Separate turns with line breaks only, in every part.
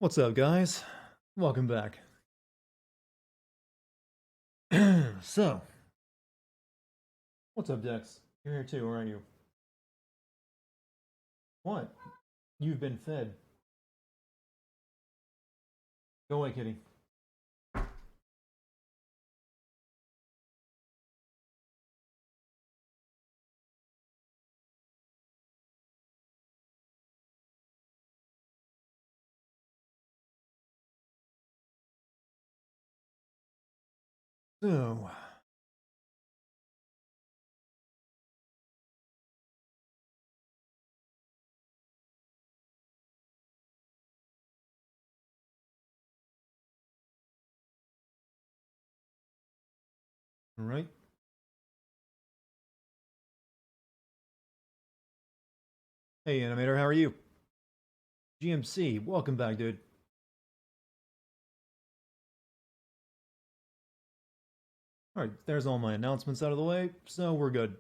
What's up, guys? Welcome back. So, what's up, Dex? You're here too, aren't you? What? You've been fed. Go away, kitty. So, alright. Hey, Animator, how are you? GMC, welcome back, dude. Alright, there's all my announcements out of the way, so we're good.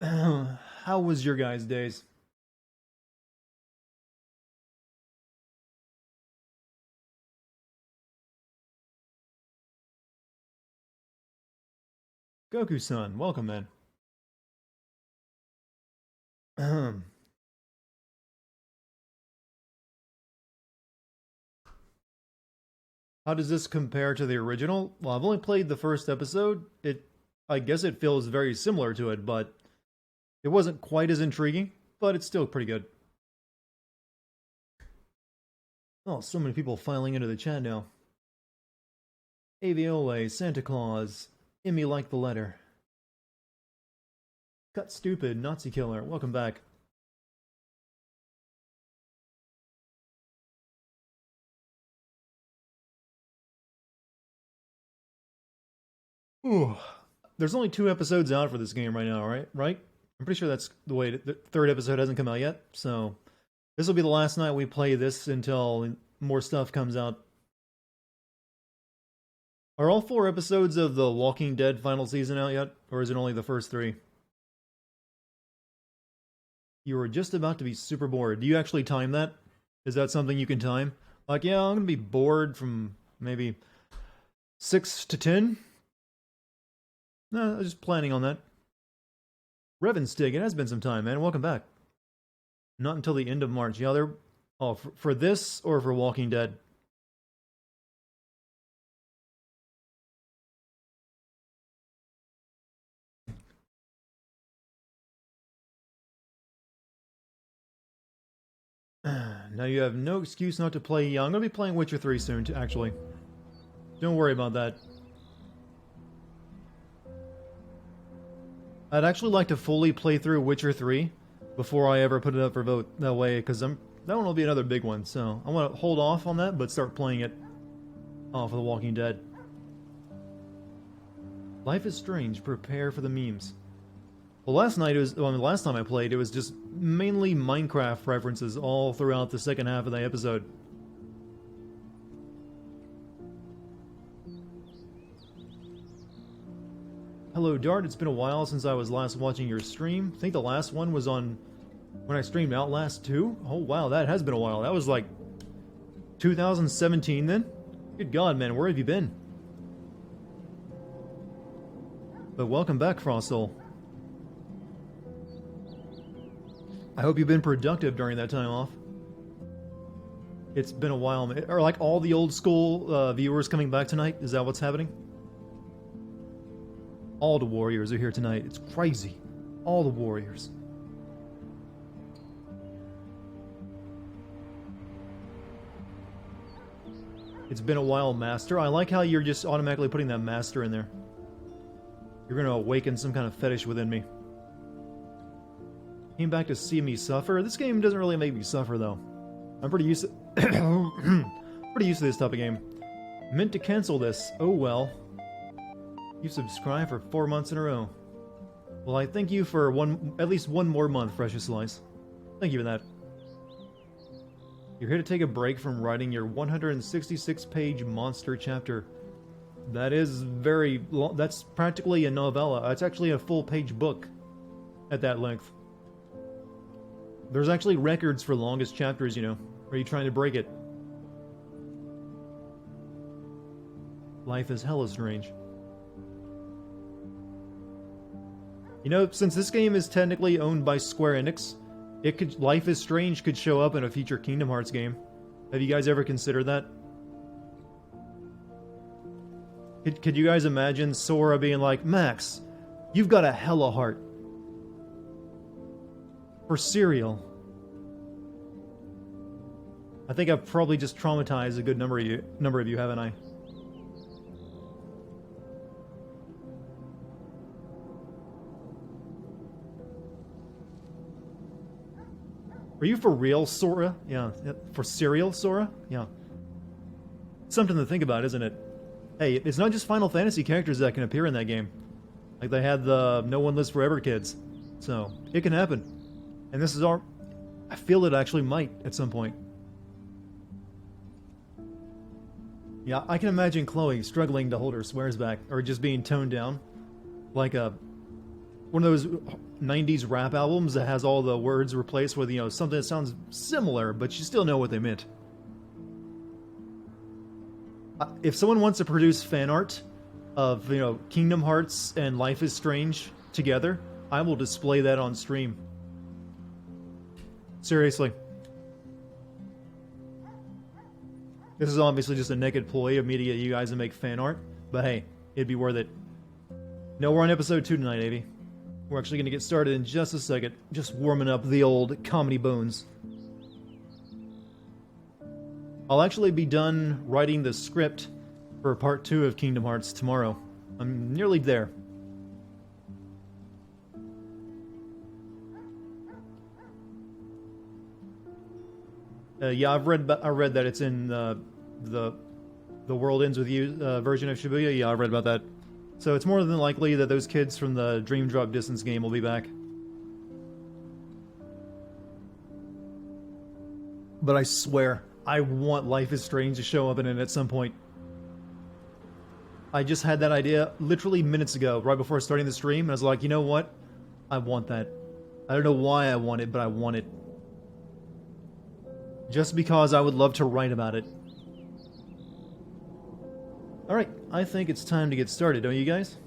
How was your guys' days? Goku-san, welcome, man. How does this compare to the original? Well, I've only played the first episode. I guess it feels very similar to it, but it wasn't quite as intriguing, but it's still pretty good. Oh, so many people filing into the chat now. Aviole, Santa Claus, Emmy like the letter. Cut Stupid, Nazi Killer, welcome back. Ooh. There's only 2 episodes out for this game right now, right? I'm pretty sure that's the way. The third episode hasn't come out yet, so this will be the last night we play this until more stuff comes out. Are all 4 episodes of The Walking Dead final season out yet, or is it only the first 3? You were just about to be super bored. Do you actually time that? Is that something you can time? Like, yeah, I'm gonna be bored from maybe 6 to 10? No, I was just planning on that. Revenstig, it has been some time, man. Welcome back. Not until the end of March. Yeah, they're... Oh, for this or for Walking Dead? Now you have no excuse not to play. Yeah, I'm going to be playing Witcher 3 soon, actually. Don't worry about that. I'd actually like to fully play through Witcher 3 before I ever put it up for vote. That way, because that one will be another big one. So I want to hold off on that, but start playing it for The Walking Dead. Life is strange. Prepare for the memes. Well, last time I played, it was just mainly Minecraft references all throughout the second half of the episode. Hello, Dart. It's been a while since I was last watching your stream. I think the last one was on when I streamed Outlast 2. Oh, wow, that has been a while. That was like 2017 then? Good God, man, where have you been? But welcome back, Frostsoul. I hope you've been productive during that time off. It's been a while. Are like all the old school viewers coming back tonight? Is that what's happening? All the warriors are here tonight. It's crazy. All the warriors. It's been a while, Master. I like how you're just automatically putting that Master in there. You're gonna awaken some kind of fetish within me. Came back to see me suffer? This game doesn't really make me suffer, though. I'm pretty used to... pretty used to this type of game. Meant to cancel this. Oh well. You subscribed for 4 months in a row. Well, I thank you for at least one more month, Precious Slice. Thank you for that. You're here to take a break from writing your 166-page monster chapter. That is very long. That's practically a novella. It's actually a full-page book at that length. There's actually records for longest chapters, you know. Are you trying to break it? Life is hella strange. You know, since this game is technically owned by Square Enix, Life is Strange could show up in a future Kingdom Hearts game. Have you guys ever considered that? Could you guys imagine Sora being like, Max, you've got a hella heart. For cereal. I think I've probably just traumatized a good number of you, haven't I? Are you for real, Sora? Yeah. For cereal, Sora? Yeah. Something to think about, isn't it? Hey, it's not just Final Fantasy characters that can appear in that game. Like they had the No One Lives Forever kids. So, it can happen. And this is our... I feel it actually might at some point. Yeah, I can imagine Chloe struggling to hold her swears back, or just being toned down. Like one of those 90s rap albums that has all the words replaced with, you know, something that sounds similar, but you still know what they meant. If someone wants to produce fan art of, you know, Kingdom Hearts and Life is Strange together, I will display that on stream. Seriously. This is obviously just a naked ploy of me to get you guys to make fan art, but hey, it'd be worth it. No, we're on episode 2 tonight, Avi. We're actually going to get started in just a second, just warming up the old comedy bones. I'll actually be done writing the script for part 2 of Kingdom Hearts tomorrow. I'm nearly there. Yeah, I read that it's in the World Ends With You version of Shibuya. Yeah, I read about that. So it's more than likely that those kids from the Dream Drop Distance game will be back. But I swear, I want Life is Strange to show up in it at some point. I just had that idea literally minutes ago, right before starting the stream, and I was like, you know what? I want that. I don't know why I want it, but I want it. Just because I would love to write about it. Alright, I think it's time to get started, don't you guys?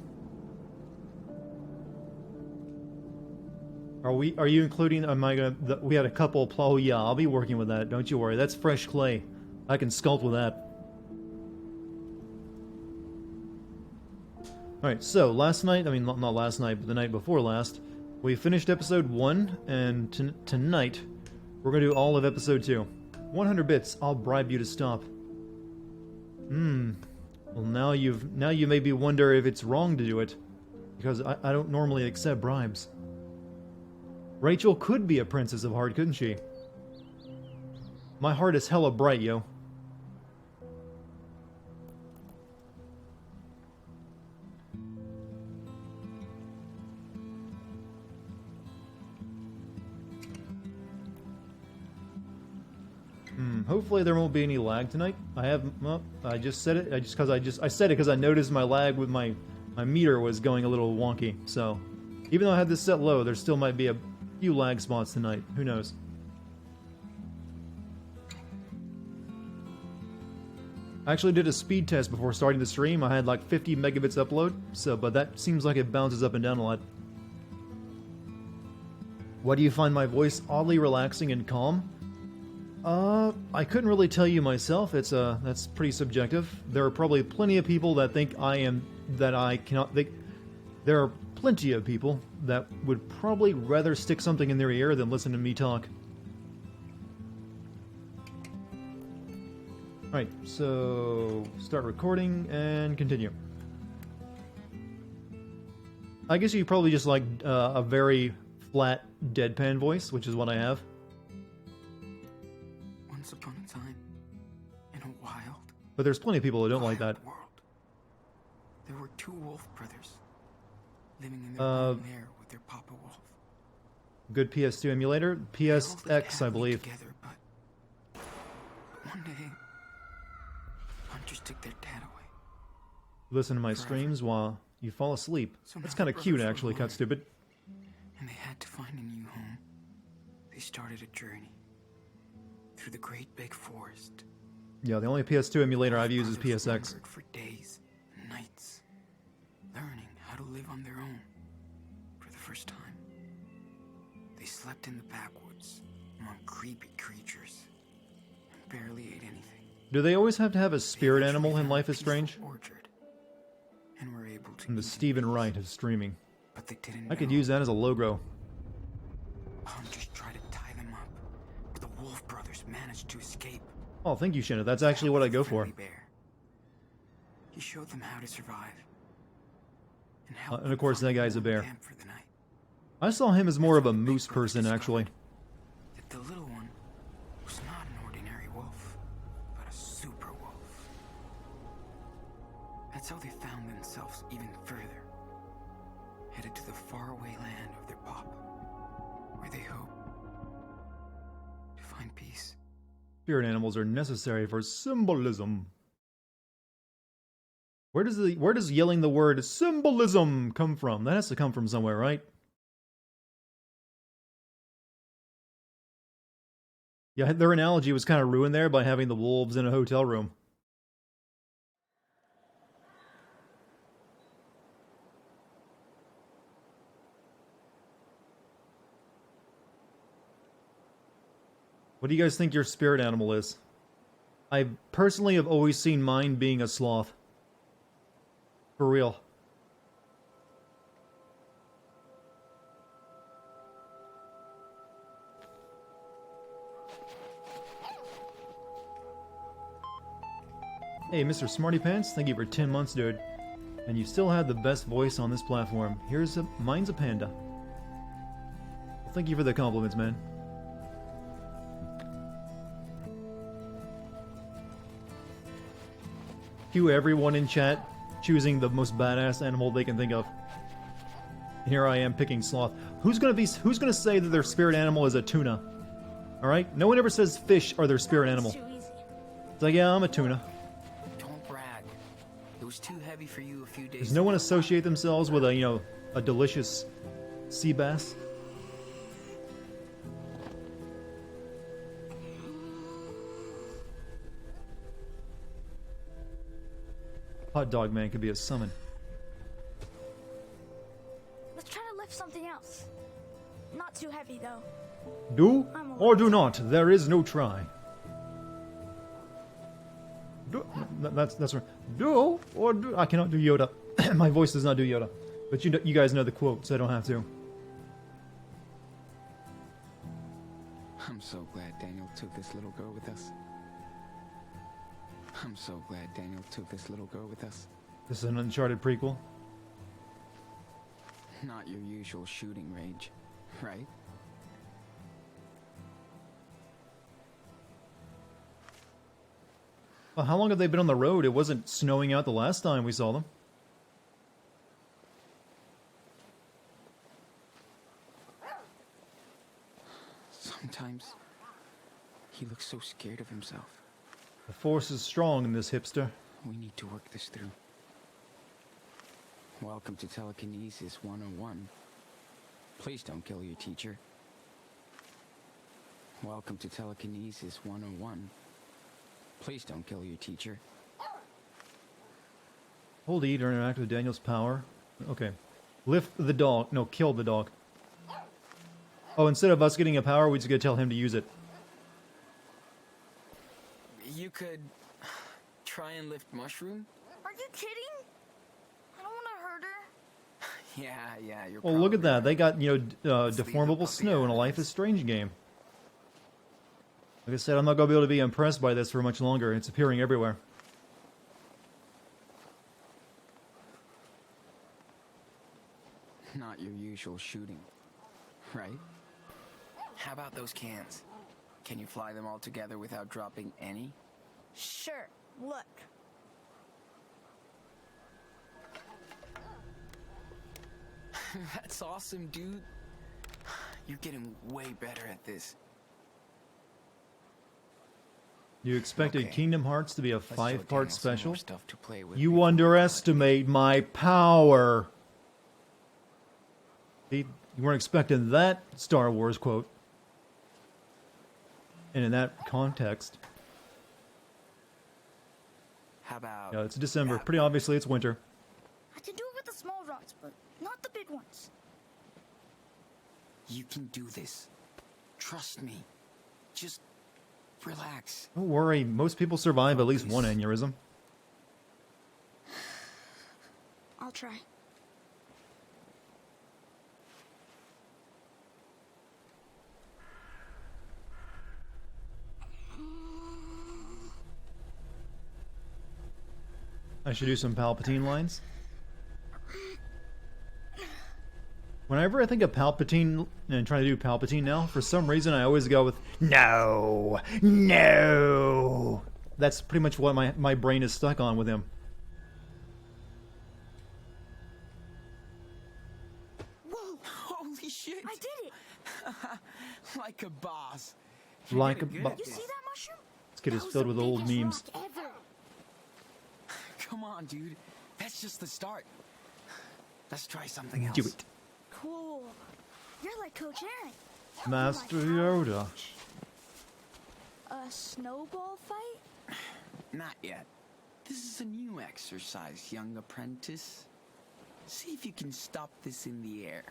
Are you including, we had a couple, oh yeah, I'll be working with that, don't you worry, that's fresh clay. I can sculpt with that. Alright, so last night, I mean not last night, but the night before last, we finished episode 1, and tonight, we're going to do all of episode 2. 100 bits, I'll bribe you to stop. Well, now you maybe wonder if it's wrong to do it, because I don't normally accept bribes. Rachel could be a princess of heart, couldn't she? My heart is hella bright, yo. Hopefully there won't be any lag tonight. I just said it. I said it because I noticed my lag with my meter was going a little wonky. So, even though I had this set low, there still might be a few lag spots tonight. Who knows? I actually did a speed test before starting the stream. I had like 50 megabits upload. But that seems like it bounces up and down a lot. Why do you find my voice oddly relaxing and calm? I couldn't really tell you myself. That's pretty subjective. There are probably plenty of people that think I cannot think. There are plenty of people that would probably rather stick something in their ear than listen to me talk. Alright, so start recording and continue. I guess you probably just like a very flat deadpan voice, which is what I have.
Once upon a time, in a wild,
but there's plenty of people who don't like that.
World, there were 2 wolf brothers living in their own lair with their papa wolf.
Good PS2 emulator, PSX, I believe.
Together, but one day, hunters took their dad away.
Listen to my streams while you fall asleep.
So
that's kind of cute, actually. Cut stupid.
And they had to find a new home. They started a journey through the great big forest.
Yeah, the only PS2 emulator I've used is
Brothers
PSX.
wandered for days and nights, learning how to live on their own for the first time. They slept in the backwoods among creepy creatures and barely ate anything.
Do they always have to have a spirit
They
animal in
eventually
Life
found
is
a
Strange?
peaceful orchard and were able to
And the
eat in
Stephen
peace.
Wright of streaming.
But they didn't
I could
know.
use that as a logo.
Hunters tried to tie them up, but the Wolf brothers managed to escape.
Oh, thank you, Shinna. That's actually what I go for.
Friendly bear. He showed them how to survive. And, helped
And of
them
course,
find
that guy's a
warm
bear.
camp for the night.
I saw him as more of a
That's when the big
moose
brother
person, actually.
discovered that the little one was not an ordinary wolf, but a super wolf. That's how they found themselves even further, headed to the faraway land of their pop, where they hope to find peace.
Spirit animals are necessary for symbolism. Where does yelling the word symbolism come from? That has to come from somewhere, right? Yeah, their analogy was kind of ruined there by having the wolves in a hotel room. What do you guys think your spirit animal is? I personally have always seen mine being a sloth. For real. Hey, Mr. Smarty Pants, thank you for 10 months, dude. And you still have the best voice on this platform. Mine's a panda. Well, thank you for the compliments, man. Cue everyone in chat choosing the most badass animal they can think of. Here I am picking sloth. Who's gonna say that their spirit animal is a tuna? Alright? No one ever says fish are their spirit animal.
Too easy.
It's like, yeah, I'm a tuna.
Don't brag. It was too heavy for you a few days
Does no one
ago.
associate themselves with a delicious sea bass? Hot dog man could be a summon.
Let's try to lift something else. Not too heavy, though.
Do or do not. There is no try. Do, that's right. Do or do. I cannot do Yoda. My voice does not do Yoda. But you guys know the quote, so I don't have to.
I'm so glad Daniel took this little girl with us. I'm so glad Daniel took this little girl with us.
This is an Uncharted prequel.
Not your usual shooting range, right?
Well, how long have they been on the road? It wasn't snowing out the last time we saw them.
Sometimes he looks so scared of himself.
The force is strong in this hipster.
We need to work this through. Welcome to Telekinesis 101. Please don't kill your teacher. Welcome to Telekinesis 101. Please don't kill your teacher.
Hold E to interact with Daniel's power. Okay. Lift the dog. No, kill the dog. Oh, instead of us getting a power, we just gotta tell him to use it.
You could try and lift Mushroom?
Are you kidding? I don't want to hurt her.
Yeah, you're
Well, look at that. They got,
Let's leave the
deformable
puppy
snow
out
in a
of
Life
this.
is Strange game. Like I said, I'm not gonna be able to be impressed by this for much longer. It's appearing everywhere.
Not your usual shooting, right? How about those cans? Can you fly them all together without dropping any?
Sure. Look.
That's awesome, dude. You're getting way better at this.
You expected
Okay.
Kingdom Hearts to be a
Let's show
5-part
Daniel some
special?
more stuff to play with
You
before we
underestimate my power. See, you weren't expecting that Star Wars quote. And in that context,
How about...
yeah, it's December.
that
Pretty
one?
obviously, it's winter.
I can do it with the small rods, but not the big ones.
You can do this. Trust me. Just relax.
Don't worry, most people survive at least one aneurysm.
I'll try.
I should do some Palpatine lines. Whenever I think of Palpatine and try to do Palpatine now, for some reason I always go with no, no. That's pretty much what my brain is stuck on with him.
Whoa!
Holy shit!
I did it!
Like a boss.
Like a
getting good
boss.
at
You
this.
see that mushroom?
This kid is
That was
filled
the
with old
biggest
memes.
rock ever.
Come on, dude. That's just the start. Let's try something else.
Do it.
Cool. You're like Coach Aaron.
Master
Like
Yoda.
a snowball fight?
Not yet. This is a new exercise, young apprentice. See if you can stop this in the air.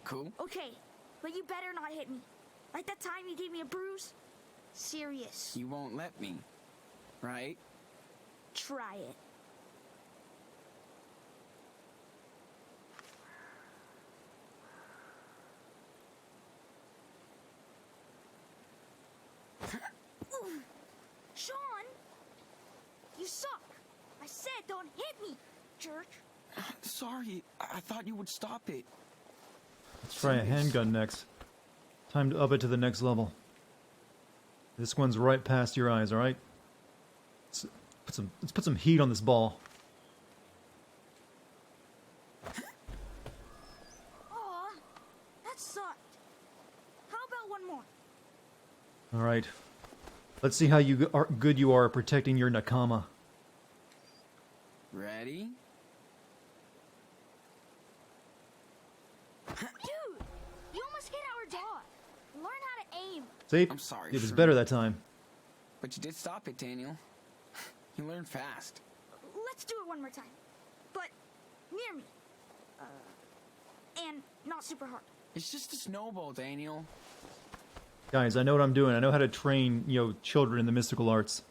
Cool?
Okay, but you better not hit me. Like that time you gave me a bruise? Serious.
You won't let me, right?
Try it. Sean! You suck! I said don't hit me, jerk!
Sorry, I thought you would stop it.
Let's try a handgun next. Time to up it to the next level. This one's right past your eyes, alright? Let's put some heat on this ball.
Aw, that sucked. How about one more?
Alright. Let's see how good you are at protecting your Nakama.
Ready?
Dude, you almost hit our dog. Learn how to aim.
See?
I'm sorry,
It was
Sherman.
better that time.
But you did stop it, Daniel. You learned fast.
Let's do it one more time. But near me. And not super hard.
It's just a snowball, Daniel.
Guys, I know what I'm doing. I know how to train, children in the mystical arts.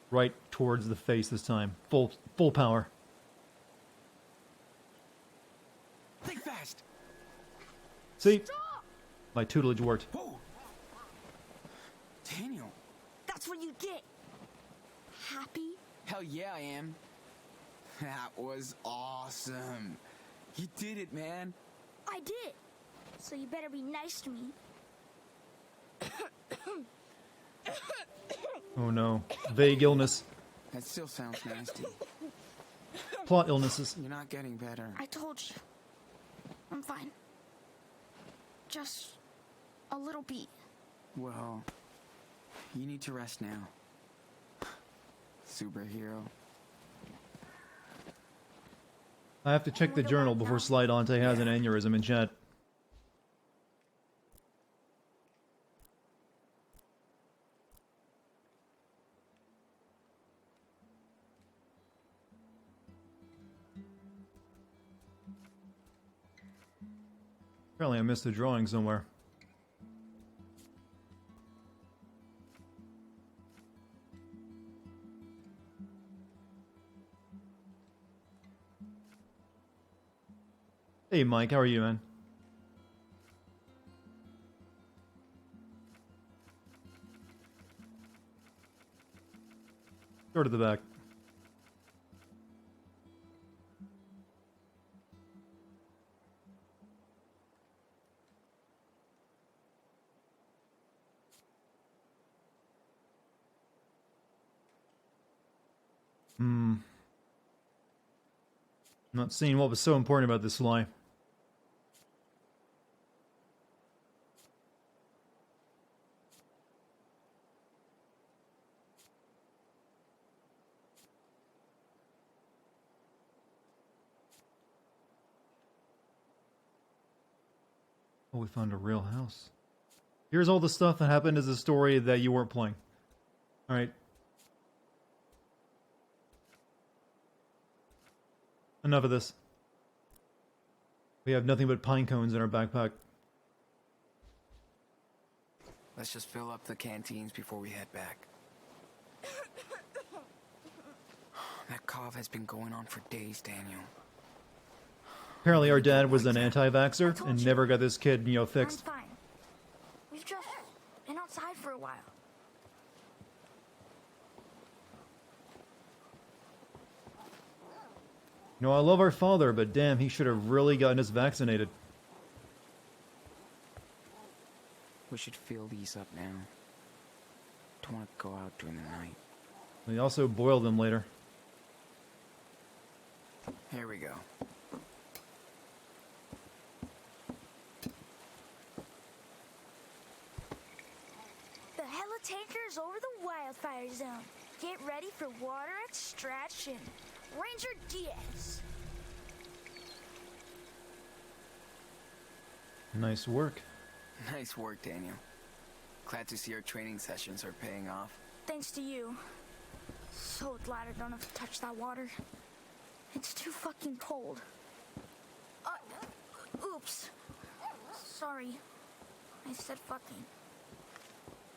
Right towards the face this time. Full power.
Think fast.
See?
Stop!
My tutelage worked.
Whoa. Daniel.
That's what you get. Happy?
Hell yeah, I am. That was awesome. You did it, man.
I did. So you better be nice to me.
Oh no. Vague illness.
That still sounds nasty.
Plot illnesses.
You're not getting better.
I told you. I'm fine. Just a little beat.
Well, you need to rest now. Superhero.
I have to check the journal before Slide Dante has an aneurysm in chat. Apparently I missed a drawing somewhere. Hey Mike, how are you, man? Go to the back. Not seeing what was so important about this fly. Oh, we found a real house. Here's all the stuff that happened as a story that you weren't playing. Alright. Enough of this. We have nothing but pine cones in our backpack.
Let's just fill up the canteens before we head back. That cough has been going on for days, Daniel.
Apparently our dad was an anti-vaxxer and never got this kid, fixed.
I'm fine. We've just been outside for a while.
I love our father, but damn, he should have really gotten us vaccinated.
We should fill these up now. Don't want to go out during the night.
We also boil them later.
Here we go.
The helitanker's over the wildfire zone. Get ready for water extraction. Ranger Diaz.
Nice work.
Nice work, Daniel. Glad to see our training sessions are paying off.
Thanks to you. So glad I don't have to touch that water. It's too fucking cold. Oops. Sorry. I said fucking.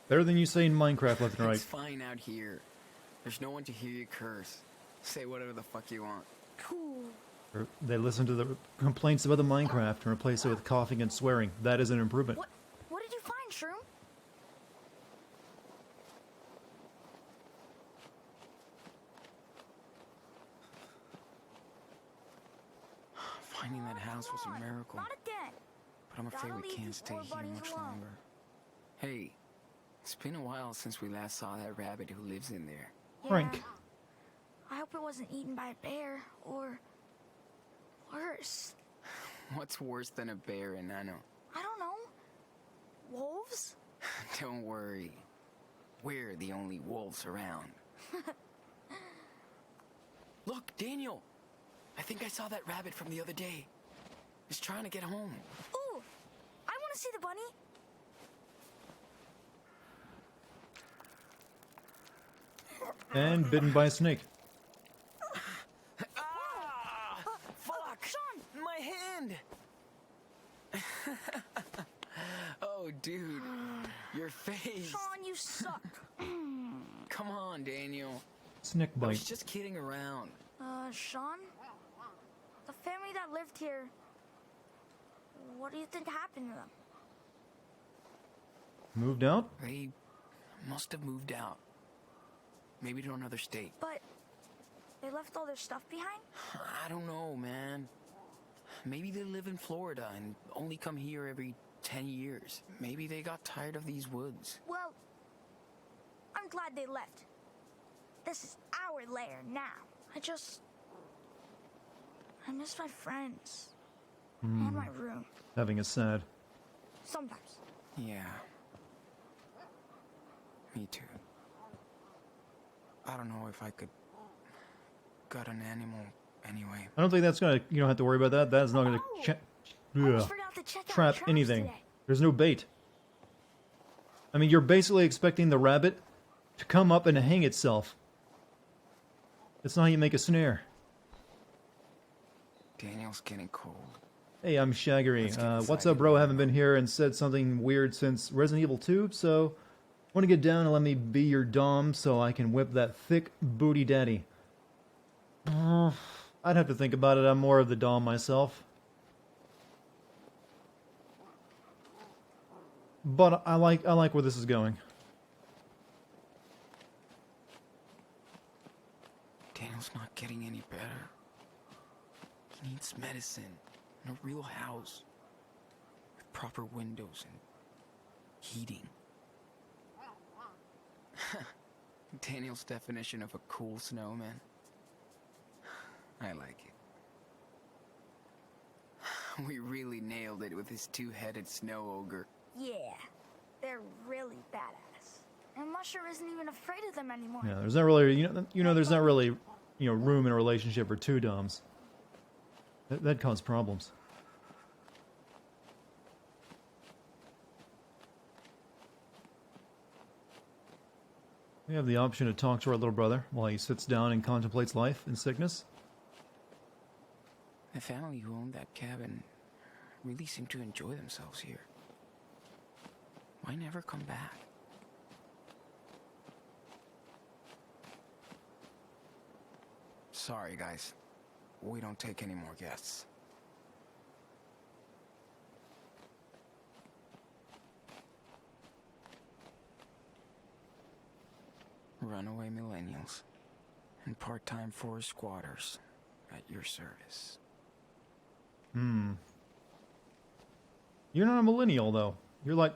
Better than you saying Minecraft left and right.
It's fine out here. There's no one to hear you curse. Say whatever the fuck you want.
Cool.
Or they listen to the complaints about the Minecraft and replace it with coughing and swearing. That is an improvement.
What did you find, Shroom?
Finding that house was a miracle.
Not again.
But I'm afraid we can't stay here much longer. Hey, it's been a while since we last saw that rabbit who lives in there.
Frank.
I hope it wasn't eaten by a bear, or worse.
What's worse than a bear in Nano?
I don't know. Wolves?
Don't worry. We're the only wolves around. Look, Daniel! I think I saw that rabbit from the other day. He's trying to get home.
Ooh! I want to see the bunny.
And bitten by a snake.
Ah! Fuck!
Sean!
My hand! Oh, dude. Your face.
Sean, you suck.
Come on, Daniel.
Snake
I was
bite.
just kidding around.
Sean? The family that lived here, what do you think happened to them?
Moved out?
They must have moved out. Maybe to another state.
But they left all their stuff behind?
I don't know, man. Maybe they live in Florida and only come here every 10 years. Maybe they got tired of these woods.
Well, I'm glad they left. This is our lair now. I miss my friends. And my room.
Having a sad.
Sometimes.
Yeah. Me too. I don't know if I could gut an animal anyway.
I don't think that's gonna. You don't have to worry about that. That is not gonna
Almost forgot to check out
trap
traps
anything.
today.
There's no bait. I mean, you're basically expecting the rabbit to come up and hang itself. That's not how you make a snare.
Daniel's getting cold.
Hey, I'm Shaggery.
Let's get
What's
inside
up, bro?
and-
Haven't been here and said something weird since Resident Evil 2, so want to get down and let me be your dom so I can whip that thick booty daddy. I'd have to think about it. I'm more of the dom myself. But I like where this is going.
Daniel's not getting any better. He needs medicine and a real house with proper windows and heating. Daniel's definition of a cool snowman. I like it. We really nailed it with his two-headed snow ogre.
Yeah, they're really badass. And Musher isn't even afraid of them anymore.
Yeah, there's not really, there's not really, room in a relationship for two doms. That'd cause problems. We have the option to talk to our little brother while he sits down and contemplates life and sickness.
The family who owned that cabin really seemed to enjoy themselves here. Why never come back? Sorry, guys. We don't take any more guests. Runaway millennials and part-time forest squatters at your service.
You're not a millennial, though. You're like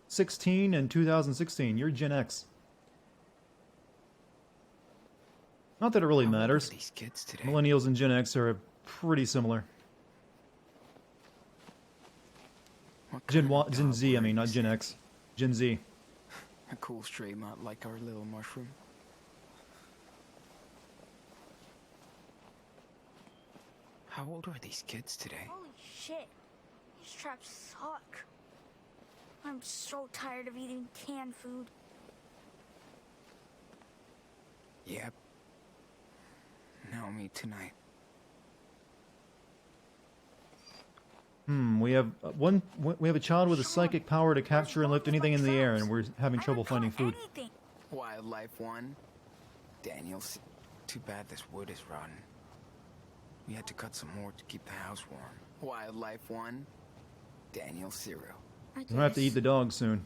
16 in 2016. You're Gen X. Not that it really
How old are
matters.
these kids today?
Millennials and Gen X are pretty similar.
What
Gen
kind of
Gen
dog
Z, I
were
mean,
you
not Gen
saying?
X. Gen Z.
A cool stray mutt like our little mushroom. How old are these kids today?
Holy shit. These traps suck. I'm so tired of eating canned food.
Yep. No meat tonight.
We have we have a child with a psychic power to capture and lift anything in the air, and we're having
I
trouble
haven't
finding
caught
food.
anything.
Wildlife 1. Daniels. Too bad this wood is rotten. We had to cut some more to keep the house warm. Wildlife 1. Daniel 0.
I
We'll have to
guess.
eat the dog soon.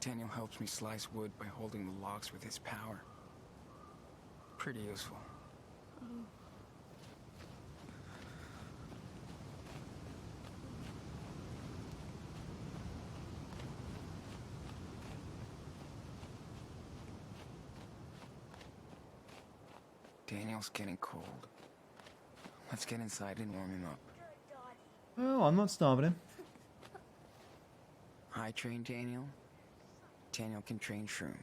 Daniel helps me slice wood by holding the logs with his power. Pretty useful. Daniel's getting cold. Let's get inside and warm him up.
Well, I'm not stopping him.
I train Daniel. Daniel can train Shroom.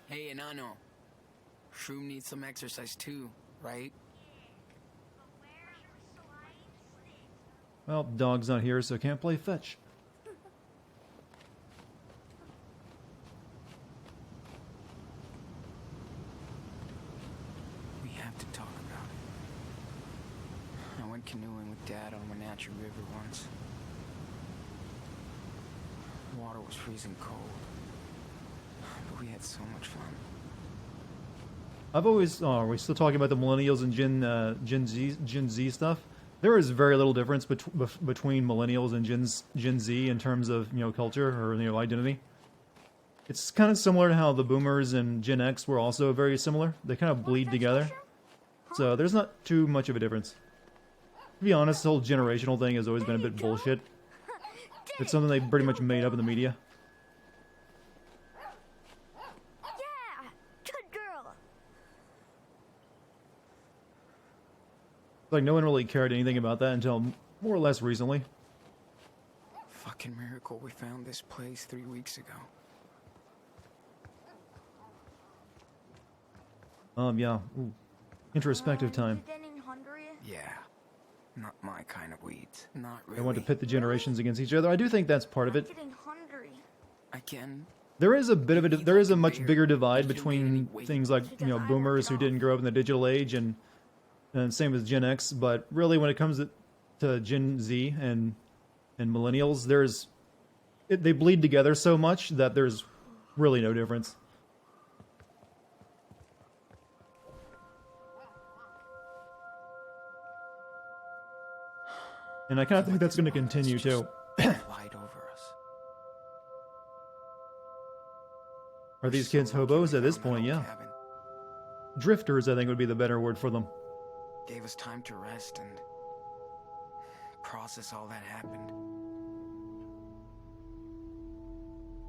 Hey, Enano. Shroom needs some exercise too, right?
Well, dog's not here, so can't play fetch.
We have to talk about it. I went canoeing with Dad on Wenatchee River once. The water was freezing cold. But we had so much fun.
I've always... Oh, are we still talking about the millennials and Gen Z stuff? There is very little difference between millennials and Gen Z in terms of, culture or, identity. It's kind of similar to how the boomers and Gen X were also very similar. They kind of bleed together. So there's not too much of a difference. To be honest, the whole generational thing has always been a bit bullshit. It's something they pretty much made up in the media.
Yeah, good girl.
Like, no one really cared anything about that until more or less recently.
Fucking miracle we found this place 3 weeks ago.
Yeah. Ooh. Introspective time.
You getting hungry?
Yeah. Not my kind of weeds. Not really.
They want to pit the generations against each other. I do think that's part of
I'm
it.
getting hungry.
I can.
There is a bit of a there is a much bigger divide between things like boomers who didn't grow up in the digital age and same as Gen X. But really, when it comes to Gen Z and millennials, they bleed together so much that there's really no difference. And I kind of think that's going to continue too.
Light over us.
Are these kids hobos at this point? Yeah.
Cabin.
Drifters, I think, would be the better word for them.
Gave us time to rest and process all that happened.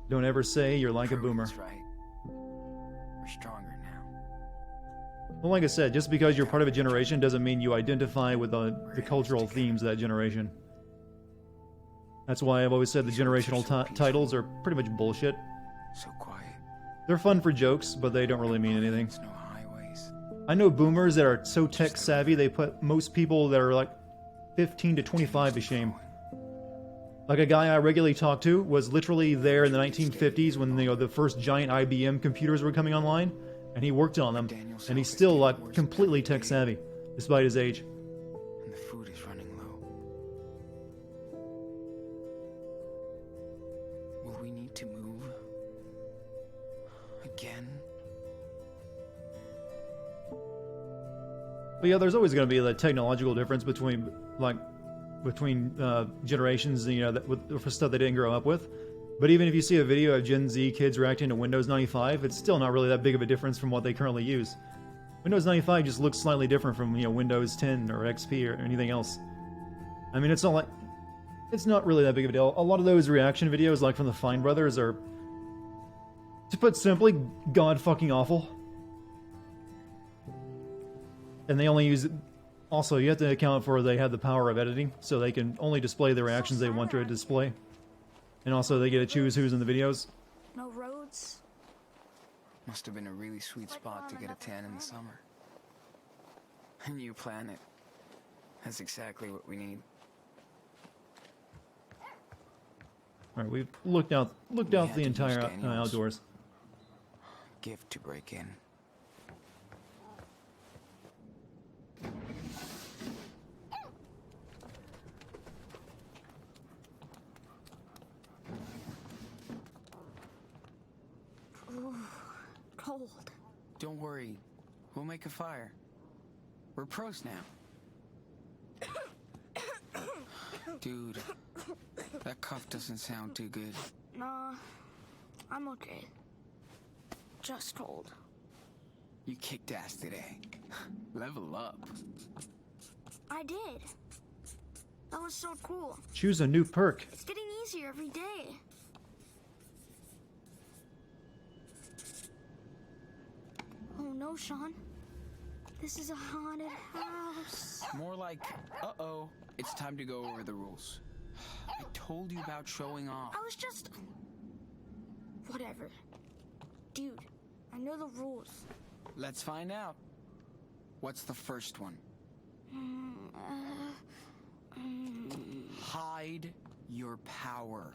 Don't ever say you're like a boomer.
That's right. We're stronger now.
Well, like I said, just because you're part of a generation doesn't mean you identify with the cultural themes of that generation. That's why I've always said the generational titles are pretty much bullshit.
So quiet.
They're fun for jokes, but they don't really mean anything.
No highways.
I know boomers that are so tech savvy they put most people that are like 15 to 25 to shame. Like a guy I regularly talk to was literally there in the 1950s when the first giant IBM computers were coming online, and he worked on them, and he's still like completely tech savvy, despite his age.
And the food is running low. Will we need to move? Again?
But yeah, there's always going to be the technological difference between generations, you know, for stuff they didn't grow up with. But even if you see a video of Gen Z kids reacting to Windows 95, it's still not really that big of a difference from what they currently use. Windows 95 just looks slightly different from, you know, Windows 10 or XP or anything else. I mean, it's not really that big of a deal. A lot of those reaction videos, like from the Fine Brothers, are, to put simply, god fucking awful. And they only use it. Also, you have to account for they have the power of editing, so they can only display the reactions they want to display. And also, they get to choose who's in the videos.
No roads.
Must have been a really sweet spot to get a tan in the summer. A new planet. That's exactly what we need.
Alright, we've looked out
have
the
to
entire
use Daniels.
outdoors.
Gift to break in.
Cold.
Don't worry. We'll make a fire. We're pros now. Dude, that cough doesn't sound too good.
Nah, I'm okay. Just cold.
You kicked ass today. Level up.
I did. That was so cool.
Choose a new perk.
It's getting easier every day. Oh no, Sean. This is a haunted house.
More like, uh-oh, it's time to go over the rules. I told you about showing off.
I was just... Whatever. Dude, I know the rules.
Let's find out. What's the first one? Hide your power.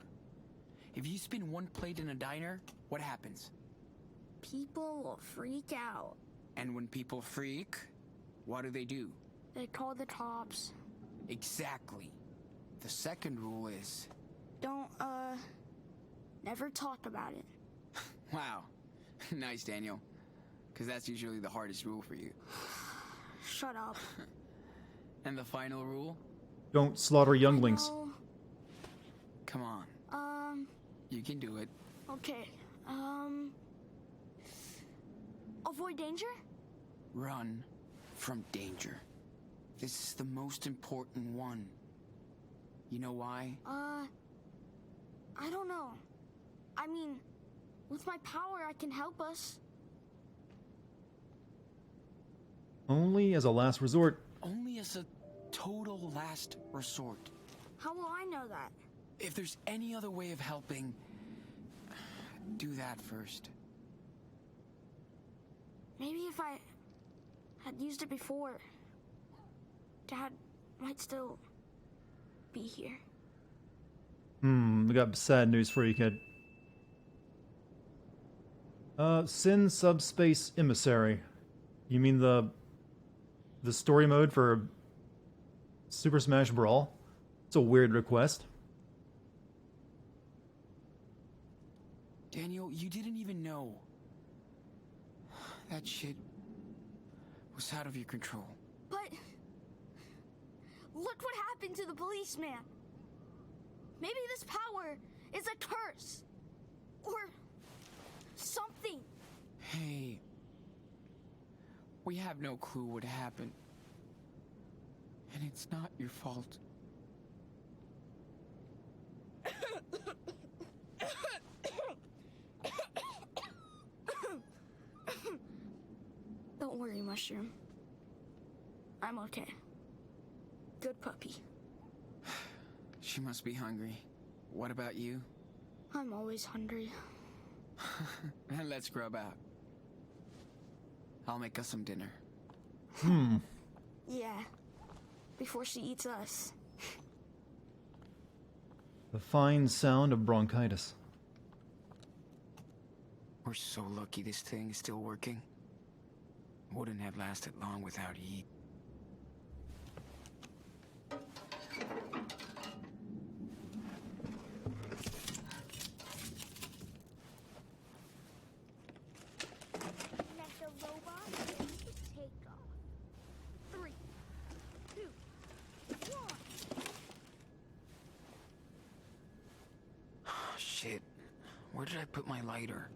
If you spin one plate in a diner, what happens?
People will freak out.
And when people freak, what do?
They call the cops.
Exactly. The second rule is...
Don't, never talk about it.
Wow. Nice, Daniel. Because that's usually the hardest rule for you.
Shut up.
And the final rule?
Don't slaughter younglings.
No.
Come on. You can do it.
Okay. Avoid danger?
Run from danger. This is the most important one. You know why?
I don't know. I mean, with my power, I can help us.
Only as a last resort.
Only as a total last resort.
How will I know that?
If there's any other way of helping, do that first.
Maybe if I had used it before, Dad might still be here.
We got sad news for you, kid. Sin Subspace Emissary. You mean the story mode for Super Smash Brawl? It's a weird request.
Daniel, you didn't even know. That shit was out of your control.
But look what happened to the policeman. Maybe this power is a curse. Or something.
Hey, we have no clue what happened. And it's not your fault.
Don't worry, Mushroom. I'm okay. Good puppy.
She must be hungry. What about you?
I'm always hungry.
And let's grub out. I'll make us some dinner.
Yeah. Before she eats us.
The fine sound of bronchitis.
We're so lucky this thing is still working. Wouldn't have lasted long without heat.
Mecha robot, ready to take off. 3, 2, 1.
Shit. Where did I put my lighter?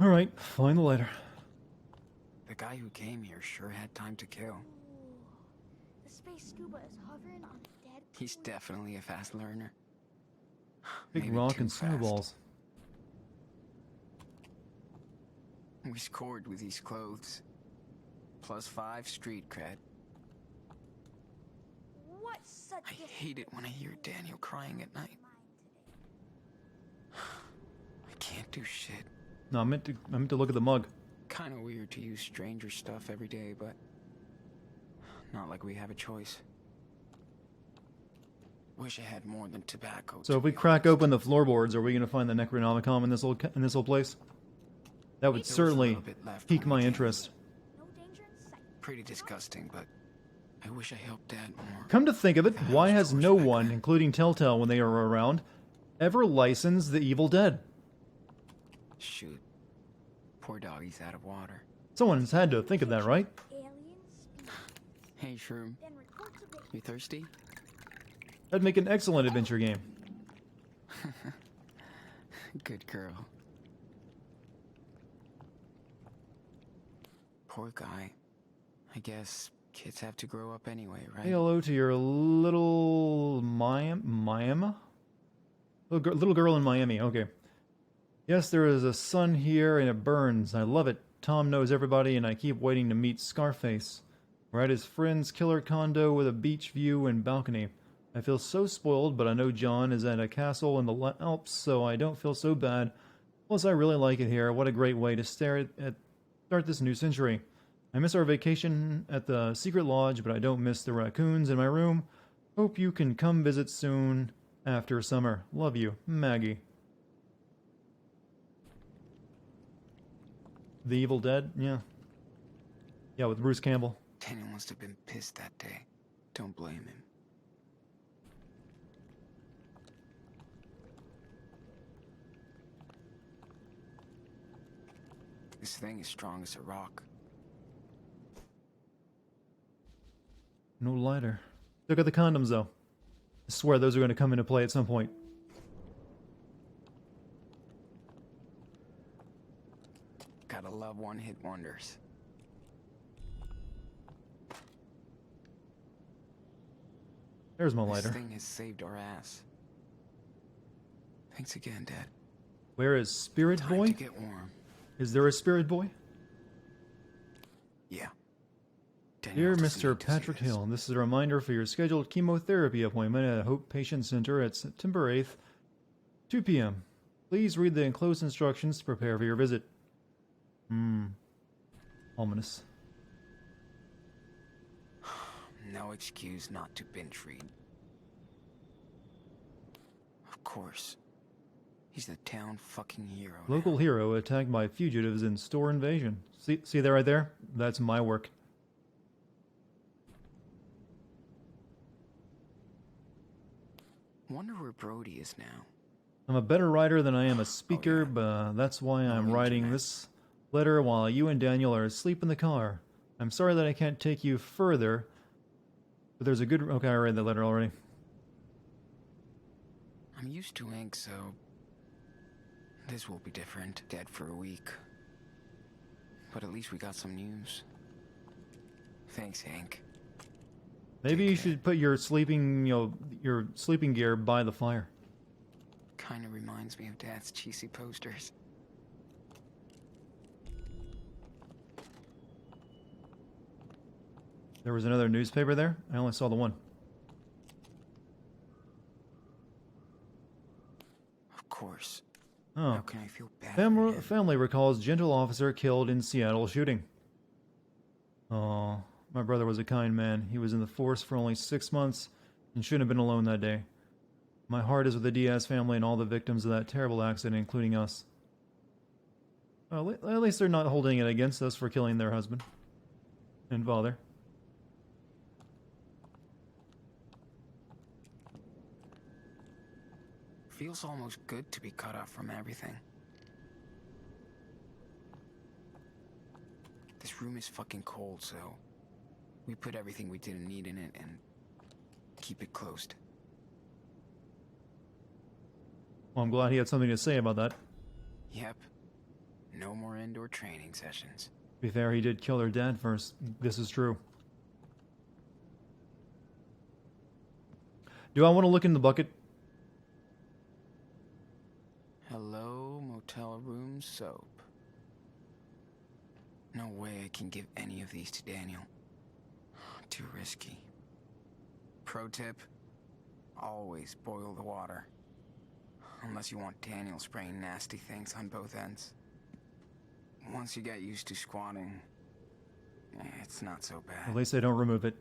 Alright, find the lighter.
The guy who came here sure had time to kill.
Ooh. The space scuba is hovering on a dead
He's
planet.
definitely a fast learner.
Big
Maybe
rock
too
and
fast.
snowballs.
We scored with these clothes. +5 street cred.
What's such
I hate it when I hear Daniel crying at night. I can't do shit.
No, I meant to look at the mug.
Kinda weird to use stranger stuff every day, but not like we have a choice. Wish I had more than tobacco.
So
to
if we
be
crack
honest.
open the floorboards, are we going to find the Necronomicon in this little place? That would
There was a
certainly
little bit left
pique
when we
my
came.
interest.
No danger in sight.
Pretty disgusting, but I wish I helped Dad more.
Come to think of it,
Yeah,
why
of
has
course,
no
Becca.
one, including Telltale when they are around, ever licensed The Evil Dead?
Shoot. Poor doggy's out of water.
Someone's had to think of that, right?
Alien species.
Hey, Shroom.
Then reports of it.
You thirsty?
That'd make an excellent adventure game.
Good girl. Poor guy. I guess kids have to grow up anyway, right?
Say hello to your little Miami? Little girl in Miami, okay. Yes, there is a sun here and it burns. I love it. Tom knows everybody and I keep waiting to meet Scarface. We're at his friend's killer condo with a beach view and balcony. I feel so spoiled, but I know John is at a castle in the Alps, so I don't feel so bad. Plus, I really like it here. What a great way to start this new century. I miss our vacation at the secret lodge, but I don't miss the raccoons in my room. Hope you can come visit soon after summer. Love you, Maggie. The Evil Dead? Yeah. Yeah, with Bruce Campbell.
Daniel must have been pissed that day. Don't blame him. This thing is strong as a rock.
No lighter. Look at the condoms, though. I swear those are going to come into play at some point.
Gotta love one-hit wonders.
There's my
This
lighter.
thing has saved our ass. Thanks again, Dad.
Where is Spirit
Time
Boy?
to get warm.
Is there a Spirit Boy?
Yeah.
Dear
Daniel doesn't
Mr.
need to see
Patrick
this.
Hill, this is a reminder for your scheduled chemotherapy appointment at Hope Patient Center at September 8th, 2 p.m. Please read the enclosed instructions to prepare for your visit. Ominous.
No excuse not to binge read. Of course. He's the town fucking hero.
Local
now.
hero attacked by fugitives in store invasion. See that right there? That's my work.
Wonder where Brody is now.
I'm a better writer than I am a speaker,
yeah.
but that's why I'm
Oh,
writing
internet.
this letter while you and Daniel are asleep in the car. I'm sorry that I can't take you further, but there's a good... Okay, I read that letter already.
I'm used to ink, so this will be different. Dead for a week. But at least we got some news. Thanks, Hank.
Maybe
Take
you
care.
should put your sleeping, your sleeping gear by the fire.
Kinda reminds me of Dad's cheesy posters.
There was another newspaper there? I only saw the one.
Of course.
Oh.
How can I feel bad for him?
Family recalls gentle officer killed in Seattle shooting. Oh, My brother was a kind man. He was in the force for only 6 months and shouldn't have been alone that day. My heart is with the Diaz family and all the victims of that terrible accident, including us. Well, at least they're not holding it against us for killing their husband and father.
Feels almost good to be cut off from everything. This room is fucking cold, so we put everything we didn't need in it and keep it closed.
Well, I'm glad he had something to say about that.
Yep. No more indoor training sessions.
To be fair, he did kill their dad first. This is true. Do I want to look in the bucket?
Hello, motel room soap. No way I can give any of these to Daniel. Too risky. Pro tip, always boil the water. Unless you want Daniel spraying nasty things on both ends. Once you get used to squatting, it's not so bad.
At least they don't remove it.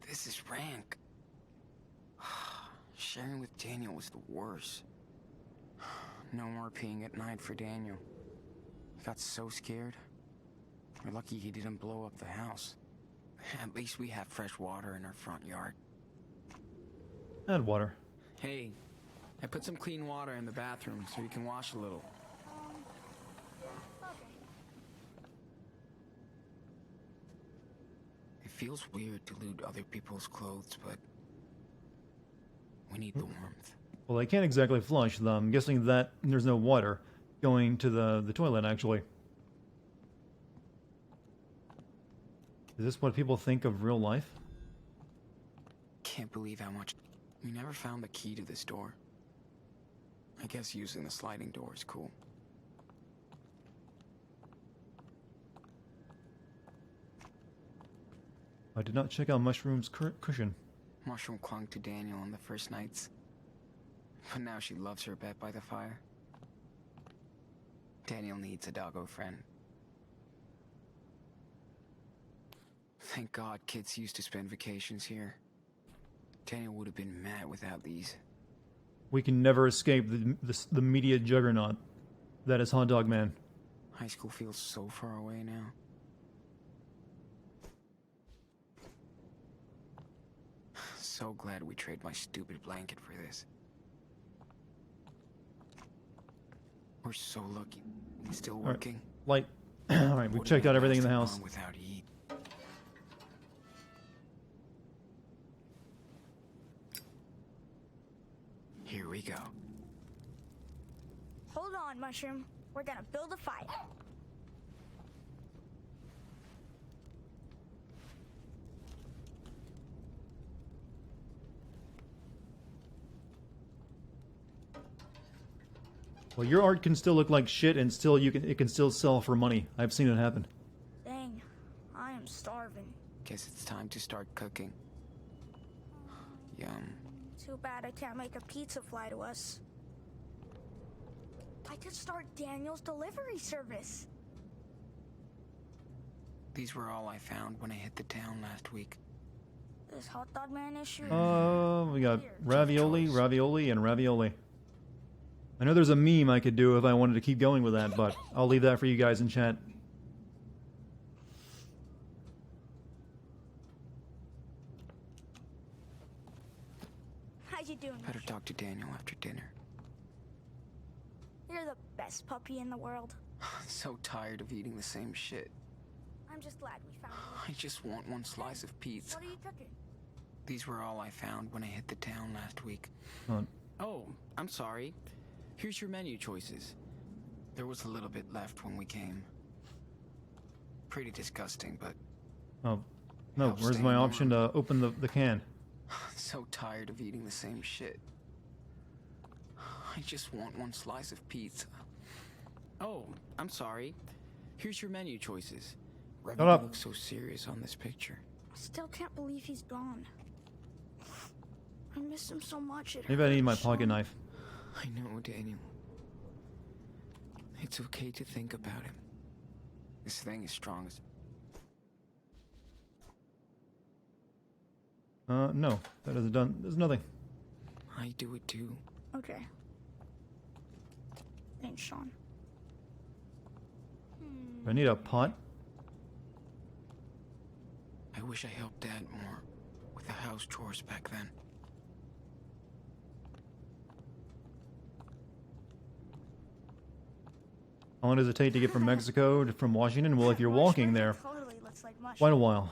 This is rank. Sharing with Daniel was the worst. No more peeing at night for Daniel. He got so scared. We're lucky he didn't blow up the house. At least we have fresh water in our front yard.
Add water.
Hey, I put some clean water in the bathroom so you can wash a little.
Okay.
It feels weird to loot other people's clothes, but we need the warmth.
Well, they can't exactly flush them. I'm guessing that there's no water going to the toilet, actually. Is this what people think of real life?
Can't believe how much... We never found the key to this door. I guess using the sliding door is cool.
I did not check out Mushroom's cushion.
Mushroom clung to Daniel on the first nights. But now she loves her bed by the fire. Daniel needs a doggo friend. Thank God kids used to spend vacations here. Daniel would have been mad without these.
We can never escape the media juggernaut that is Hot Dog Man.
High school feels so far away now. So glad we traded my stupid blanket for this. We're so lucky. It's still working.
Light. Alright, we've checked out everything in the house.
Without heat. Here we go.
Hold on, Mushroom. We're gonna build a fire.
Well, your art can still look like shit, and still it can still sell for money. I've seen it happen.
Dang, I am starving.
Guess it's time to start cooking. Yum.
Too bad I can't make a pizza fly to us. I could start Daniel's delivery service.
These were all I found when I hit the town last week.
This hot dog man issue.
We got ravioli, ravioli, and ravioli. I know there's a meme I could do if I wanted to keep going with that, but I'll leave that for you guys in chat.
How you doing?
Better talk to Daniel after dinner.
You're the best puppy in the world.
So tired of eating the same shit.
I'm just glad we found
I just want one slice of
you.
pizza.
What are you cooking?
These were all I found when I hit the town last week.
Hold on.
Oh, I'm sorry. Here's your menu choices. There was a little bit left when we came. Pretty disgusting, but...
Oh, no,
Help
where's
stay
my
warm.
option to open the can?
So tired of eating the same shit. I just want one slice of pizza. Oh, I'm sorry. Here's your menu choices.
Shut
Everything
up.
looks so serious on this picture.
I still can't believe he's gone. I miss him so much.
Maybe I need my pocket knife.
I know, Daniel. It's okay to think about him. This thing is strong as...
No. That isn't done. There's nothing.
I do it too.
Okay. Thanks, Sean.
Do I need a pot?
I wish I helped Dad more with the house chores back then.
How long does it take to get from Mexico to from Washington? Well, if you're walking there,
Totally looks like mushroom.
quite a while.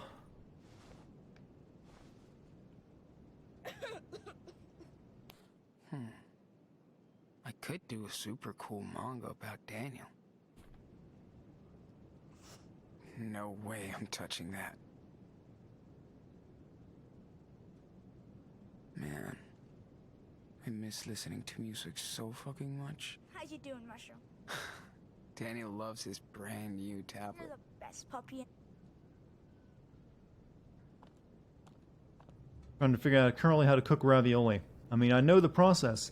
I could do a super cool manga about Daniel. No way I'm touching that. Man, I miss listening to music so fucking much.
How you doing, Mushroom?
Daniel loves his brand new
You're
tablet.
the best puppy.
Trying to figure out currently how to cook ravioli. I mean, I know the process,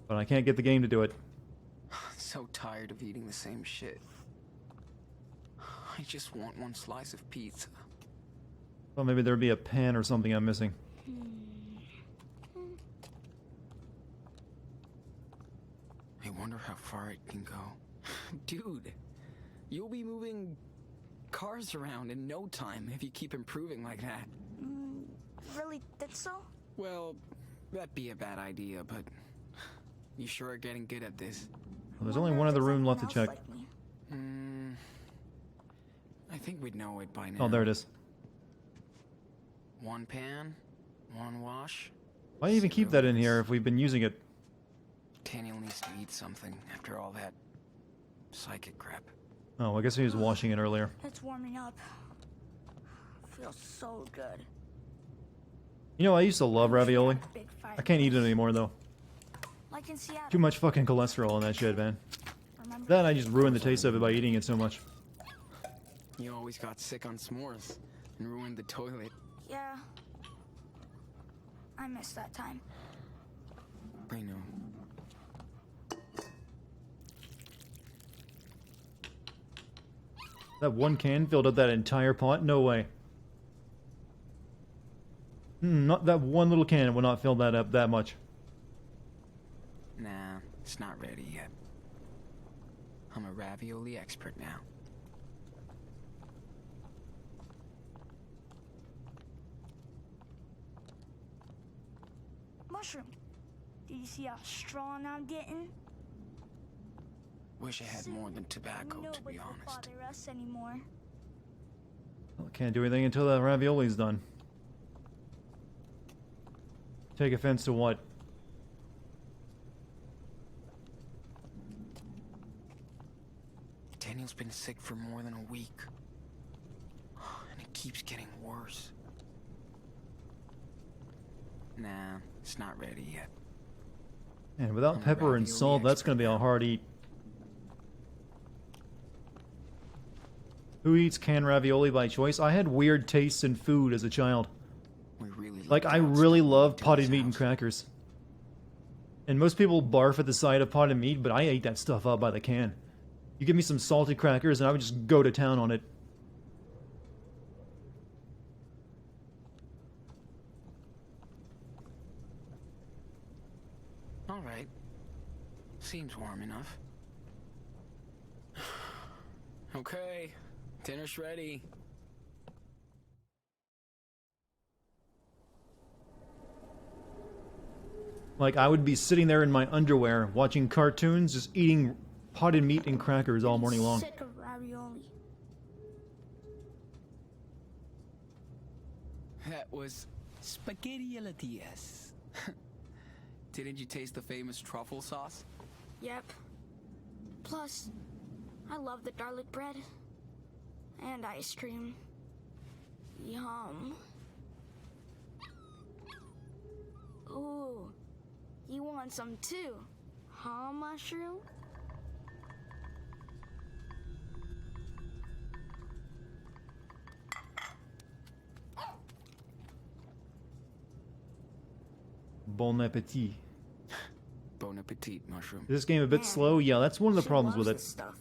but I can't get the game to do it.
So tired of eating the same shit. I just want one slice of pizza.
Well, maybe there'd be a pan or something I'm missing.
I wonder how far it can go. Dude, you'll be moving cars around in no time if you keep improving like that.
Really think so?
Well, that'd be a bad idea, but you sure are getting good at this.
Well, there's only one other room left to check.
Like me.
I think we'd know it by now.
Oh, there it is.
One pan, one wash.
Why even keep that in here if we've been using it?
Daniel needs to eat something after all that psychic crap.
Oh, I guess he was washing it earlier.
It's warming up. Feels so good.
You know, I used to love ravioli.
Big
I can't eat it anymore, though.
Like in Seattle.
Too much fucking cholesterol in that shit, man.
Remember?
Then I just ruined the taste of it by eating it so much.
You always got sick on s'mores and ruined the toilet.
Yeah. I miss that time.
I know.
That one can filled up that entire pot? No way. Not that one little can will not fill that up that much.
Nah, it's not ready yet. I'm a ravioli expert now.
Mushroom. Did you see how strong I'm getting?
Wish I had more than tobacco, to
Nobody
be
will
honest.
bother us anymore.
Well, can't do anything until that ravioli's done. Take offense to what?
Daniel's been sick for more than a week. And it keeps getting worse. Nah, it's not ready yet.
And without pepper and
ravioli
salt, that's
expert
gonna be a
now.
hard eat. Who eats canned ravioli by choice? I had weird tastes in food as a child.
We really
Like,
lucked
I
out
really
stuff
love
into
potted
his
meat and
house.
crackers. And most people barf at the sight of potted meat, but I ate that stuff up by the can. You give me some salted crackers and I would just go to town on it.
All right. Seems warm enough. Okay, dinner's ready.
Like, I would be sitting there in my underwear, watching cartoons, just eating potted meat and crackers all morning long.
Sick of ravioli.
That was spaghetti alla diaz. Didn't you taste the famous truffle sauce?
Yep. Plus, I love the garlic bread. And ice cream. Yum. Ooh. You want some too? Huh, Mushroom?
Bon appetit.
Bon appetit, Mushroom.
Is this game a bit
Man,
slow? Yeah, that's one of the
She
problems
loves
with it.
this stuff.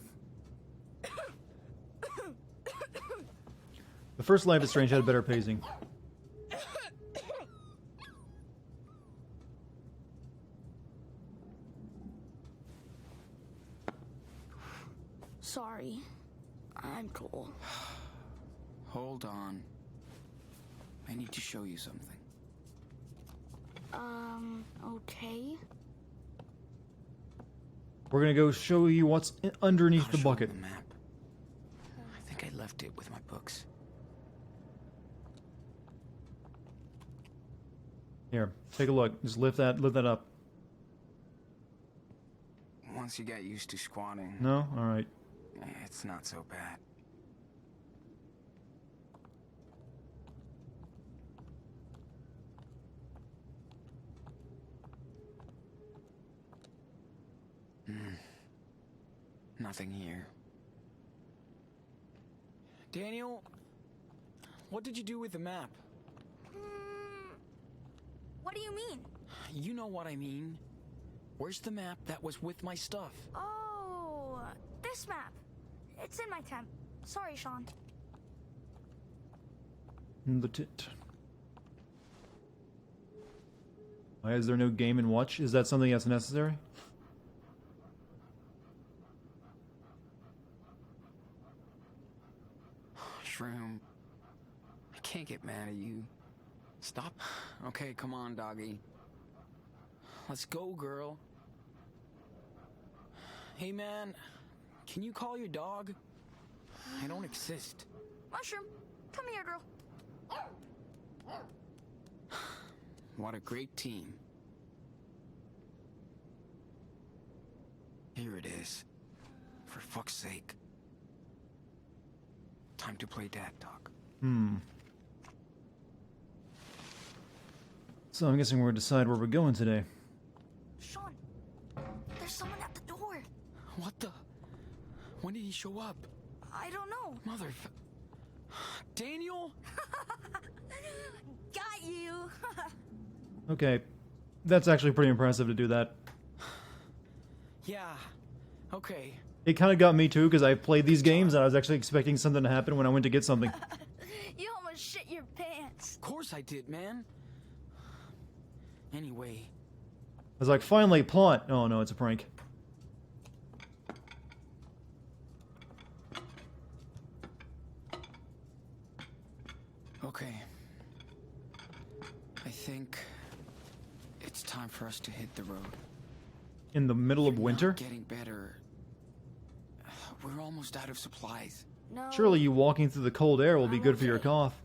first Life is Strange had better pacing.
Sorry. I'm cool.
Hold on. I need to show you something.
Okay.
We're gonna go show you what's underneath
I'll
the
show
bucket.
you the map. I think I left it with my books.
Here, take a look. Just lift that up.
Once you get used to squatting,
No? Alright.
it's not so bad. Nothing here. Daniel, what did you do with the map?
What do you mean?
You know what I mean. Where's the map that was with my stuff?
Oh, this map. It's in my tent. Sorry, Sean.
The tit. Why is there no Game and Watch? Is that something that's necessary?
Shroom, I can't get mad at you. Stop. Okay, come on, doggy. Let's go, girl. Hey, man, can you call your dog? I don't exist.
Mushroom, come here, girl.
What a great team. Here it is. For fuck's sake. Time to play dad talk.
So I'm guessing we're gonna decide where we're going today.
Sean, there's someone at the door.
What the? When did he show up?
I don't know.
Daniel?
Got you.
Okay. That's actually pretty impressive to do that.
Yeah. Okay.
It kind of got me too, because I played these games and I was actually expecting something to happen when I went to get something.
You almost shit your pants.
Of course I did, man. Anyway.
I was like, finally, plot. Oh no, it's a prank.
Okay. I think it's time for us to hit the road.
In the middle of
You're
winter?
not getting better. We're almost out of supplies.
No.
Surely you walking through the cold air will be good for your cough.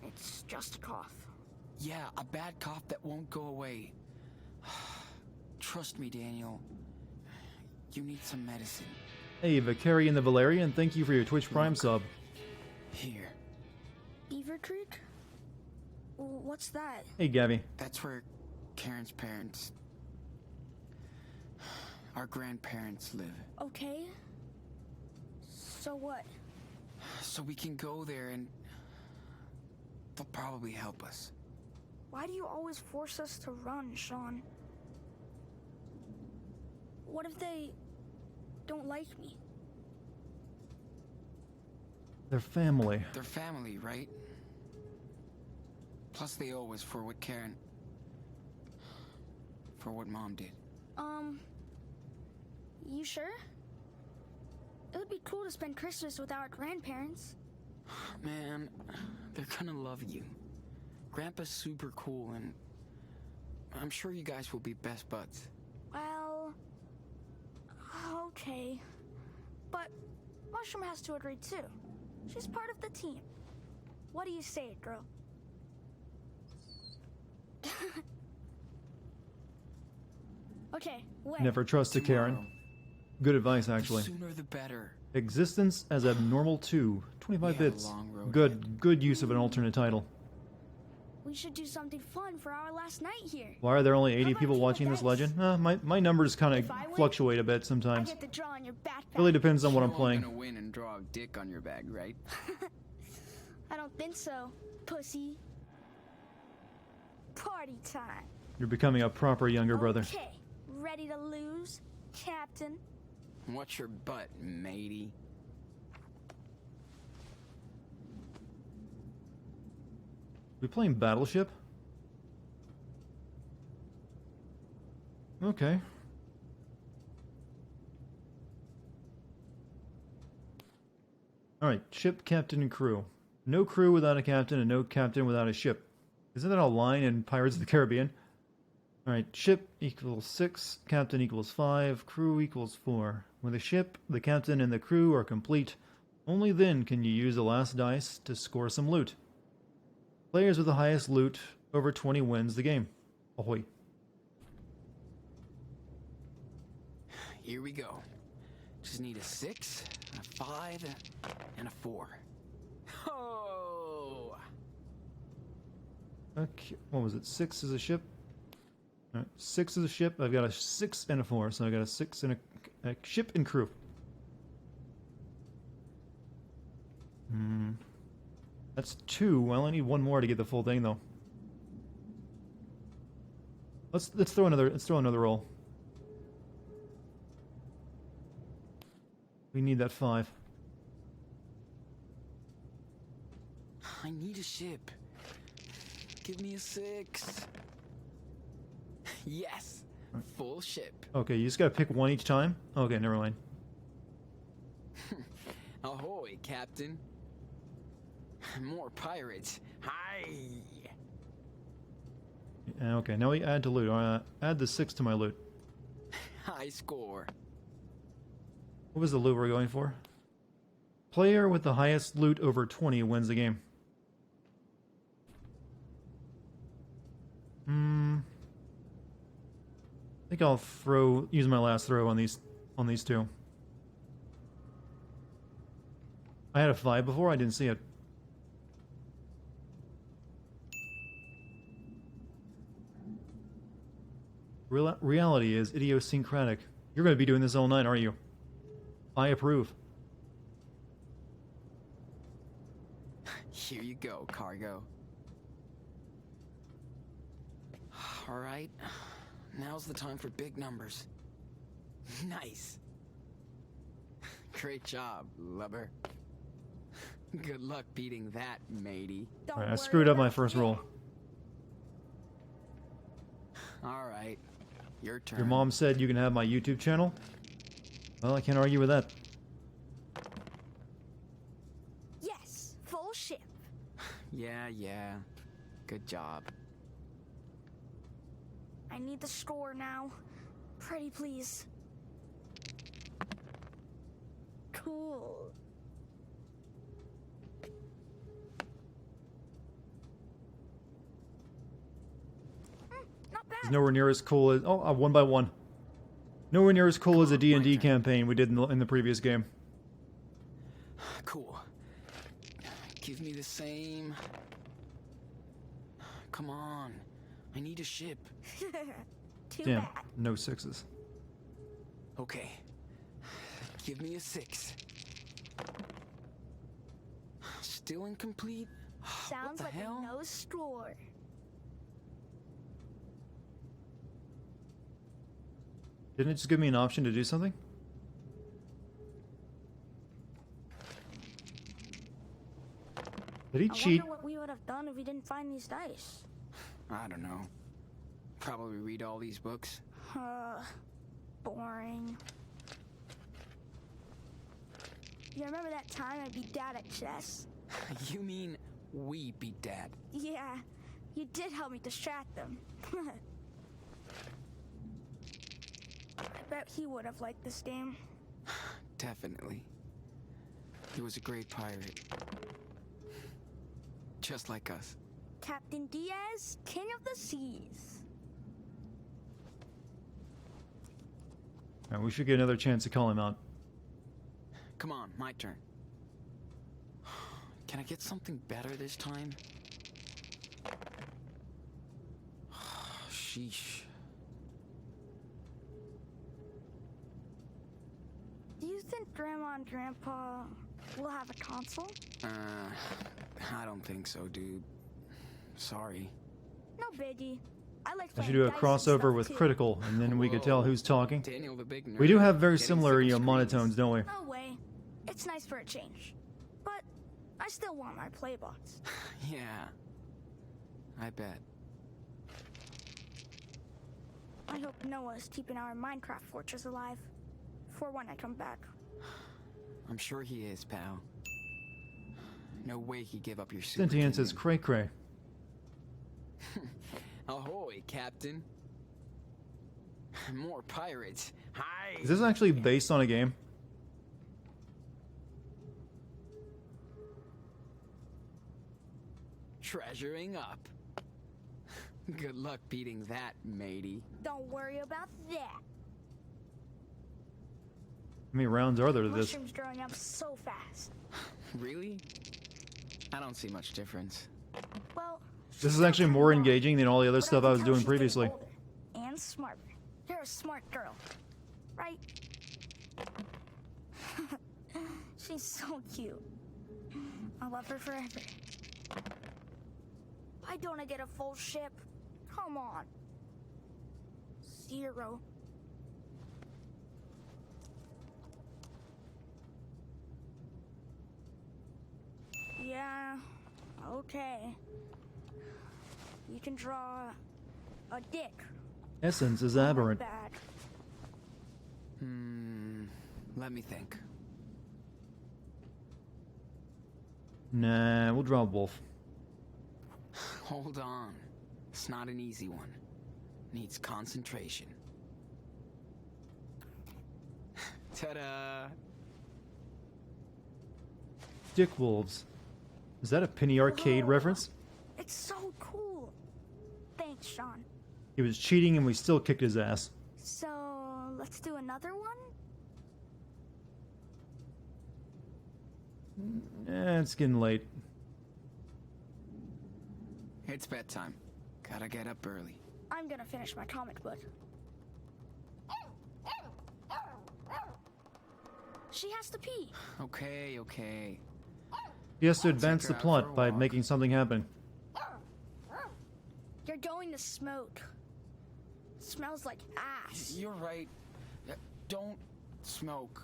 It's just a cough.
Yeah, a bad cough that won't go away. Trust me, Daniel. You need some medicine.
Hey, Vicarian the Valerian, thank you for your Twitch Prime sub.
Here.
Beaver Creek? What's that?
Hey, Gabby.
That's where Karen's parents... our grandparents live.
Okay. So what?
So we can go there and... they'll probably help us.
Why do you always force us to run, Sean? What if they don't like me?
They're family.
They're family, right? Plus they owe us for what Karen... for what Mom did.
You sure? It would be cool to spend Christmas with our grandparents.
Man, they're gonna love you. Grandpa's super cool and... I'm sure you guys will be best buds.
Well... okay. But Mushroom has to agree too. She's part of the team. What do you say, girl? Okay, wait.
Never trust a
Tomorrow.
Karen. Good advice, actually.
The sooner the better.
Existence as Abnormal 2. 25
We have a
bits.
long road
Good use of an alternate title.
We should do something fun for our last night here.
Why are there only 80
about
people
team
watching this
events?
legend? My numbers kind
If I
of
win,
fluctuate a bit
I
sometimes.
get to draw on your backpack.
Really depends on what I'm
You're
playing.
gonna win and draw a dick on your bag, right?
I don't think so, pussy. Party time.
You're becoming a proper younger brother.
Okay, ready to lose, Captain?
Watch your butt, matey.
We playing Battleship? Okay. Alright, ship, captain, and crew. No crew without a captain, and no captain without a ship. Isn't that a line in Pirates of the Caribbean? Alright, ship equals 6, captain equals 5, crew equals 4. When the ship, the captain, and the crew are complete, only then can you use the last dice to score some loot. Players with the highest loot over 20 wins the game. Ahoy.
Here we go. Just need a 6, a 5, and a 4. Oh!
Okay, what was it? 6 is a ship? Alright, 6 is a ship. I've got a 6 and a 4, so I got a 6 and a ship and crew. That's 2. I only need 1 more to get the full thing, though. Let's throw another roll. We need that 5.
I need a ship. Give me a 6. Yes, full ship.
Okay, you just gotta pick one each time? Okay, never mind.
Ahoy, Captain. More pirates. Hi.
Okay, now we add to loot. Add the 6 to my loot.
High score.
What was the loot we're going for? Player with the highest loot over 20 wins the game. I think I'll use my last throw on these two. I had a 5 before, I didn't see it. Reality is idiosyncratic. You're going to be doing this all night, aren't you? I approve.
Here you go, cargo. Alright, now's the time for big numbers. Nice. Great job, lubber. Good luck beating that, matey.
Alright, I screwed up my first roll.
Alright, your turn.
Your mom said you can have my YouTube channel? Well, I can't argue with that.
Yes, full ship.
Yeah. Good job.
I need the score now. Pretty please. Cool. Not bad.
It's nowhere near as cool as... Oh, 1 by 1. Nowhere near as cool as a D&D campaign we did in the previous game.
Cool. Give me the same. Come on. I need a ship.
Too
Damn,
bad.
no 6s.
Okay. Give me a 6. Still incomplete?
Sounds
what the
like
hell?
a no score.
Didn't it just give me an option to do something? Did he
I
cheat?
wonder what we would have done if we didn't find these dice.
I don't know. Probably read all these books.
Boring. You remember that time I beat Dad at chess?
You mean we beat Dad?
Yeah, you did help me distract them. I bet he would have liked this game.
Definitely. He was a great pirate. Just like us.
Captain Diaz, King of the Seas.
Alright, we should get another chance to call him out.
Come on, my turn. Can I get something better this time? Sheesh.
Do you think Grandma and Grandpa will have a console?
I don't think so, dude. Sorry.
No biggie. I like
I should
playing
do a
dice and
crossover
stuff,
with
too.
Critical, and then we could tell who's talking.
Daniel the big nerd.
We do have very
Getting
similar,
sick of
monotones, don't we?
No way. It's nice for a change. But I still want my playbots.
Yeah. I bet.
I hope Noah's keeping our Minecraft fortress alive. For when I come back.
I'm sure he is, pal. No way he'd give up your super
Sentience is
kingdom.
cray-cray.
Ahoy, Captain. More pirates. Hi.
Is this actually based on a game?
Treasuring up. Good luck beating that, matey.
Don't worry about that.
How many rounds are there to this?
Mushrooms growing up so fast.
Really? I don't see much difference.
Well,
This is actually more engaging than all the other
but
stuff I was
can tell
doing
she's getting
previously.
older and smarter. You're a smart girl, right? She's so cute. I love her forever. Why don't I get a full ship? Come on. 0. Yeah, okay. You can draw a dick.
Essence is
Not
aberrant.
bad.
Let me think.
Nah, we'll draw a wolf.
Hold on. It's not an easy one. Needs concentration. Ta-da!
Dick wolves. Is that a Penny Arcade
Whoa.
reference?
It's so cool. Thanks, Sean.
He was cheating and we still kicked his ass.
So, let's do another one?
It's getting late.
It's bedtime. Gotta get up early.
I'm gonna finish my comic book. She has to pee.
Okay, okay.
He has to advance
her
the
out for
plot
a
by
walk.
making something happen.
You're going to smoke. Smells like ass.
You're right. Don't smoke.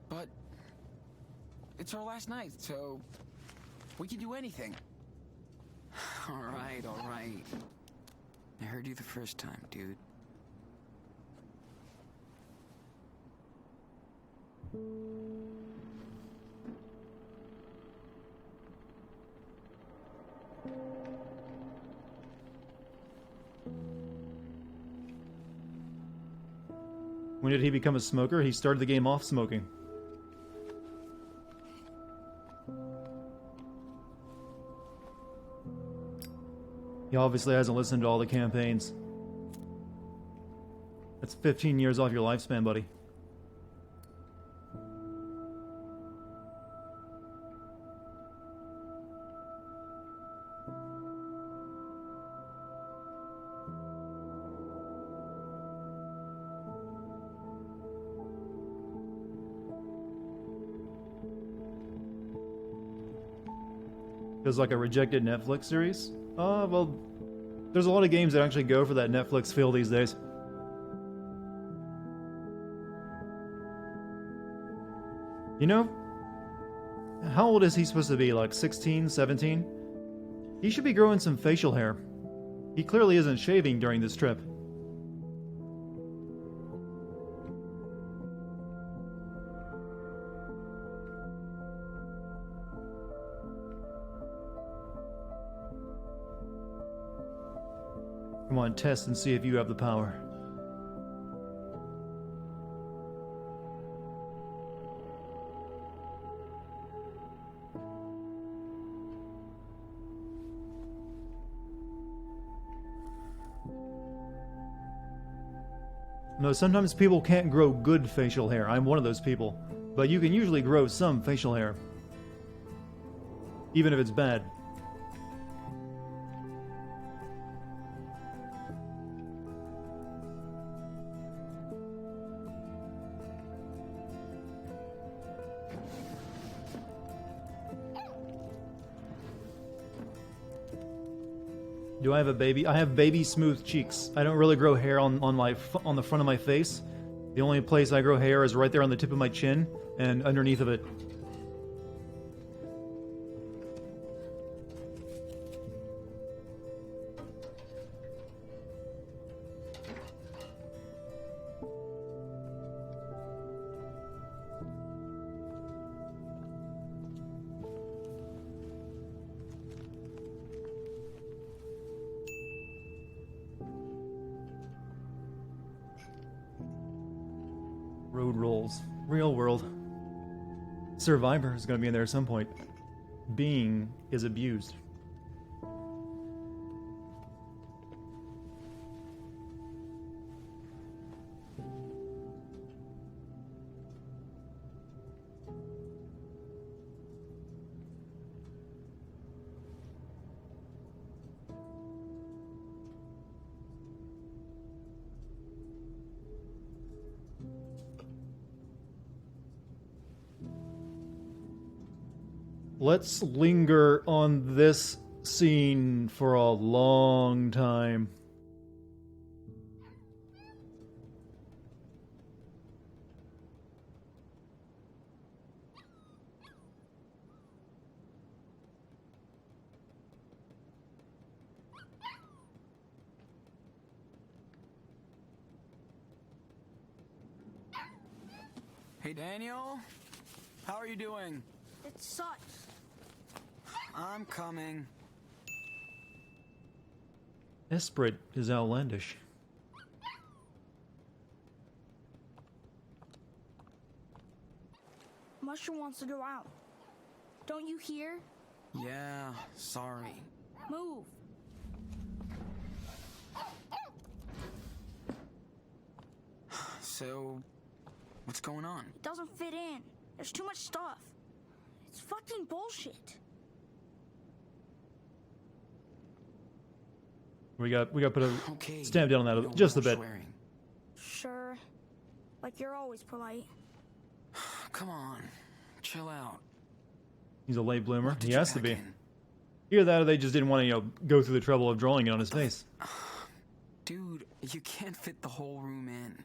But it's our last night, so we can do anything. All right, all right. I heard you the first time, dude.
When did he become a smoker? He started the game off smoking. He obviously hasn't listened to all the campaigns. That's 15 years off your lifespan, buddy. Feels like a rejected Netflix series? Well, there's a lot of games that actually go for that Netflix feel these days. You know, how old is he supposed to be? Like 16, 17? He should be growing some facial hair. He clearly isn't shaving during this trip. Come on, test and see if you have the power. No, sometimes people can't grow good facial hair. I'm one of those people. But you can usually grow some facial hair. Even if it's bad. Do I have a baby? I have baby smooth cheeks. I don't really grow hair on the front of my face. The only place I grow hair is right there on the tip of my chin and underneath of it. Road rolls. Real world. Survivor is going to be in there at some point. Being is abused. Let's linger on this scene for a long time.
Hey, Daniel. How are you doing?
It sucks.
I'm coming.
Esprit is outlandish.
Mushroom wants to go out. Don't you hear?
Yeah, sorry.
Move.
So, what's going on?
It doesn't fit in. There's too much stuff. It's fucking bullshit.
We got to put a
Okay.
stamp down on that
no
just a
more
bit.
swearing.
Sure. Like you're always polite.
Come on, chill out.
He's a late bloomer.
What did
He
you
has to
pack
be.
in?
Either that or they just didn't want to, go through the trouble of drawing it on his face.
Dude, you can't fit the whole room in.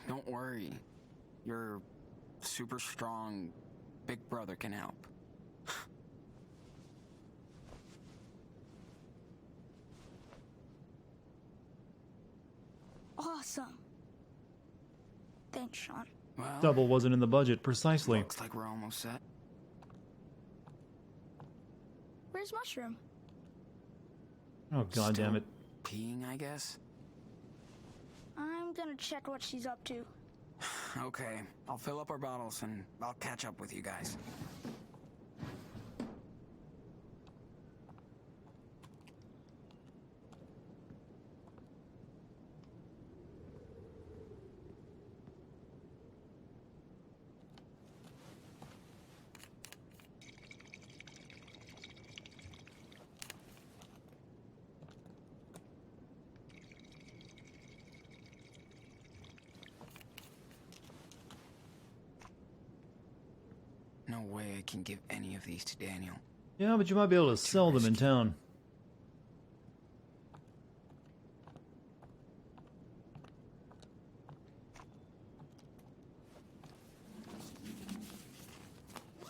Don't worry. Your super strong big brother can help.
Awesome. Thanks, Sean.
Well,
Double wasn't in the budget, precisely.
looks like we're almost set.
Where's Mushroom?
Oh, god damn it.
Peeing, I guess?
I'm gonna check what she's up to.
Okay, I'll fill up our bottles and I'll catch up with you guys. No way I can give any of these to Daniel.
Yeah, but you might be able to sell them in town.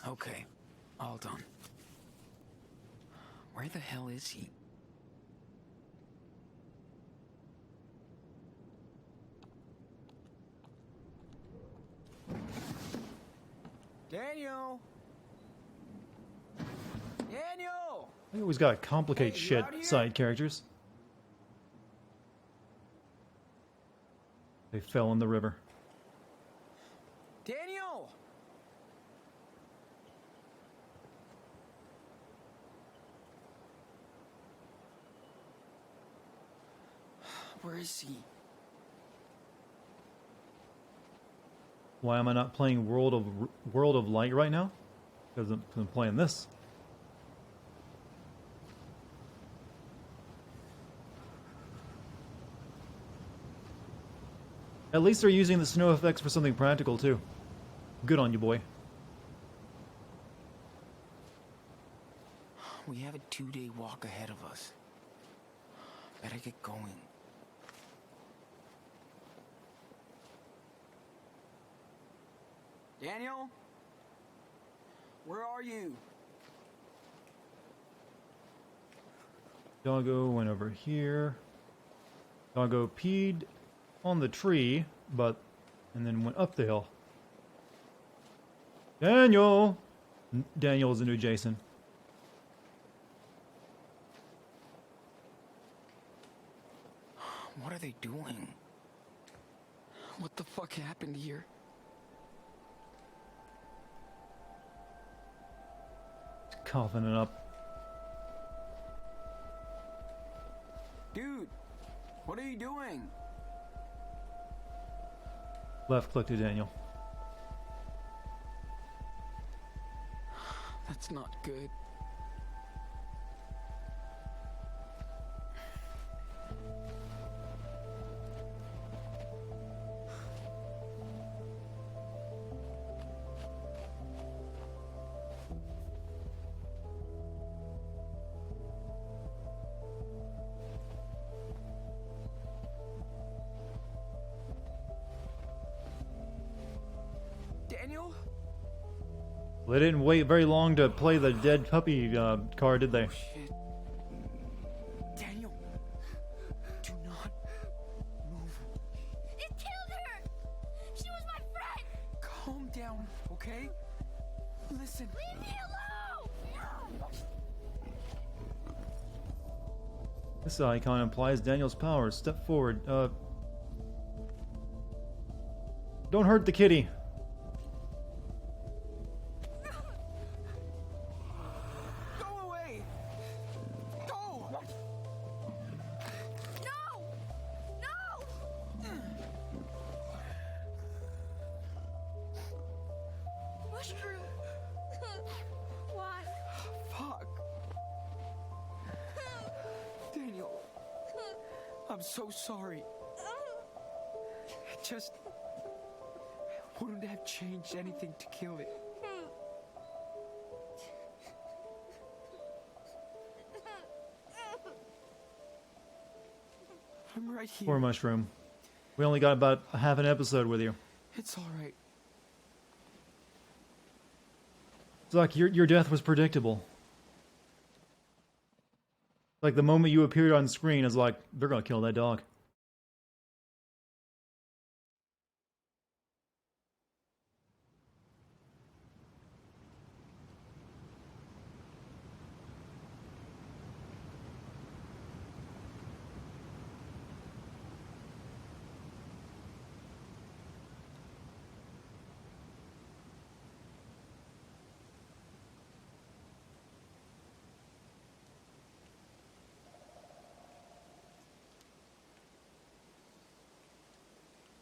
Okay, all done. Where the hell is he? Daniel! Daniel!
They always gotta complicate
Hey, you
shit,
out here?
side characters. They fell in the river.
Daniel! Where is he?
Why am I not playing World of Light right now? Because I'm playing this. At least they're using the snow effects for something practical too. Good on you, boy.
We have a 2-day walk ahead of us. Better get going. Daniel? Where are you?
Doggo went over here. Doggo peed on the tree, and then went up the hill. Daniel! Daniel is the new Jason.
What are they doing? What the fuck happened here?
Coughing it up.
Dude, what are you doing?
Left click to Daniel.
That's not good. Daniel?
Well, they didn't wait very long to play the dead puppy card, did they?
Oh, shit. Daniel, do not move.
It killed her! She was my friend!
Calm down, okay? Listen.
Leave me alone!
This icon implies Daniel's powers. Step forward. Don't hurt the kitty.
Go away! Go!
No! No! Mushroom! Why?
Fuck. Daniel, I'm so sorry. Just wouldn't have changed anything to kill it. I'm right here.
Poor Mushroom. We only got about half an episode with you.
It's all right.
It's like your death was predictable. Like the moment you appeared on screen is like, they're gonna kill that dog.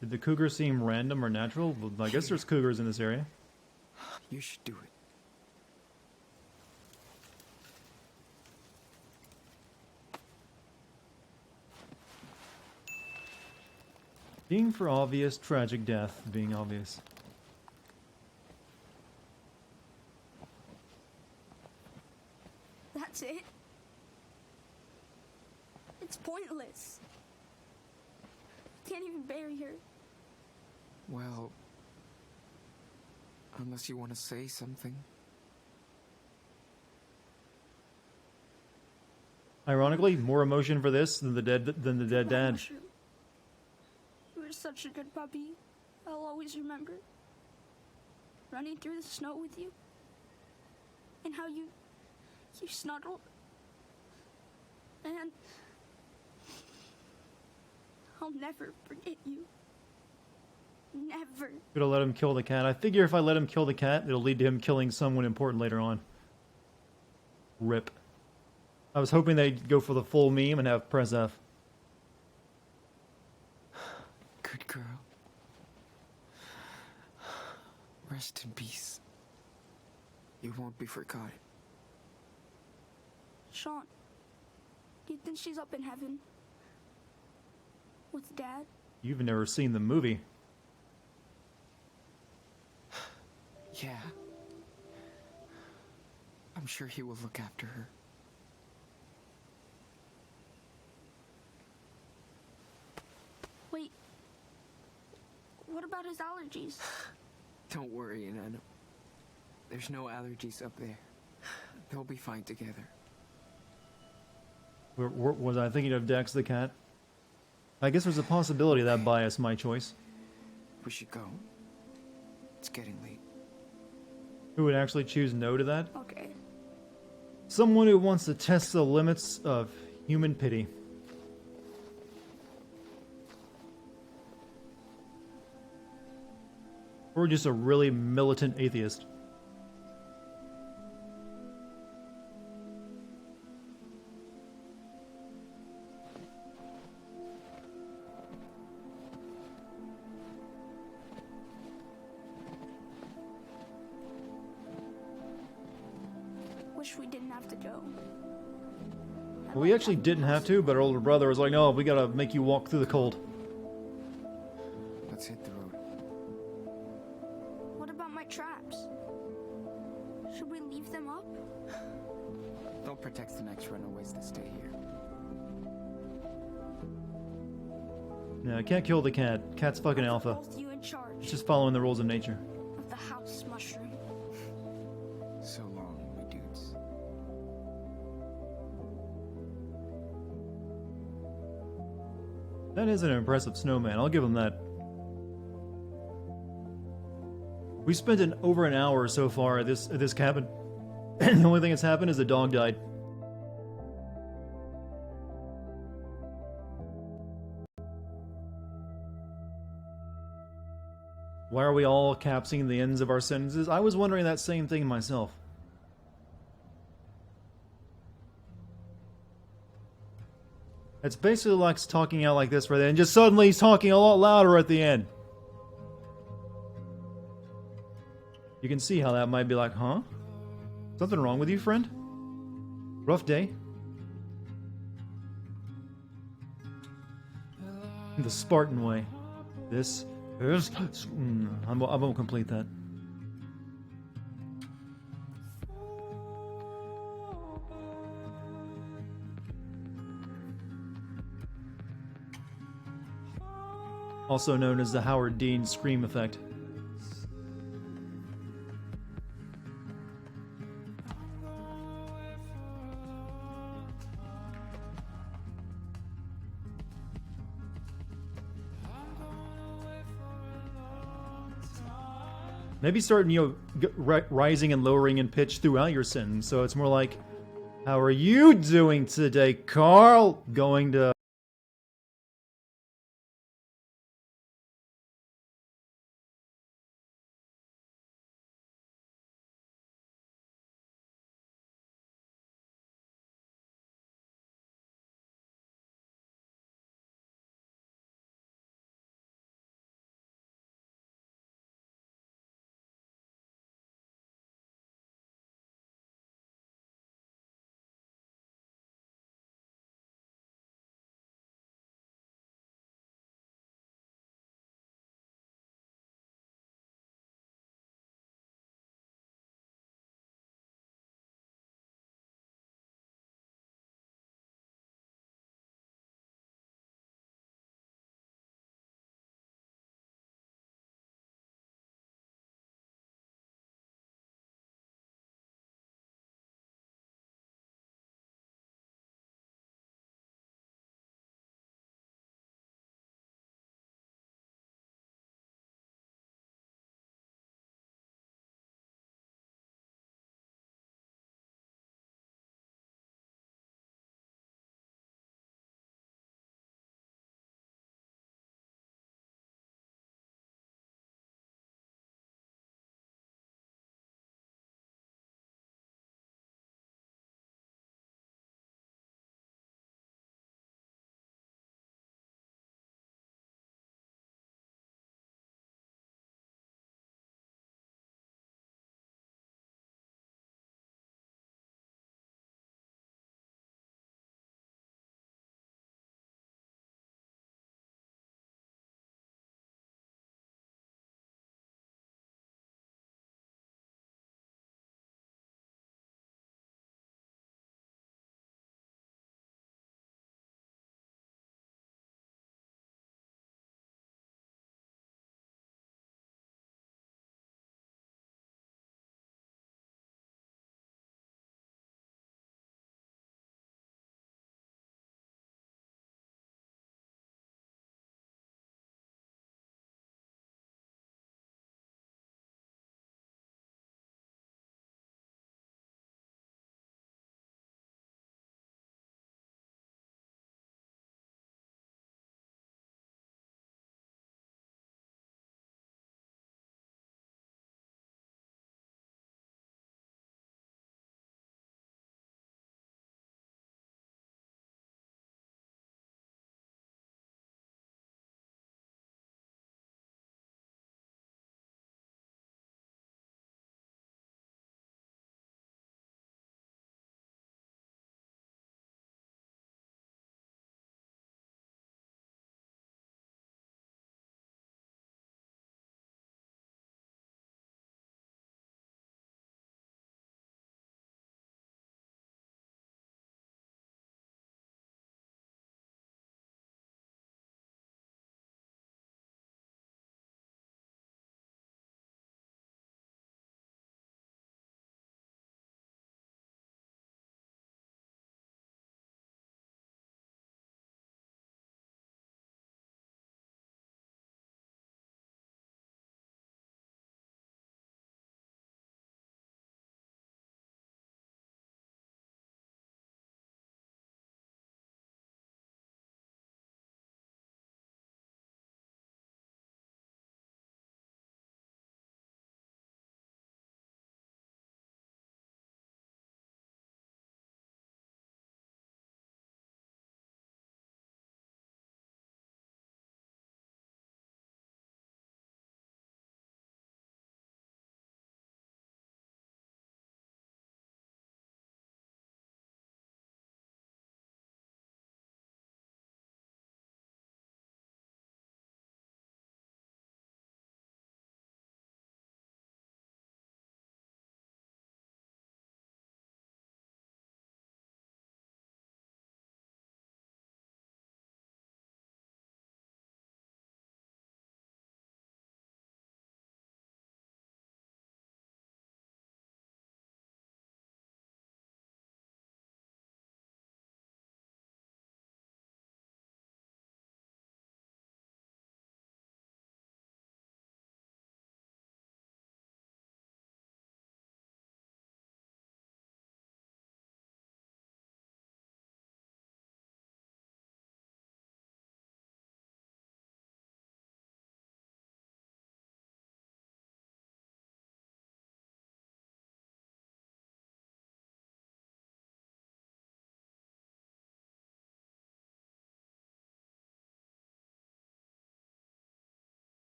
Did the cougar seem random or natural? Well, I guess there's cougars in this area.
You should do it.
Being for obvious, tragic death being obvious.
That's it. It's pointless. Can't even bury her.
Well, unless you want to say something.
Ironically, more emotion for this than the dead dad.
Mushroom. You were such a good puppy. I'll always remember. Running through the snow with you. And how you snuggled. And I'll never forget you. Never.
Could have let him kill the cat. I figure if I let him kill the cat, it'll lead to him killing someone important later on. Rip. I was hoping they'd go for the full meme and have press F.
Good girl. Rest in peace. You won't be forgotten.
Sean, do you think she's up in heaven? With Dad?
You've never seen the movie.
Yeah. I'm sure he will look after her.
Wait. What about his allergies?
Don't worry, Inanna. There's no allergies up there. They'll be fine together.
Was I thinking of Dex the cat? I guess there's a possibility that biased my choice.
We should go. It's getting late.
Who would actually choose no to that?
Okay.
Someone who wants to test the limits of human pity. Or just a really militant atheist.
Wish we didn't have to go.
Well, we actually didn't have to, but our older brother was like, no, we gotta make you walk through the cold.
Let's hit the road.
What about my traps? Should we leave them up?
They'll protect the next runaways that stay here.
No, I can't kill the cat. Cat's fucking alpha.
Both you in charge
It's just following the rules of nature.
of the house mushroom.
So long, my dudes.
That is an impressive snowman, I'll give him that. We spent over an hour so far at this cabin. And the only thing that's happened is the dog died. Why are we all capsing the ends of our sentences? I was wondering that same thing myself. It's basically like talking out like this right then, and just suddenly he's talking a lot louder at the end. You can see how that might be like, huh? Something wrong with you, friend? Rough day? The Spartan way. This is... I won't complete that. Also known as the Howard Dean scream effect. Maybe start, rising and lowering in pitch throughout your sentence, so it's more like, how are you doing today, Carl? Going to...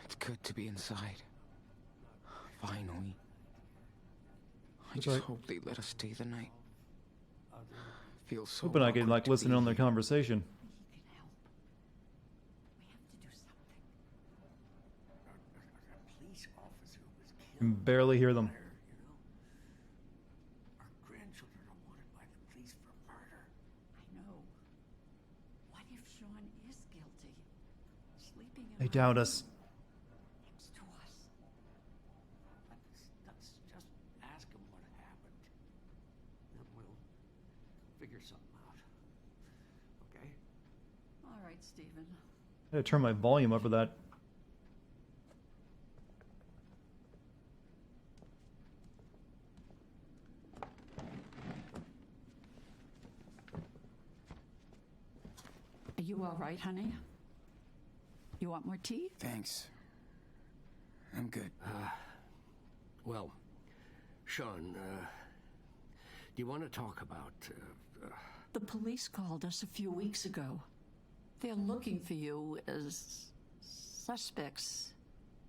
It's good to be inside. Finally. I
That's
just
right.
hope they let us stay the night. Feels so
Hoping I could
awkward
like
to
listen
be
on their
here.
conversation.
We can help. We have to do something.
A police officer was killed.
Can barely hear them.
Fire, you know? Our grandchildren are wanted by the police for murder.
I know. What if Sean is guilty? Sleeping in
They
our
doubt us.
next to us.
Let's just ask him what happened. Then we'll figure something out. Okay?
All right, Stephen.
I gotta turn my volume up for that.
Are you all right, honey? You want more tea?
Thanks. I'm good.
Well, Sean, do you want to talk about,
The police called us a few weeks ago. They're looking for you as suspects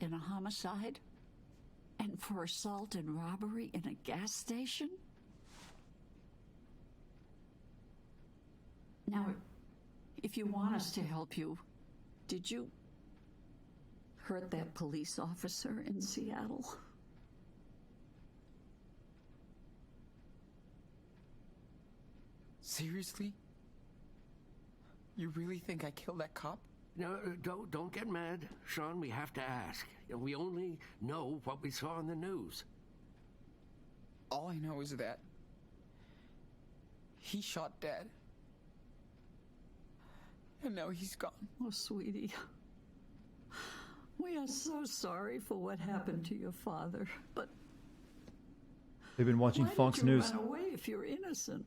in a homicide and for assault and robbery in a gas station. Now, if you want us to help you, did you hurt that police officer in Seattle?
Seriously? You really think I killed that cop?
no, don't get mad. Sean, we have to ask. We only know what we saw on the news.
All I know is that he shot Dad. And now he's gone.
Oh, sweetie. We are so sorry for what happened to your father, but
They've been watching
why
Fox
did you
News.
run away if you're innocent?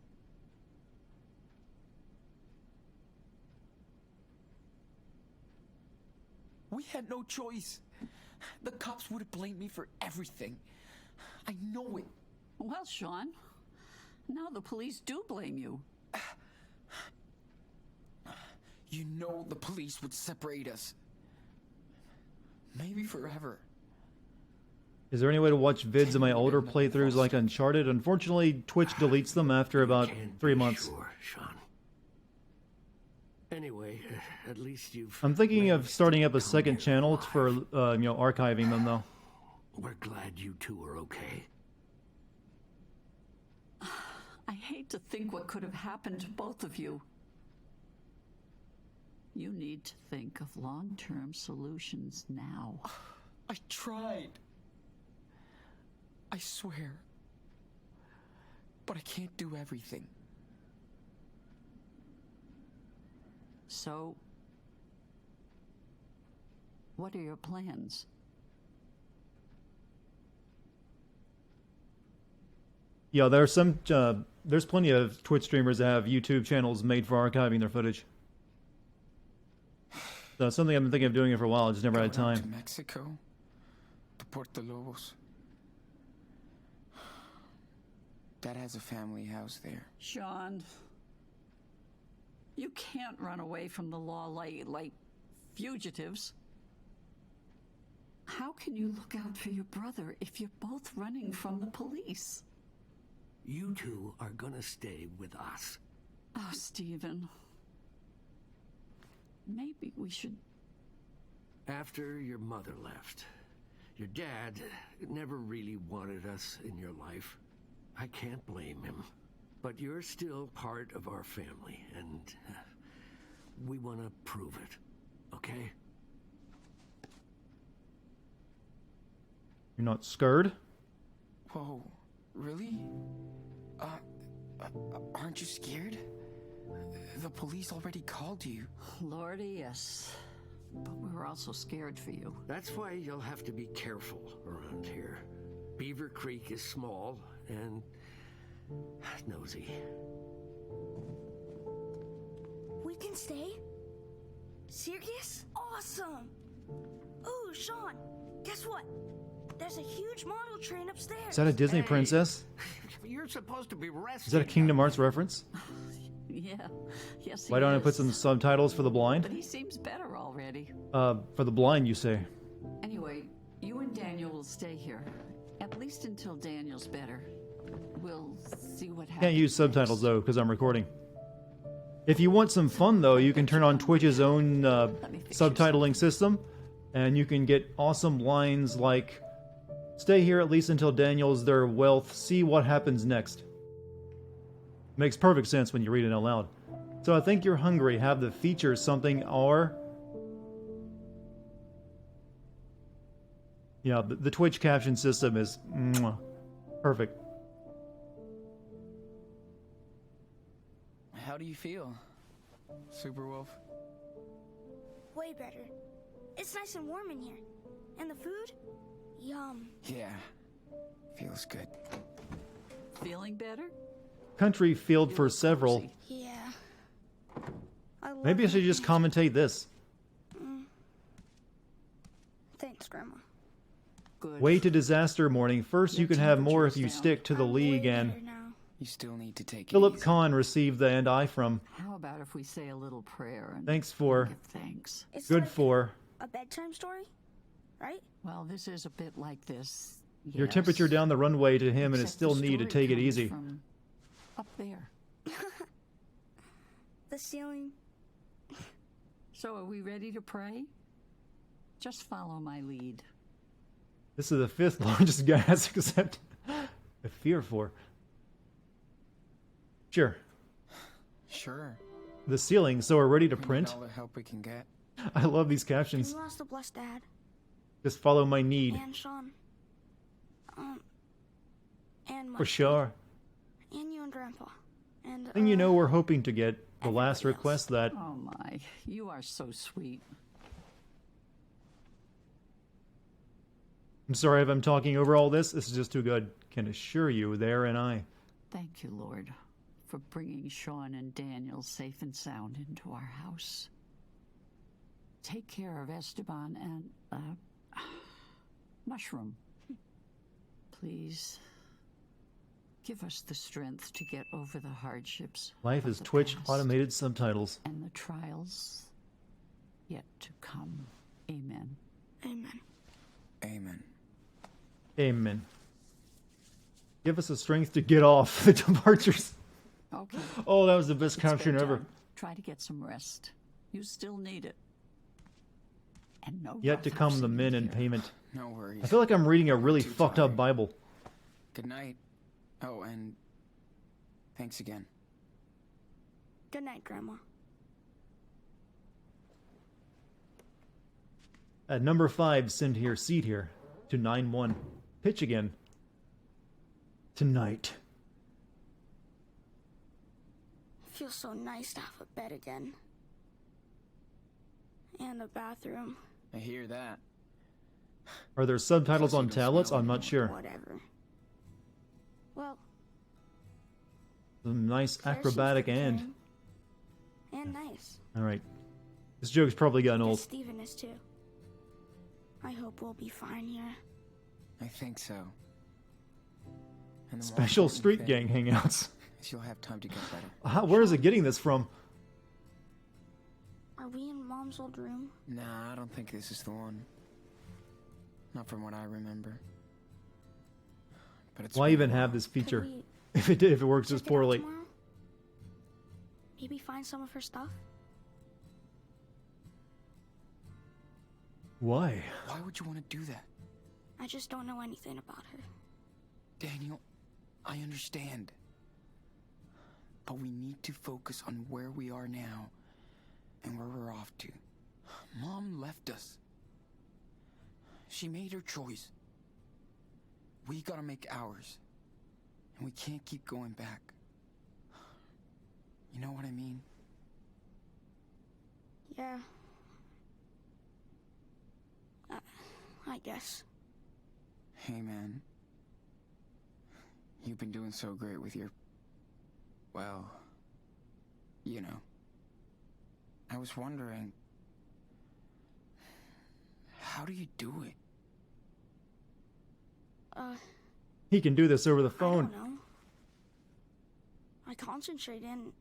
We had no choice. The cops would have blamed me for everything. I know it.
Well, Sean, now the police do blame you.
You know the police would separate us. Maybe forever.
Is there any way to watch vids of my older playthroughs like Uncharted? Unfortunately, Twitch deletes them after about
Can't
3
be
months.
Sure, Sean. Anyway, at least you've...
I'm thinking of
managed
starting
to
up a
come
second
here
channel
alive.
for, archiving them though.
We're glad you two are okay.
I hate to think what could have happened to both of you. You need to think of long-term solutions now.
I tried. I swear. But I can't do everything.
So, what are your plans?
Yeah, there's plenty of Twitch streamers that have YouTube channels made for archiving their footage. So something I've been thinking of doing it for a while. I just never had
Going out to
time.
Mexico. To Puerto Lobos. Dad has a family house there.
Sean, you can't run away from the law like fugitives. How can you look out for your brother if you're both running from the police?
You two are gonna stay with us.
Oh, Stephen. Maybe we should...
After your mother left, your dad never really wanted us in your life. I can't blame him. But you're still part of our family, and we want to prove it, okay?
You're not scared?
Whoa, really? Aren't you scared? The police already called you.
Lordy, yes. But we're also scared for you.
That's why you'll have to be careful around here. Beaver Creek is small and nosy.
We can stay? Serious? Awesome! Ooh, Sean, guess what? There's a huge model train upstairs.
Is that a Disney
Hey.
princess?
You're supposed to be resting.
Is that a Kingdom Hearts reference?
Yeah, yes,
Why don't I
is.
put some subtitles for the blind?
But he seems better already.
For the blind, you say?
And we'll stay here, at least until Daniel's better. We'll see what happens.
Can't use subtitles though, because I'm recording. If you want some fun though, you can turn on Twitch's own subtitling system, and you can get awesome lines like, "Stay here at least until Daniel's their wealth, see what happens next." Makes perfect sense when you read it out loud. So I think you're hungry, have the feature something or... Yeah, the Twitch caption system is perfect.
How do you feel, Superwolf?
Way better. It's nice and warm in here. And the food? Yum.
Yeah, feels good.
Feeling better?
Country field
You
for
look
several.
cozy.
Yeah. I love
Maybe I should
it.
just commentate this.
Thanks, Grandma.
Good.
Way to disaster morning. First, you
Your
can have more if you
temperature's down.
stick to the
I'm
league
way
and...
better now.
You still need to take it
Philip
easy.
Kahn received the and I from.
How about if we say a little prayer and
Thanks for.
give thanks?
It's
Good
like
for.
a bedtime story, right?
Well, this is a bit like this.
Your
yes.
temperature down the runway to him and it's
Except
still
the
need to
story
take it
comes
easy.
from up there.
The ceiling.
So are we ready to pray? Just follow my lead.
This is the 5th largest gas except a fear for. Sure.
Sure.
The ceiling, so we're ready to
We need
print.
all the help we can get.
I love these
Can
captions.
you ask the blessed Dad
Just follow my need.
and Sean? And
For
Mike,
sure.
and you and Grandpa. And
Thing you know we're hoping to get the last
everybody else.
request that
Oh my, you are so sweet.
I'm sorry if I'm talking over all this. This is just too good. Can assure you, there and I.
Thank you, Lord, for bringing Sean and Daniel safe and sound into our house. Take care of Esteban and, Mushroom. Please, give us the strength to get over the hardships.
Life
of
is
the
Twitch
past
automated subtitles.
and the trials yet to come. Amen.
Amen.
Amen.
Amen. Give us the strength to get off the departures.
Okay.
Oh, that was the best
It's
caption ever.
bedtime. Try to get some rest. You still need it. And no
Yet to come the
roughhousing
men
in
in
here.
payment.
No worries.
I feel like I'm reading a really
Too
fucked up
tired.
Bible.
Good night. Oh, and thanks again.
Good night, Grandma.
At number 5, send here, seat here. To 9-1. Pitch again. Tonight.
Feels so nice to have a bed again. And a bathroom.
I hear that.
Are there subtitles
Plus you
on
don't
tablets?
smell
I'm not sure.
Whatever. Well,
Some nice
Claire seems
acrobatic
pretty
and.
caring. And nice.
Alright. This joke's probably gotten
I guess
old.
Steven is too. I hope we'll be fine here.
I think so. And the more
Special
important
street
thing
gang hangouts.
is you'll have time to get better.
Where is it getting this from?
Are we in Mom's old room?
Nah, I don't think this is the one. Not from what I remember. But it's
Why
been
even
a
have
while.
this
Could
feature?
we
If it works
check
this
it out
poorly.
tomorrow? Maybe find some of her stuff?
Why?
Why would you want to do that?
I just don't know anything about her.
Daniel, I understand. But we need to focus on where we are now and where we're off to. Mom left us. She made her choice. We gotta make ours. And we can't keep going back. You know what I mean?
Yeah. I guess.
Hey, man. You've been doing so great with your... well... you know. I was wondering... how do you do it?
He can do this over the
I
phone.
don't know. I concentrate and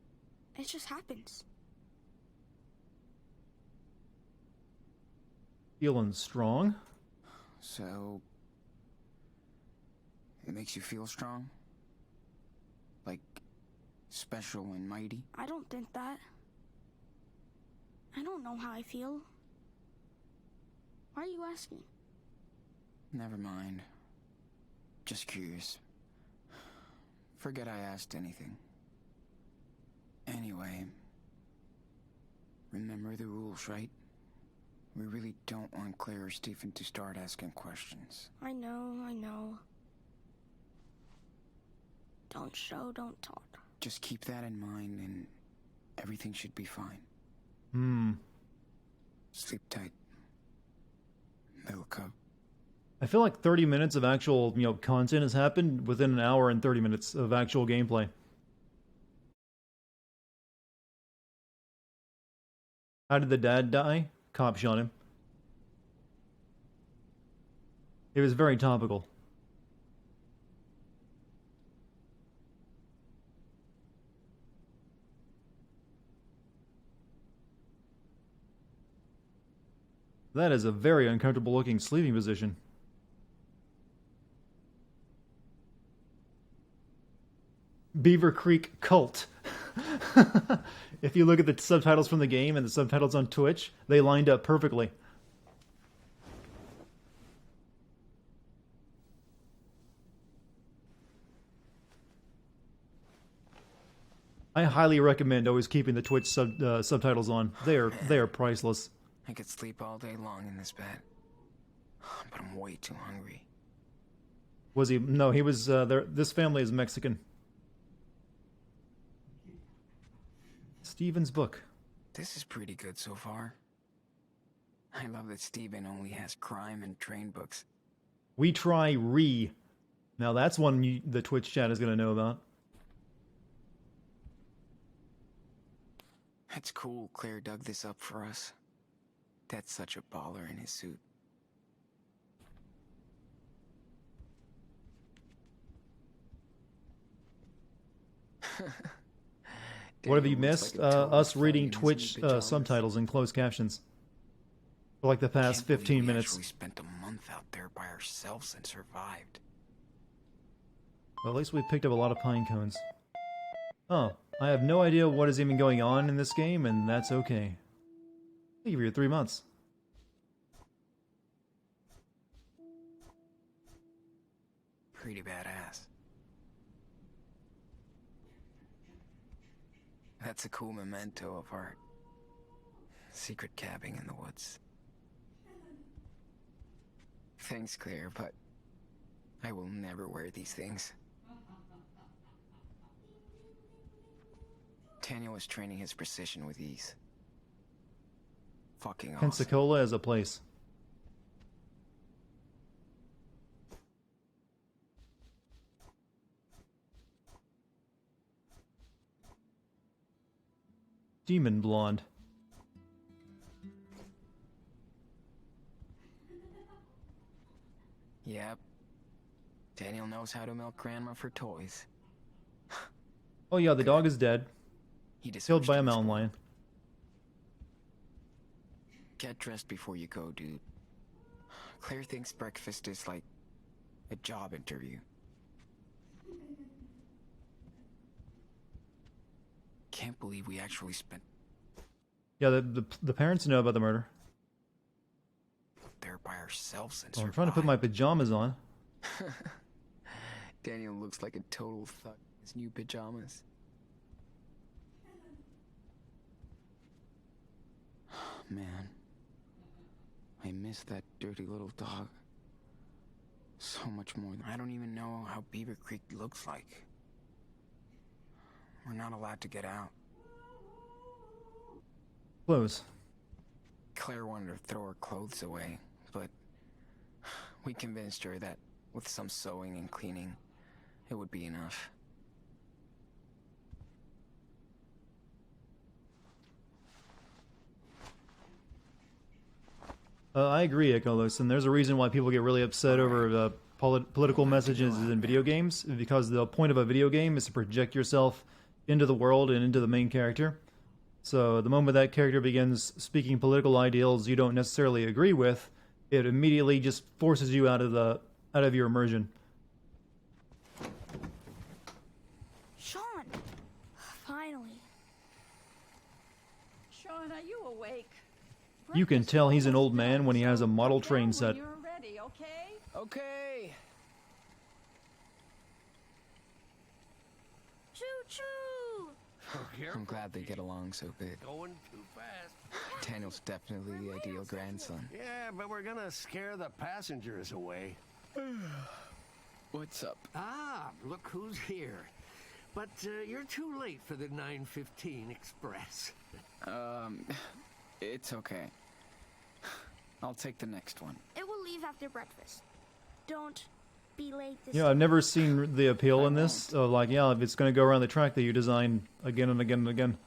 it just happens.
Feeling strong?
So... It makes you feel strong? Like, special and mighty?
I don't think that. I don't know how I feel. Why are you asking?
Never mind. Just curious. Forget I asked anything. Anyway, remember the rules, right? We really don't want Claire or Stephen to start asking questions.
I know. Don't show, don't talk.
Just keep that in mind and everything should be fine. Sleep tight. Little cub.
I feel like 30 minutes of actual, content has happened within an hour and 30 minutes of actual gameplay. How did the dad die? Cop shot him. It was very topical. That is a very uncomfortable looking sleeping position. Beaver Creek Cult. If you look at the subtitles from the game and the subtitles on Twitch, they lined up perfectly. I highly recommend always keeping the Twitch subtitles on. They are priceless.
I could sleep all day long in this bed. But I'm way too hungry.
Was he? No, he was, this family is Mexican. Stephen's book.
This is pretty good so far. I love that Stephen only has crime and train books.
We try re. Now that's one the Twitch chat is going to know about.
That's cool Claire dug this up for us. That's such a baller in his suit.
What have you
Damn, looks
missed?
like a total
Us
thug
reading
in his new
Twitch
pajamas.
subtitles and closed captions. For like the past
Can't believe
15
we
minutes.
actually spent a month out there by ourselves and survived.
Well, at least we picked up a lot of pine cones. Oh, I have no idea what is even going on in this game, and that's okay. Thank you for your 3 months.
Pretty badass. That's a cool memento of our secret cabbing in the woods. Thanks, Claire, but I will never wear these things. Daniel is training his precision with ease. Fucking awesome.
Pensacola as a place. Demon Blonde.
Yep. Daniel knows how to milk Grandma for toys.
Oh yeah, the dog is dead.
He deserves
Killed by
to
a
be
mountain
spoiled.
lion.
Get dressed before you go, dude. Claire thinks breakfast is like a job interview. Can't believe we actually spent
Yeah, the parents know about the murder.
there by ourselves and
Oh, I'm trying to put my pajamas on.
Daniel looks like a total thug in his new pajamas. Man, I miss that dirty little dog so much more than I don't even know how Beaver Creek looks like. We're not allowed to get out.
Clothes.
Claire wanted to throw her clothes away, but we convinced her that with some sewing and cleaning, it would be enough.
I agree, Echolos, and there's a reason why people get really upset over political messages in video games, because the point of a video game is to project yourself into the world and into the main character. So the moment that character begins speaking political ideals you don't necessarily agree with, it immediately just forces you out of your immersion.
Sean, are you awake?
You can tell he's an old man when he has a model train
When
set.
you're ready, okay?
Okay.
Choo-choo!
I'm glad they get along so good.
Going too fast.
Daniel's definitely the ideal grandson.
Yeah, but we're gonna scare the passengers away.
What's up?
Ah, look who's here. But you're too late for the 9:15 express.
It's okay. I'll take the next one.
It will leave after breakfast. Don't be late this
Yeah, I've never seen the appeal in this. Like, yeah, if it's going to go around the track that you design again and again and again.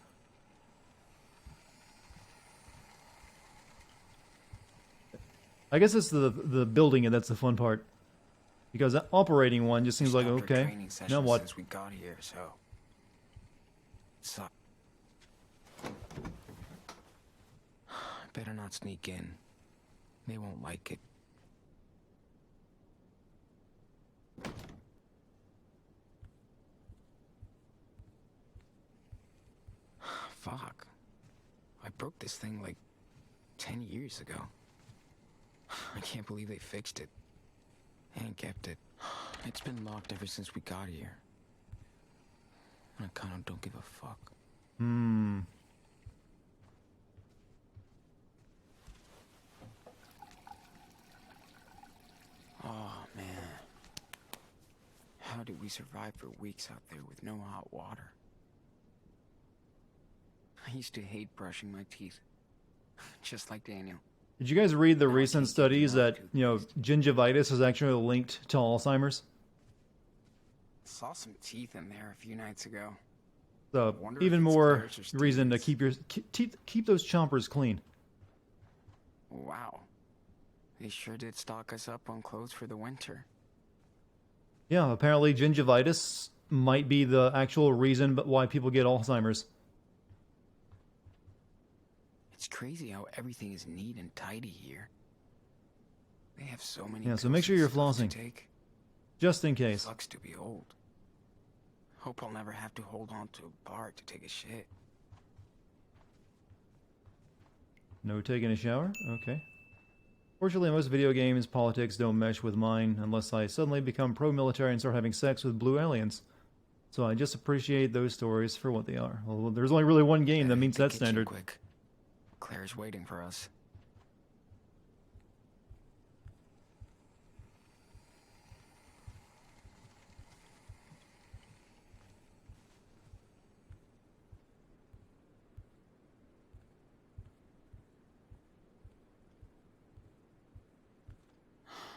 I guess it's the building and that's the fun part. Because that operating one just seems like,
Stopped our
okay,
training
now
session
what?
Since we got here, so better not sneak in. They won't like it. Fuck. I broke this thing like 10 years ago. I can't believe they fixed it and kept it. It's been locked ever since we got here. I kind of don't give a fuck. Oh, man. How did we survive for weeks out there with no hot water? I used to hate brushing my teeth. Just like Daniel.
Did you guys read the recent studies that, gingivitis is actually linked to Alzheimer's?
Saw some teeth in there a few nights ago.
So,
Wonder if
even
it's
more
bears or
reason to
Stevens.
keep those chompers clean.
Wow. They sure did stock us up on clothes for the winter.
Yeah, apparently gingivitis might be the actual reason why people get Alzheimer's.
It's crazy how everything is neat and tidy here. They have so many.
Yeah, so
pills
make sure
and
you're
stuff to
flossing.
take.
Just in case.
Sucks to be old. Hope I'll never have to hold on to a bar to take a shit.
No taking a shower? Okay. Fortunately, in most video games, politics don't mesh with mine unless I suddenly become pro-military and start having sex with blue aliens. So I just appreciate those stories for what they are. Well, there's only really one game that meets
Better
that
hit the kitchen
standard.
Quick. Claire's waiting for us.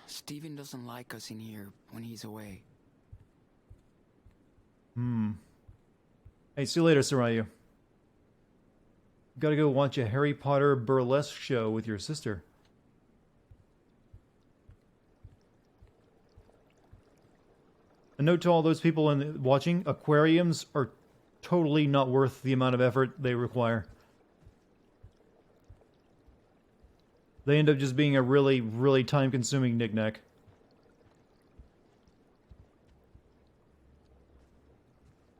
Steven doesn't like us in here when he's away.
Hey, see you later, Sarayu. Gotta go watch a Harry Potter burlesque show with your sister. A note to all those people watching, aquariums are totally not worth the amount of effort they require. They end up just being a really, really time-consuming knickknack.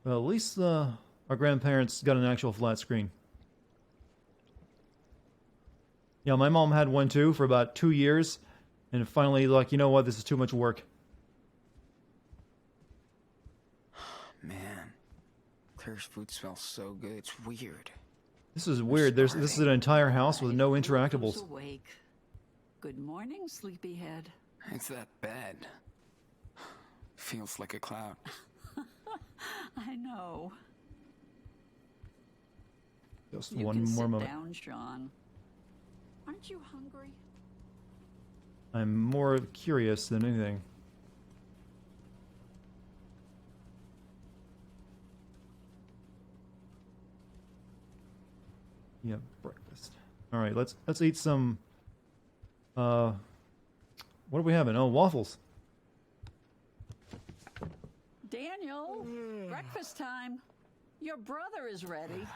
Well, at least our grandparents got an actual flat screen. Yeah, my mom had one too for about 2 years, and finally, like, you know what, this is too much work.
Man, Claire's food smells so good. It's weird.
This is weird. This is an entire house with no
Who's
interactables.
awake? Good morning, sleepyhead.
It's that bed. Feels like a cloud.
I know.
Just
You
one
can
more
sit
moment.
down, Sean. Aren't you hungry?
I'm more curious than anything. Yeah, breakfast. All right, let's eat some. What are we having? Oh, waffles.
Daniel, breakfast time. Your brother is ready.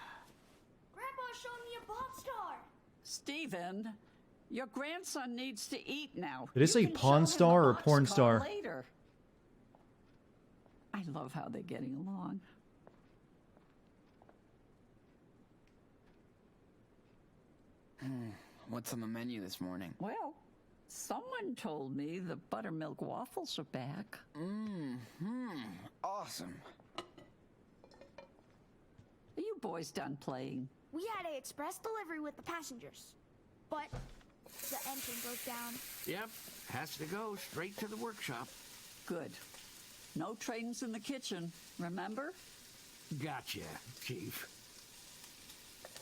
Grandpa showed me a Bob Star.
Stephen, your grandson needs to eat now.
Did it say
You can
Pawn
show him
Star
the
or Porn
boxcar
Star?
Later. I love how they're getting along.
What's on the menu this morning?
Well, someone told me the buttermilk waffles are back.
Awesome.
Are you boys done playing?
We had a express delivery with the passengers, but the engine broke down.
Yep, has to go straight to the workshop.
Good. No trains in the kitchen, remember?
Gotcha, Chief.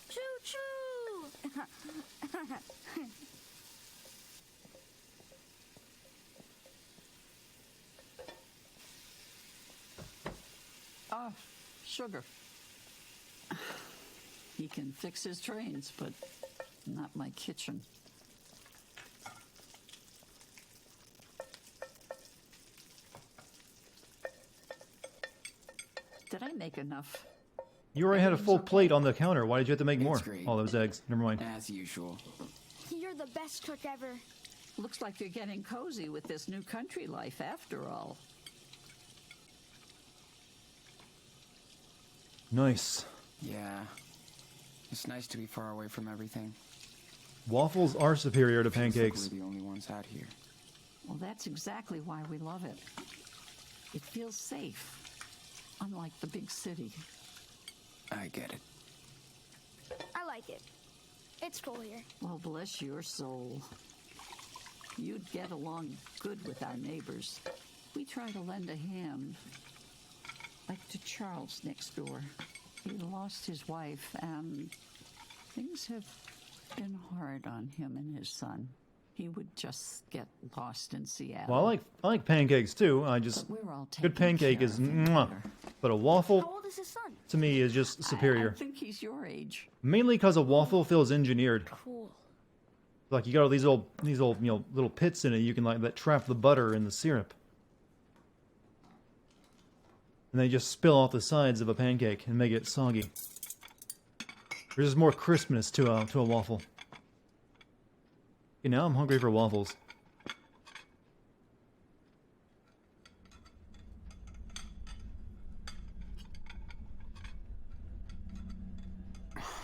Choo-choo!
Ah, sugar. He can fix his trains, but not my kitchen. Did I make enough?
You already had a full plate on the counter. Why did you have to make more?
It's great.
All those eggs. Never mind.
As usual.
You're the best cook ever.
Looks like you're getting cozy with this new country life after all.
Nice.
Yeah. It's nice to be far away from everything.
Waffles are superior to
Feels like
pancakes.
we're the only ones out here.
Well, that's exactly why we love it. It feels safe, unlike the big city.
I get it.
I like it. It's cool here.
Well, bless your soul. You'd get along good with our neighbors. We try to lend a hand, like to Charles next door. He lost his wife, and things have been hard on him and his son. He would just get lost in Seattle.
Well, I like pancakes too. I just
But we're all
good
taking
pancake
care
is
of him
mwah,
here.
but a
How
waffle
old is his son?
to me is just superior.
I think he's your age.
Mainly because a waffle feels engineered.
Cool.
Like you got all these old little pits in it. You can like that trap the butter in the syrup, and they just spill off the sides of a pancake and make it soggy. There's just more crispness to a waffle. Okay, now I'm hungry for waffles.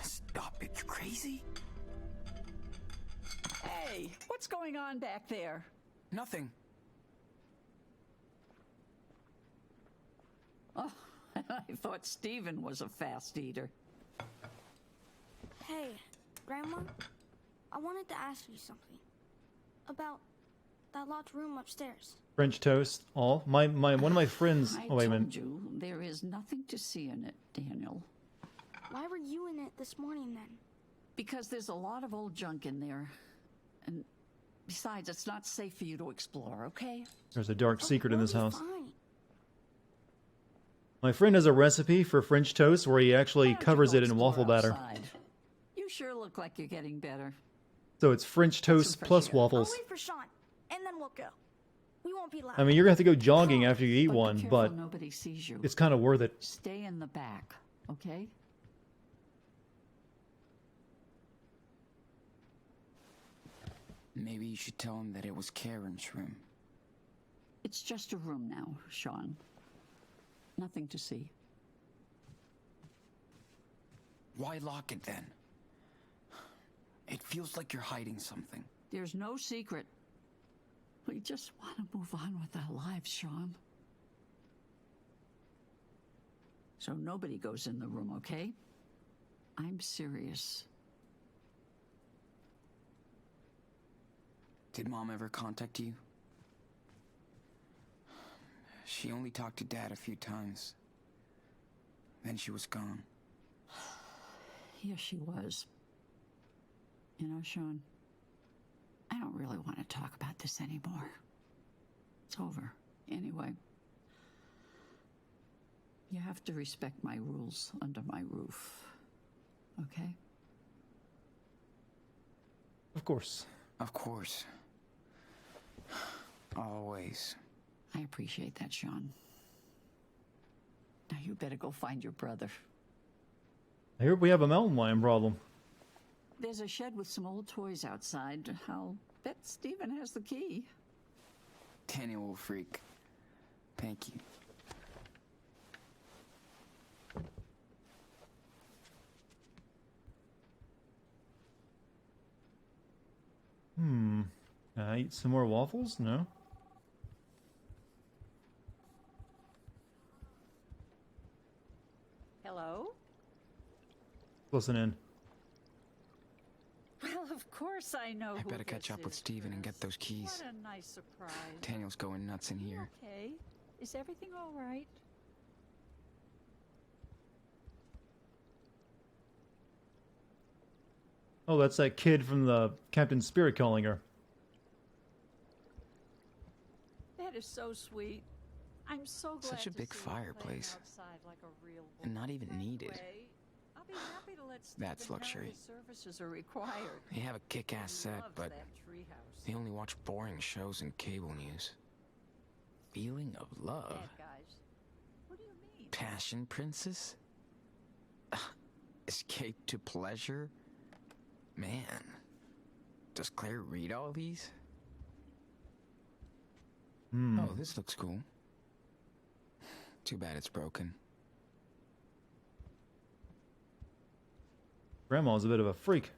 Stop it, you crazy?
Hey, what's going on back there?
Nothing.
Oh, I thought Stephen was a fast eater.
Hey, Grandma, I wanted to ask you something about that locked room upstairs.
French toast. All my one of my friends.
I
Oh wait a
told
minute.
you there is nothing to see in it, Daniel.
Why were you in it this morning then?
Because there's a lot of old junk in there. And besides, it's not safe for you to explore, okay?
There's a dark secret in
We'll
this
be
house.
fine.
My friend has a recipe for French toast where he
Why
actually
don't you
covers
go
it in
explore
waffle batter.
outside? You sure look like you're getting better.
So it's French toast
fresh
plus
air.
I'll
waffles.
wait for Sean, and then we'll go. We won't be loud.
I mean, you're gonna have to go jogging after you eat
But
one,
be careful
but
nobody sees you.
it's kind of worth it.
Stay in the back, okay?
Maybe you should tell him that it was Karen's room.
It's just a room now, Sean. Nothing to see.
Why lock it then? It feels like you're hiding something.
There's no secret. We just want to move on with our lives, Sean. So nobody goes in the room, okay? I'm serious.
Did Mom ever contact you? She only talked to Dad a few times. Then she was gone.
Yes, she was. You know, Sean, I don't really want to talk about this anymore. It's over. Anyway, you have to respect my rules under my roof. Okay?
Of course.
Of course. Always.
I appreciate that, Sean. Now you better go find your brother.
I hear we have a mountain lion problem.
There's a shed with some old toys outside. I'll bet Stephen has the key.
Daniel will freak. Thank you.
Can I eat some more waffles? No.
Hello?
Listen in.
Well, of course I know
I
who
better catch
this
up with
is,
Steven and get
Chris.
those keys.
What a nice surprise.
Daniel's going nuts in here.
Okay. Is everything all right?
Oh, that's that kid from the Captain Spirit calling her.
That is so sweet. I'm so glad
Such a
to
big
see you playing
fireplace.
outside like a real
And
woman.
not even
By the
needed.
way, I'll be happy to let
That's
Steven know
luxury.
his services are required.
They have a kick-ass
He
set,
loves
but
that treehouse.
they only watch boring shows and cable news. Feeling of love.
Bad guys. What do you mean?
Passion princess? Escape to pleasure? Man, does Claire read all these? Oh, this looks cool. Too bad it's broken.
Grandma's a bit of a freak.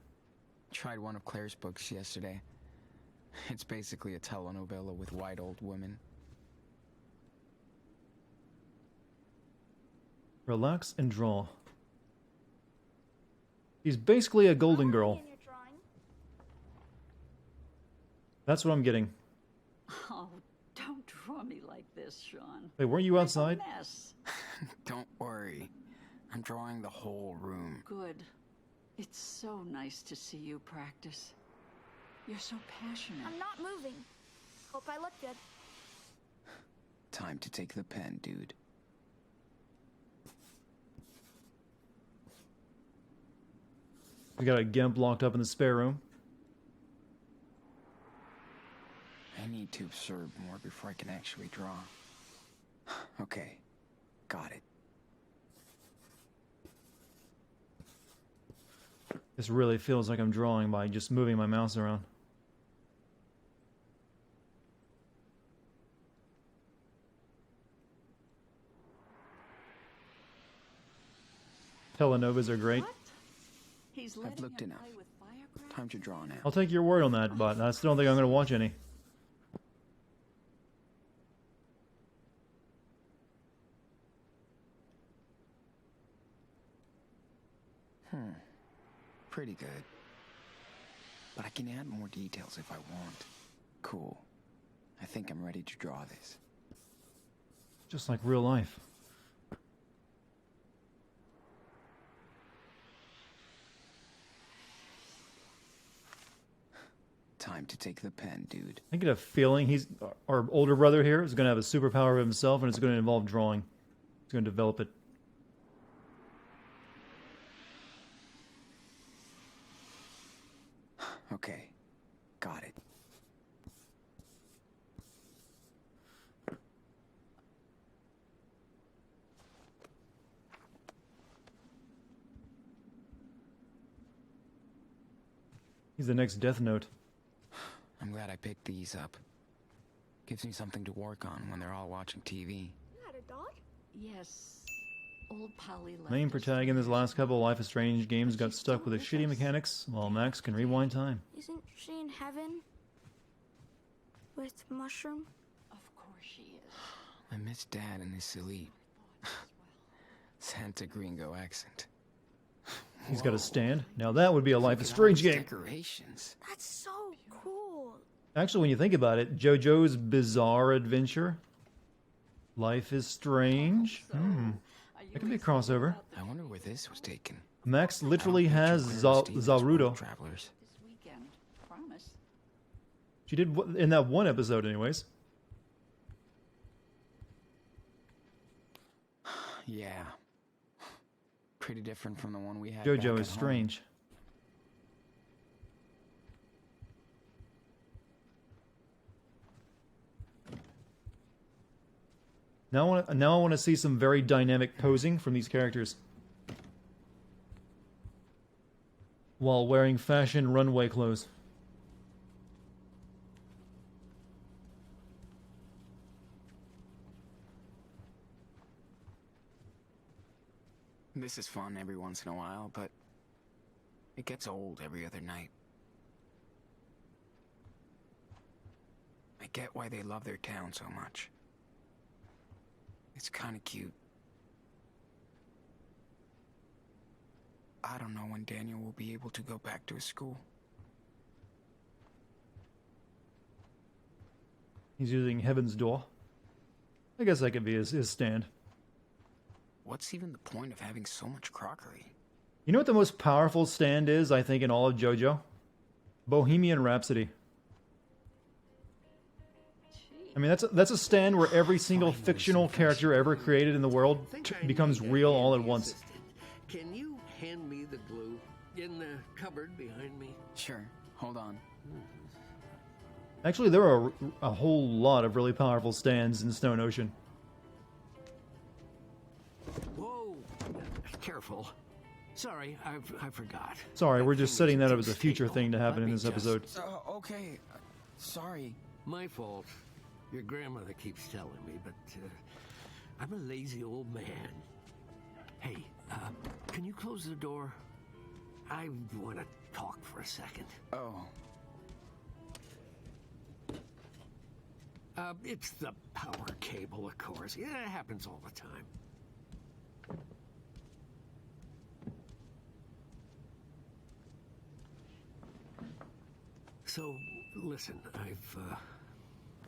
Tried one of Claire's books yesterday. It's basically a telenovela with white old women.
Relax and draw. She's basically a golden girl.
In your drawing.
That's what I'm getting.
Oh, don't draw me like this, Sean.
Wait, weren't you outside?
I'm a mess.
Don't worry. I'm drawing the whole room.
Good. It's so nice to see you practice. You're so passionate.
I'm not moving. Hope I look good.
Time to take the pen, dude.
We got a Gimp locked up in the spare room.
I need to absorb more before I can actually draw. Okay, got it.
This really feels like I'm drawing by just moving my mouse around. Telenovas are great.
What? He's letting
looked
him
enough.
play with firecrackers?
Time to draw now.
I'll take your word on that, but I still don't think I'm going to watch any.
Pretty good. But I can add more details if I want. Cool. I think I'm ready to draw this.
Just like real life.
Time to take the pen, dude.
I get a feeling our older brother here is going to have a superpower of himself, and it's going to involve drawing. He's going to develop it.
Okay, got it.
He's the next Death Note.
I'm glad I picked these up. Gives me something to work on when they're all watching TV.
You had a dog?
Yes. Old Polly left
Main
us
protagonist in this last couple of Life is Strange games got stuck with the
still
shitty
with us.
mechanics, while Max can rewind time.
Isn't she in heaven? With Mushroom?
Of course she is.
I miss Dad and his silly
As well.
Santa Gringo accent.
He's got a stand. Now that would be a Life is
Look at all
Strange
these
game.
Decorations.
That's so cool.
Actually, when you think about it, JoJo's Bizarre Adventure, Life is Strange.
Are you
That could be a
excited
crossover.
about
I wonder where this was taken.
Max
I don't
literally
picture
has
Claire or
Zarudo.
Steve as world travelers.
this weekend? Promise.
She did in that one episode, anyways.
Yeah. Pretty different from the one we had back
JoJo
at
is
home.
strange. Now I want to see some very dynamic posing from these characters while wearing fashion runway clothes.
This is fun every once in a while, but it gets old every other night. get why they love their town so much. It's kind of cute. I don't know when Daniel will be able to go back to his school.
He's using Heaven's Door. I guess that could be his stand.
What's even the point of having so much crockery?
You know what the most powerful stand is, I think, in all of JoJo? Bohemian Rhapsody. I mean, that's a stand where every single fictional character ever created in the world becomes real all at once.
Can you hand me the glue in the cupboard behind me?
Sure, hold on.
Actually, there are a whole lot of really powerful stands in Stone Ocean.
Whoa! Careful. Sorry, I forgot.
Sorry, we're just setting that up as a future thing to happen in this episode.
Okay, sorry.
My fault. Your grandmother keeps telling me, but I'm a lazy old man. Hey, can you close the door? I want to talk for a second.
Oh.
It's the power cable, of course. Yeah, it happens all the time. So, listen, I've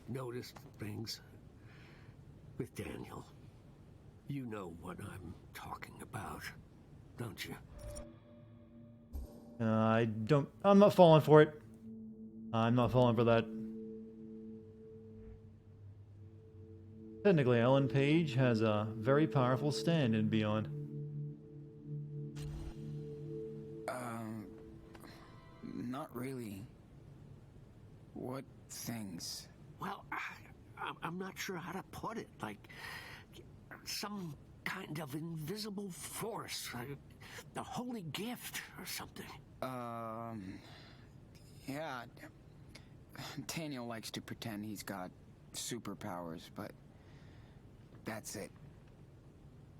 noticed things with Daniel. You know what I'm talking about, don't you?
I'm not falling for it. I'm not falling for that. Technically, Ellen Page has a very powerful stand in Beyond.
Not really. What things?
Well, I'm not sure how to put it. Like, some kind of invisible force. Like the holy gift or something.
Yeah. Daniel likes to pretend he's got superpowers, but that's it.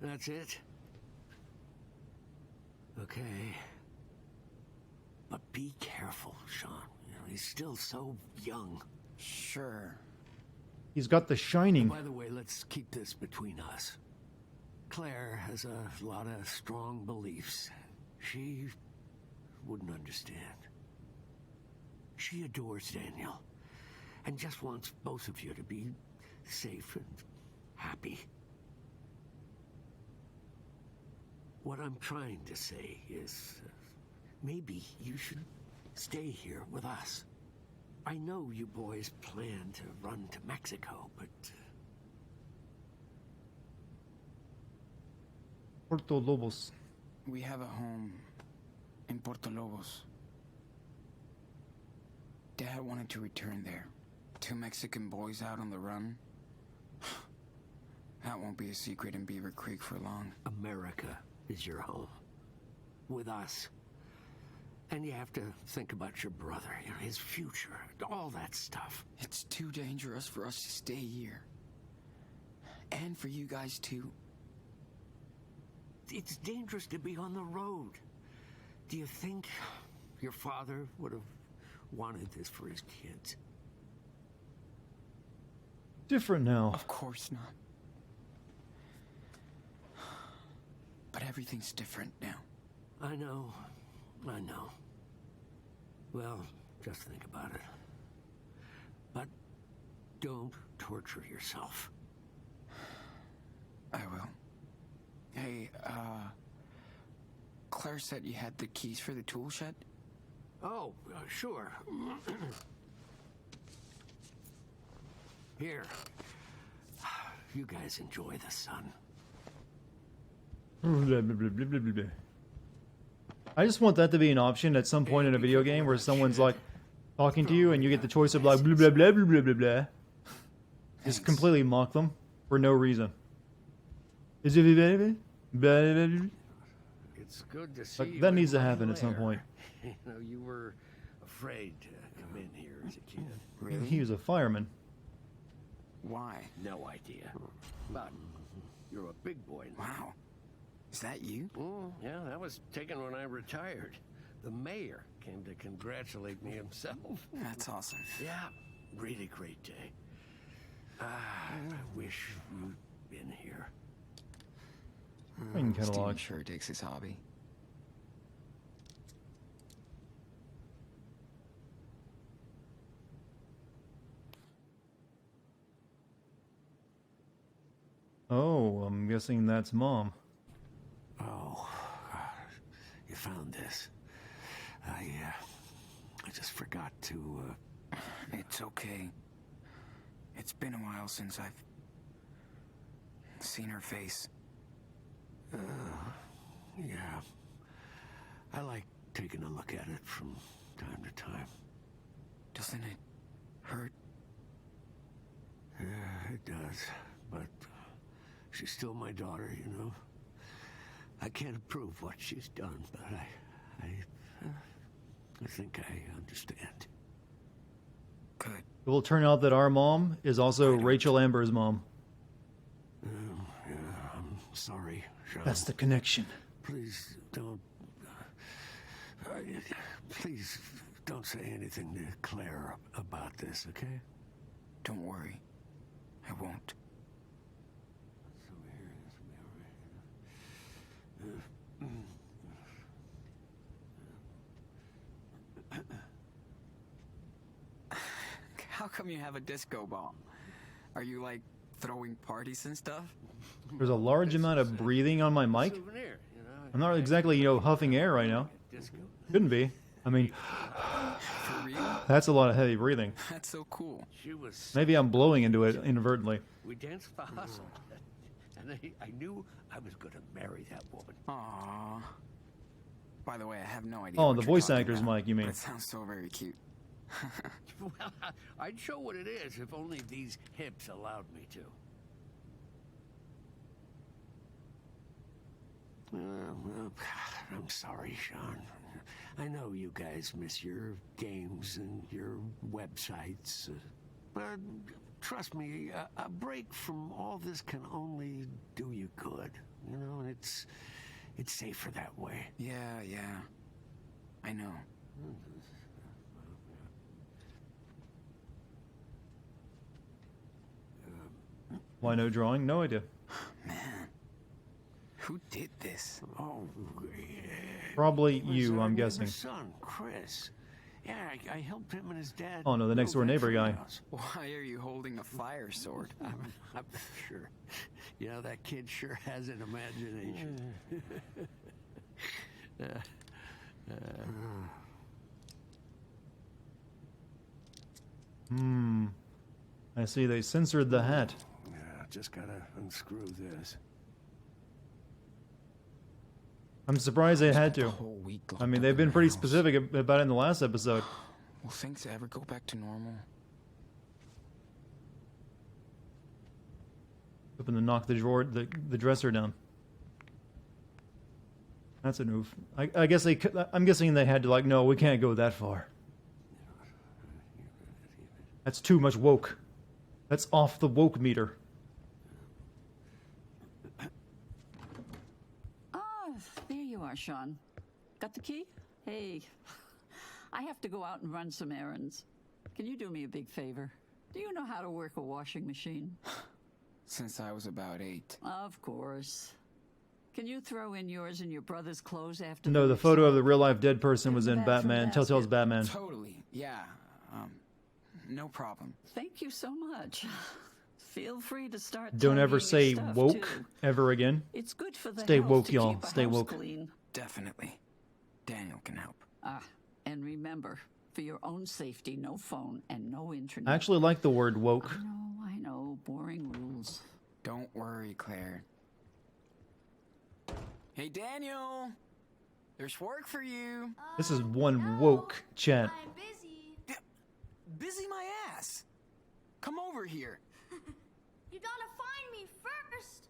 That's it? Okay. But be careful, Sean. You know, he's still so young.
Sure.
He's got the Shining.
By the way, let's keep this between us. Claire has a lot of strong beliefs. She wouldn't understand. She adores Daniel and just wants both of you to be safe and happy. What I'm trying to say is maybe you should stay here with us. I know you boys plan to run to Mexico, but...
Puerto Lobos.
We have a home in Puerto Lobos. Dad wanted to return there. 2 Mexican boys out on the run. That won't be a secret in Beaver Creek for long.
America is your home. With us. And you have to think about your brother, you know, his future, all that stuff.
It's too dangerous for us to stay here. And for you guys too.
It's dangerous to be on the road. Do you think your father would have wanted this for his kids?
Different now.
Of course not. But everything's different now.
I know. Well, just think about it. But don't torture yourself.
I will. Hey, Claire said you had the keys for the tool shed?
Oh, sure. Here. You guys enjoy the sun.
I just want that to be an option at some point in a video game where someone's like talking to you and you get the choice of like blah blah blah blah blah blah blah. Just completely mock them for no reason. Is it
It's good to see you.
that needs to happen at some point.
You know, you were afraid to come in here as a kid.
Really?
He was a fireman.
Why?
No idea. But you're a big boy now.
Wow. Is that you?
Yeah, that was taken when I retired. The mayor came to congratulate me himself.
That's awesome.
Yeah, really great day. I wish you'd been here.
Train
Steven
catalog.
sure digs his hobby.
Oh, I'm guessing that's Mom.
Oh, you found this. I just forgot to,
It's okay. It's been a while since I've seen her face.
yeah. I like taking a look at it from time to time.
Doesn't it hurt?
Yeah, it does, but she's still my daughter, you know. I can't approve what she's done, but I think I understand.
Good.
It will turn out that our mom is also Rachel Amber's mom.
Yeah, I'm sorry, Sean.
That's the connection.
Please don't. Please don't say anything to Claire about this, okay?
Don't worry. I won't.
So here this will be all right.
How come you have a disco ball? Are you like throwing parties and stuff?
There's a large amount of breathing on my mic.
Souvenir, you know.
I'm not exactly, huffing air right now.
Disco.
Couldn't be. I mean,
For real?
that's a lot of heavy breathing.
That's so cool.
She was.
Maybe I'm blowing into it inadvertently.
We danced for hustle, and I knew I was going to marry that woman.
Aww. By the way, I have no idea.
Oh,
what
the
you're
voice
talking
actor's
about,
mic, you mean?
But it sounds so very cute.
Well, I'd show what it is if only these hips allowed me to. Well, I'm sorry, Sean. I know you guys miss your games and your websites, but trust me, a break from all this can only do you good. You know, and it's safer that way.
Yeah. I know.
Why no drawing? No idea.
Man. Who did this?
Oh,
Probably
it was
you,
our
I'm guessing.
neighbor's son, Chris. Yeah, I helped him and his dad.
Oh, no, the next door
build
neighbor guy.
vegetable house.
Why are you holding a fire sword?
I'm sure. You know, that kid sure has an imagination.
I see they censored the hat.
Yeah, just gotta unscrew this.
I'm surprised they had
The
to.
whole week
I
locked
mean,
up
they've
in
been
my
pretty
house.
specific about it in the last episode.
Will things ever go back to normal?
Open to knock the drawer, the dresser down. That's a move. I guess they. I'm guessing they had to like, no, we can't go that far. That's too much woke. That's off the woke meter.
Ah, there you are, Sean. Got the key? Hey, I have to go out and run some errands. Can you do me a big favor? Do you know how to work a washing machine?
Since I was about 8.
Of course. Can you throw in yours and your brother's clothes after
No, the
mix?
photo of the real life dead person was
Bring
in
the bag from the
Batman.
basket.
Telltale's Batman.
Totally. Yeah. No problem.
Thank you so much. Feel free to start.
Don't ever
tidying
say
your stuff,
woke
too.
ever again.
It's good for the
Stay
health
woke,
to
y'all.
keep a
Stay
house
woke.
clean.
Definitely. Daniel can help.
Ah, and remember, for your own safety, no phone and no internet.
I actually like the word woke.
I know, boring rules.
Don't worry, Claire. Hey, Daniel! There's work for you.
This is one woke chat.
I'm busy.
Busy my ass. Come over here.
You gotta find me first.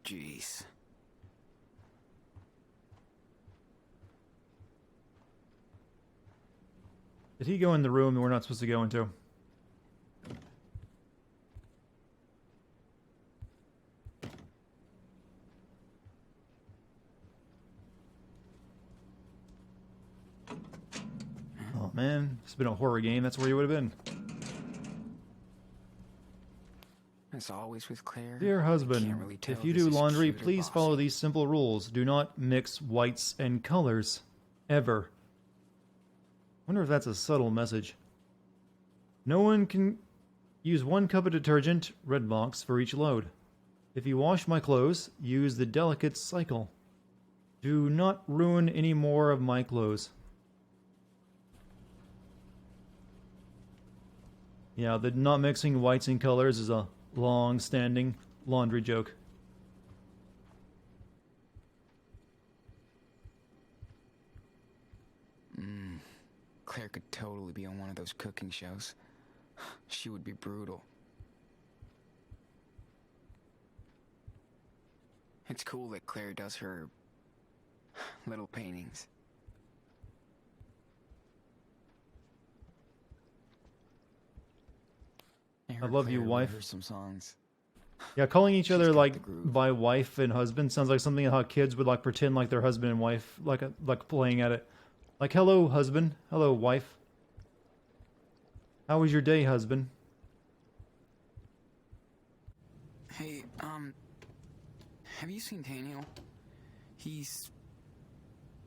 Jeez.
Did he go in the room that we're not supposed to go into? Oh man, it's been a horror game. That's where you would have been.
As always with Claire,
Dear
I
husband,
can't really tell
if you
this
do
is
laundry,
cute or
please follow
bossy.
these simple rules. Do not mix whites and colors. Ever. Wonder if that's a subtle message. No one can use 1 cup of detergent, red box, for each load. If you wash my clothes, use the delicate cycle. Do not ruin any more of my clothes. Yeah, the not mixing whites and colors is a long-standing laundry joke.
Claire could totally be on one of those cooking shows. She would be brutal. It's cool that Claire does her little paintings.
I love you,
Claire
wife.
wrote her some songs.
Yeah, calling each
She's
other
got
like
the groove.
by wife and husband sounds like something how kids would like pretend like their husband and wife, like playing at it. Like, hello, husband. Hello, wife. How was your day, husband?
Hey, have you seen Daniel? He's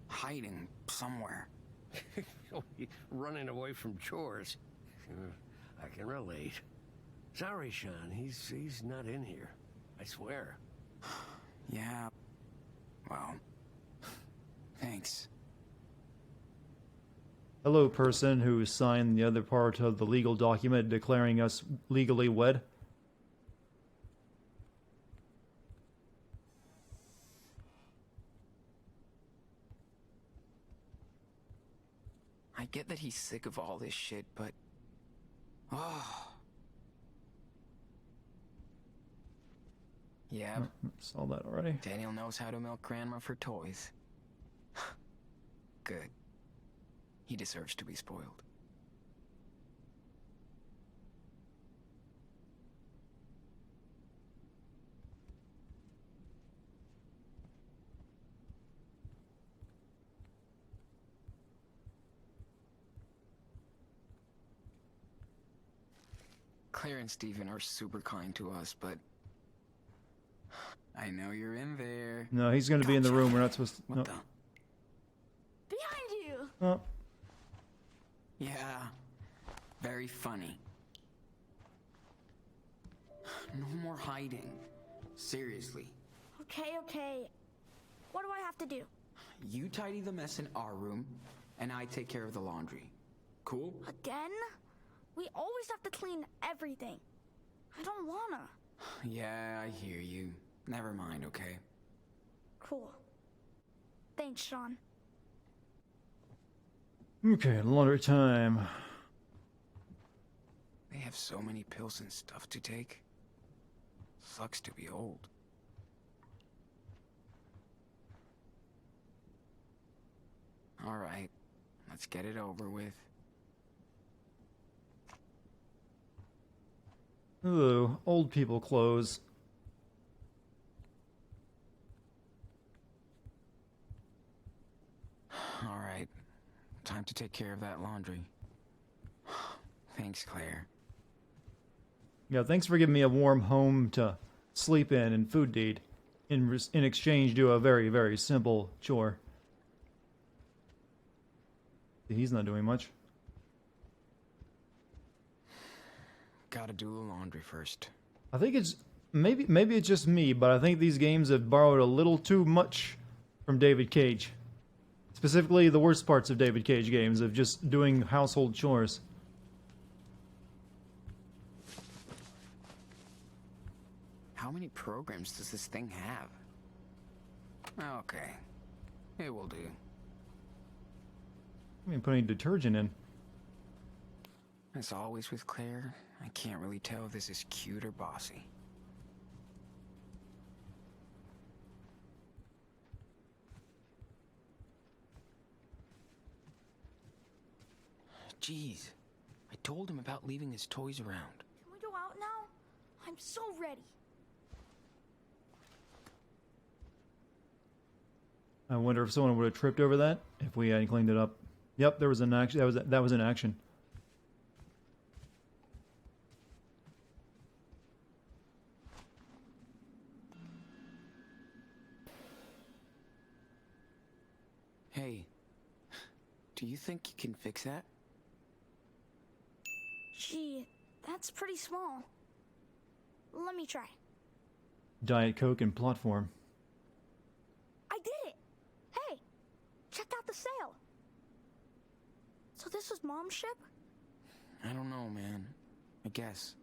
hiding somewhere.
Running away from chores. I can relate. Sorry, Sean. He's not in here. I swear.
Yeah, well, thanks.
Hello, person who signed the other part of the legal document declaring us legally wed.
I get that he's sick of all this shit, but... Oh. Yeah,
Saw that already.
Daniel knows how to milk Grandma for toys. Good. He deserves to be spoiled. Claire and Stephen are super kind to us, but I know you're in there.
No, he's going to be in the room. We're not supposed to.
What
No.
the?
Behind you!
Oh.
Yeah, very funny. No more hiding. Seriously.
Okay. What do I have to do?
You tidy the mess in our room, and I take care of the laundry. Cool?
Again? We always have to clean everything. I don't wanna.
Yeah, I hear you. Never mind, okay?
Cool. Thanks, Sean.
Okay, laundry time.
They have so many pills and stuff to take. Sucks to be old. Alright, let's get it over with.
Ooh, old people clothes.
Alright, time to take care of that laundry. Thanks, Claire.
Yeah, thanks for giving me a warm home to sleep in and food to eat. In exchange, do a very, very simple chore. He's not doing much.
Gotta do the laundry first.
I think it's maybe it's just me, but I think these games have borrowed a little too much from David Cage. Specifically, the worst parts of David Cage games of just doing household chores.
How many programs does this thing have? Okay, it will do.
I mean, putting detergent in.
As always with Claire, I can't really tell if this is cute or bossy. Jeez, I told him about leaving his toys around.
Can we go out now? I'm so ready.
I wonder if someone would have tripped over that if we hadn't cleaned it up. Yep, there was an action. That was an action.
Hey, do you think you can fix that?
Gee, that's pretty small. Let me try.
Diet Coke in plot form.
I did it! Hey, check out the sail. So this was Mom's ship?
I don't know, man. I guess.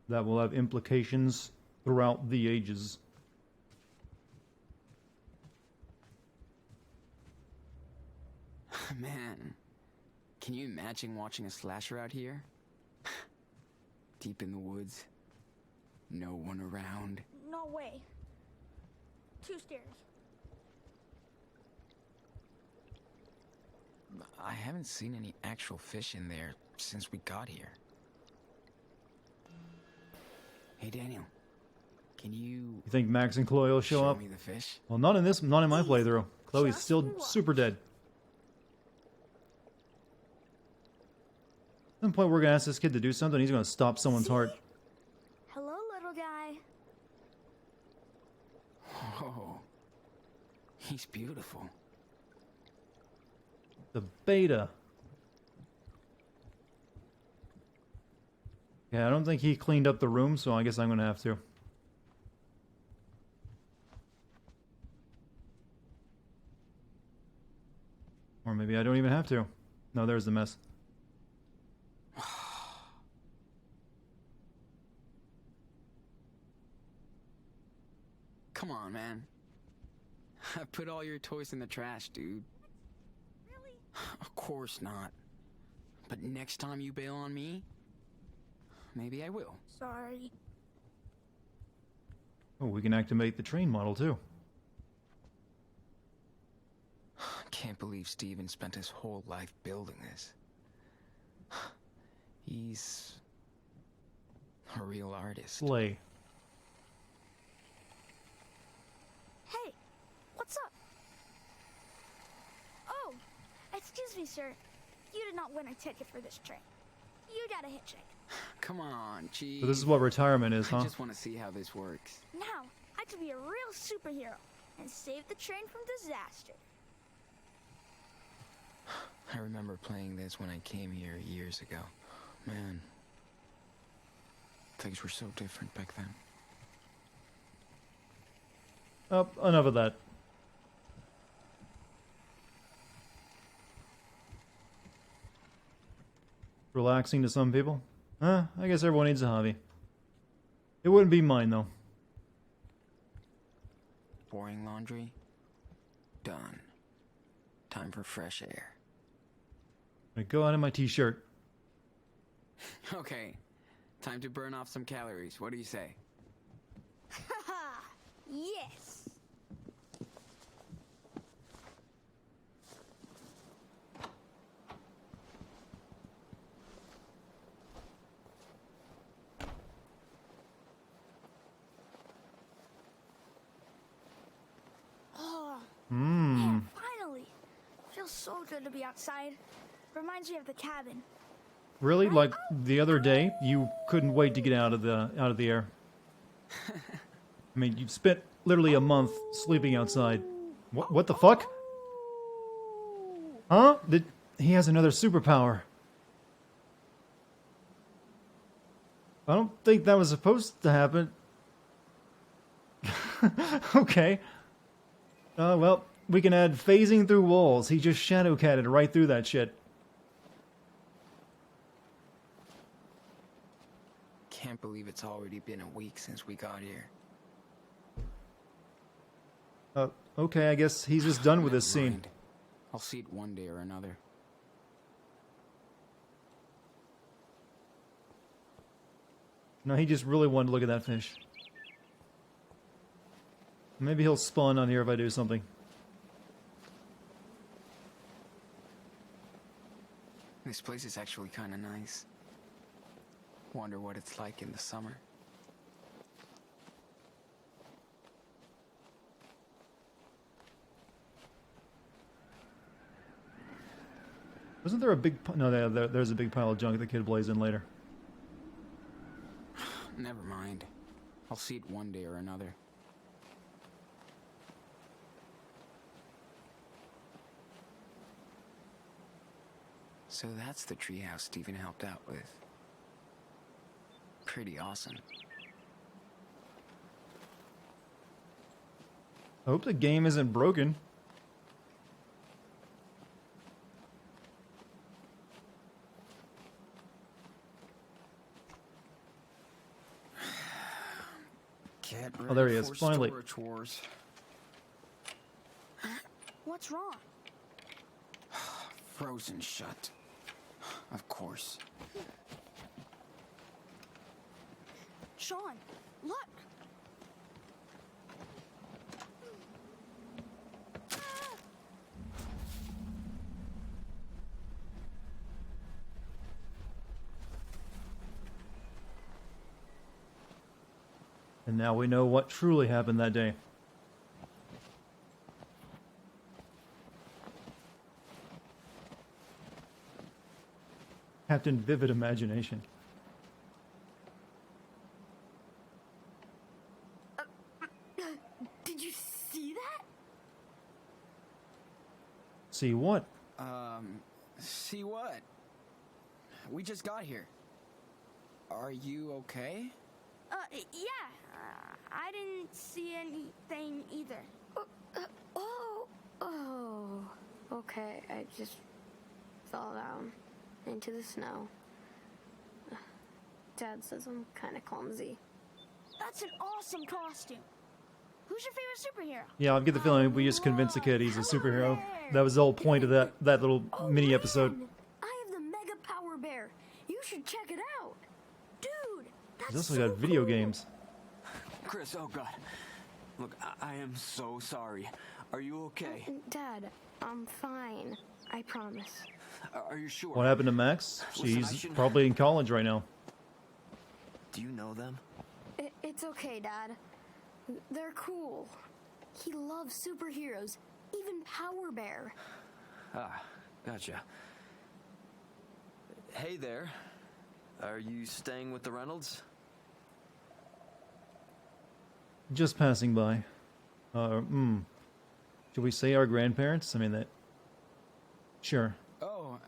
That will have implications throughout the ages.
Man, can you imagine watching a slasher out here? Deep in the woods. No one around.
No way. 2 stairs.
I haven't seen any actual fish in there since we got here. Hey, Daniel. Can you
You think Max and Chloe will show up?
me the fish?
Well, not in my playthrough. Chloe's
Just
still
watch.
super dead. At some point, we're gonna ask this kid to do something. He's gonna stop someone's heart.
Hello, little guy.
Oh, he's beautiful.
The beta. Yeah, I don't think he cleaned up the room, so I guess I'm gonna have to. Or maybe I don't even have to. No, there's the mess.
Come on, man. I put all your toys in the trash, dude.
Really?
Of course not. But next time you bail on me, maybe I will.
Sorry.
Oh, we can activate the train model too.
Can't believe Steven spent his whole life building this. He's a real artist.
Slay.
Hey, what's up? Oh, excuse me, sir. You did not win a ticket for this train. You got a hitchhike.
Come on, Chief.
So this is what retirement is,
I
huh?
just want to see how this works.
Now, I could be a real superhero and save the train from disaster.
I remember playing this when I came here years ago. Man, things were so different back then.
Oh, enough of that. Relaxing to some people? I guess everyone needs a hobby. It wouldn't be mine, though.
Boring laundry? Done. Time for fresh air.
I go out in my t-shirt.
Okay, time to burn off some calories. What do you say?
Haha, yes. Oh, man, finally. Feels so good to be outside. Reminds me of the cabin.
Really? Like the other day, you couldn't wait to get out of the air. I mean, you've spent literally a month sleeping outside. What the fuck? Huh? He has another superpower. I don't think that was supposed to happen. Okay. Well, we can add phasing through walls. He just shadow-catted right through that shit.
Can't believe it's already been a week since we got here.
Okay, I guess he's just done with this
Never
scene.
mind. I'll see it one day or another.
No, he just really wanted to look at that fish. Maybe he'll spawn on here if I do something.
This place is actually kind of nice. Wonder what it's like in the summer.
Wasn't there a big... No, there's a big pile of junk the kid plays in later.
Never mind. I'll see it one day or another. So that's the treehouse Stephen helped out with. Pretty awesome.
I hope the game isn't broken.
Get
Oh, there he
ready
is,
for
finally.
storage wars.
What's wrong?
Frozen shut. Of course.
Sean, look!
And now we know what truly happened that day. Captain Vivid Imagination.
Did you see that?
See what?
See what? We just got here. Are you okay?
Yeah. I didn't see anything either.
Oh, okay. I just fell down into the snow. Dad says I'm kind of clumsy.
That's an awesome costume. Who's your favorite superhero?
Yeah, I get the feeling we just convinced the kid he's a superhero. That was the whole point of that little mini episode.
Man, I have the Mega Power Bear. You should check it out.
Dude, that's
He's also
so
got video
cool.
games.
Chris, oh God. Look, I am so sorry. Are you okay?
Dad, I'm fine. I promise.
Are you sure?
What happened to Max?
Listen, I
She's
shouldn't-
probably in college right now.
Do you know them?
It's okay, Dad. They're cool. He loves superheroes, even Power Bear.
Ah, gotcha. Hey there. Are you staying with the Reynolds?
Just passing by. Should we say our grandparents? I mean, that... Sure.
Oh,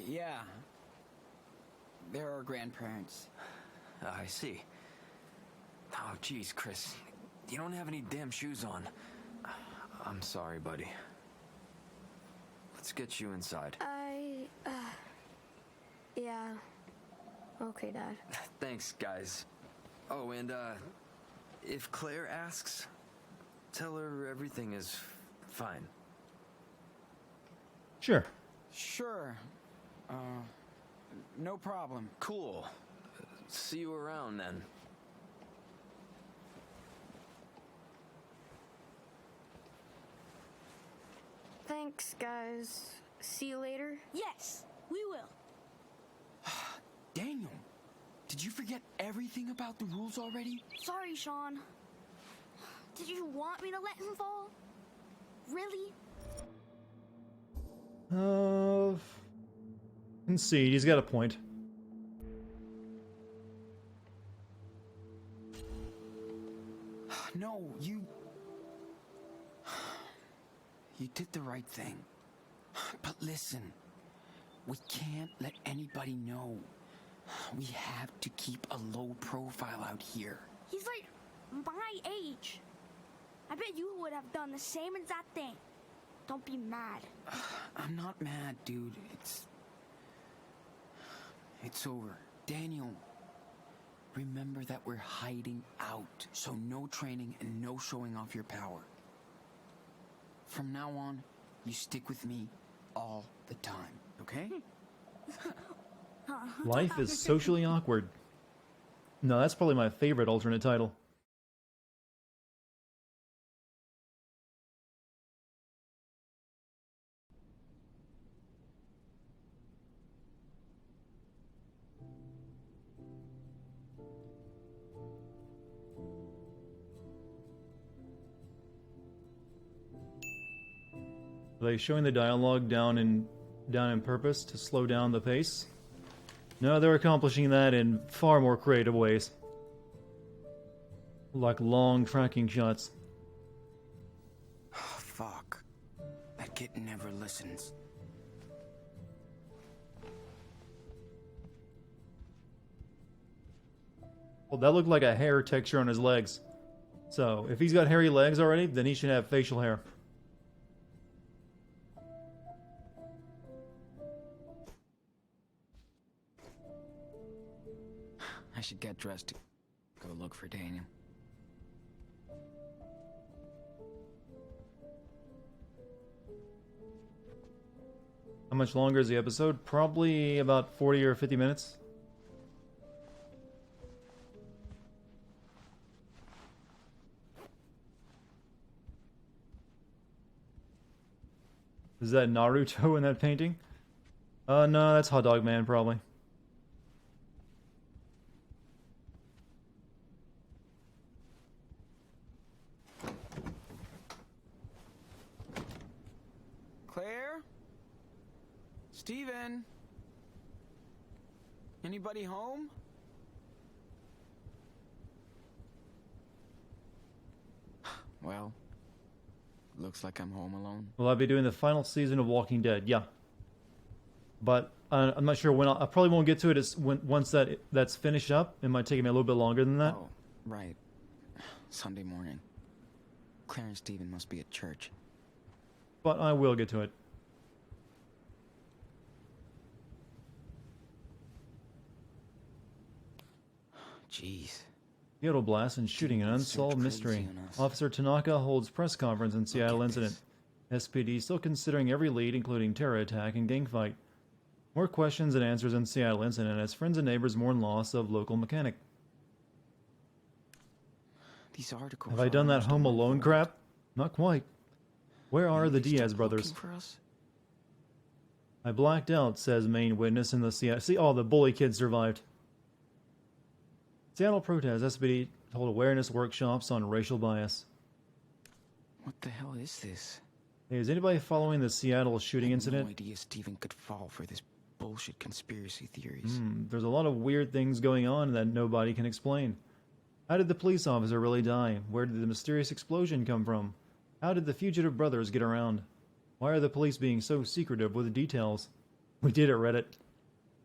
yeah. They're our grandparents.
I see. Oh, geez, Chris. You don't have any damn shoes on. I'm sorry, buddy. Let's get you inside.
Yeah. Okay, Dad.
Thanks, guys. Oh, and, if Claire asks, tell her everything is fine.
Sure.
Sure. No problem.
Cool. See you around then.
Thanks, guys. See you later.
Yes, we will.
Daniel, did you forget everything about the rules already?
Sorry, Sean. Did you want me to let him fall? Really?
Concede. He's got a point.
No, you did the right thing. But listen, we can't let anybody know. We have to keep a low profile out here.
He's like my age. I bet you would have done the same exact thing. Don't be mad.
I'm not mad, dude. It's over. Daniel, remember that we're hiding out. So no training and no showing off your power. From now on, you stick with me all the time, okay?
Life is socially awkward. No, that's probably my favorite alternate title. Are they showing the dialogue down in purpose to slow down the pace? No, they're accomplishing that in far more creative ways. Like long tracking shots.
Fuck. That kid never listens.
Well, that looked like a hair texture on his legs. So, if he's got hairy legs already, then he should have facial hair.
I should get dressed to go look for Daniel.
How much longer is the episode? Probably about 40 or 50 minutes. Is that Naruto in that painting? No, that's Hot Dog Man, probably.
Claire? Steven? Anybody home? Well, looks like I'm home alone.
Will I be doing the final season of Walking Dead? Yeah. But I'm not sure when. I probably won't get to it once that's finished up. It might take me a little bit longer than that.
Oh, right. Sunday morning. Claire and Steven must be at church.
But I will get to it.
Jeez.
Seattle blast and shooting an unsolved mystery. Officer Tanaka holds press conference in Seattle incident. SPD still considering every lead, including terror attack and gang fight. More questions and answers in Seattle incident as friends and neighbors mourn loss of local mechanic.
These articles.
Have I done that Home Alone crap? Not quite. Where are the Diaz brothers? I blacked out, says main witness in the Seattle. See, oh, the bully kid survived. Seattle protest. SPD hold awareness workshops on racial bias.
What the hell is this?
Hey, is anybody following the Seattle shooting incident?
No idea Steven could fall for this bullshit conspiracy theories.
There's a lot of weird things going on that nobody can explain. How did the police officer really die? Where did the mysterious explosion come from? How did the fugitive brothers get around? Why are the police being so secretive with the details? We did it, Reddit.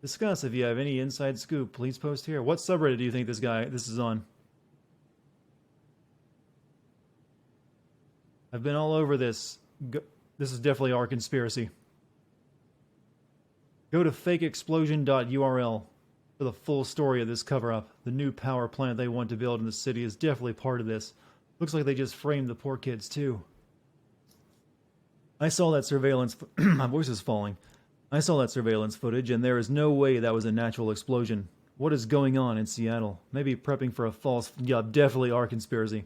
Discuss if you have any inside scoop. Please post here. What subreddit do you think this is on? I've been all over this. This is definitely our conspiracy. Go to fakeexplosion.url for the full story of this cover-up. The new power plant they want to build in the city is definitely part of this. Looks like they just framed the poor kids, too. I saw that surveillance... My voice is falling. I saw that surveillance footage, and there is no way that was a natural explosion. What is going on in Seattle? Maybe prepping for a false... Yeah, definitely our conspiracy.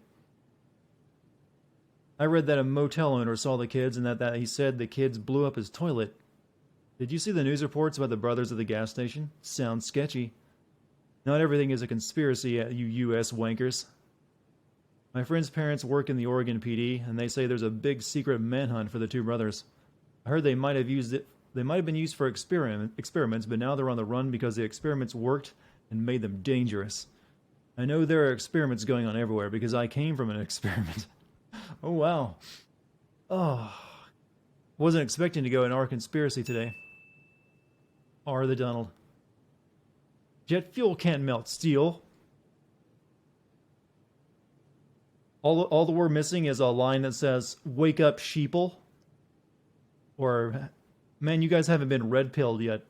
I read that a motel owner saw the kids and that he said the kids blew up his toilet. Did you see the news reports about the brothers at the gas station? Sounds sketchy. Not everything is a conspiracy, you U.S. wankers. My friend's parents work in the Oregon PD, and they say there's a big secret manhunt for the two brothers. I heard they might have been used for experiments, but now they're on the run because the experiments worked and made them dangerous. I know there are experiments going on everywhere because I came from an experiment. Oh, wow. Oh. Wasn't expecting to go in our conspiracy today. R the Donald. Jet fuel can't melt steel. All that we're missing is a line that says, "Wake up, sheeple." Or, man, you guys haven't been red-pilled yet.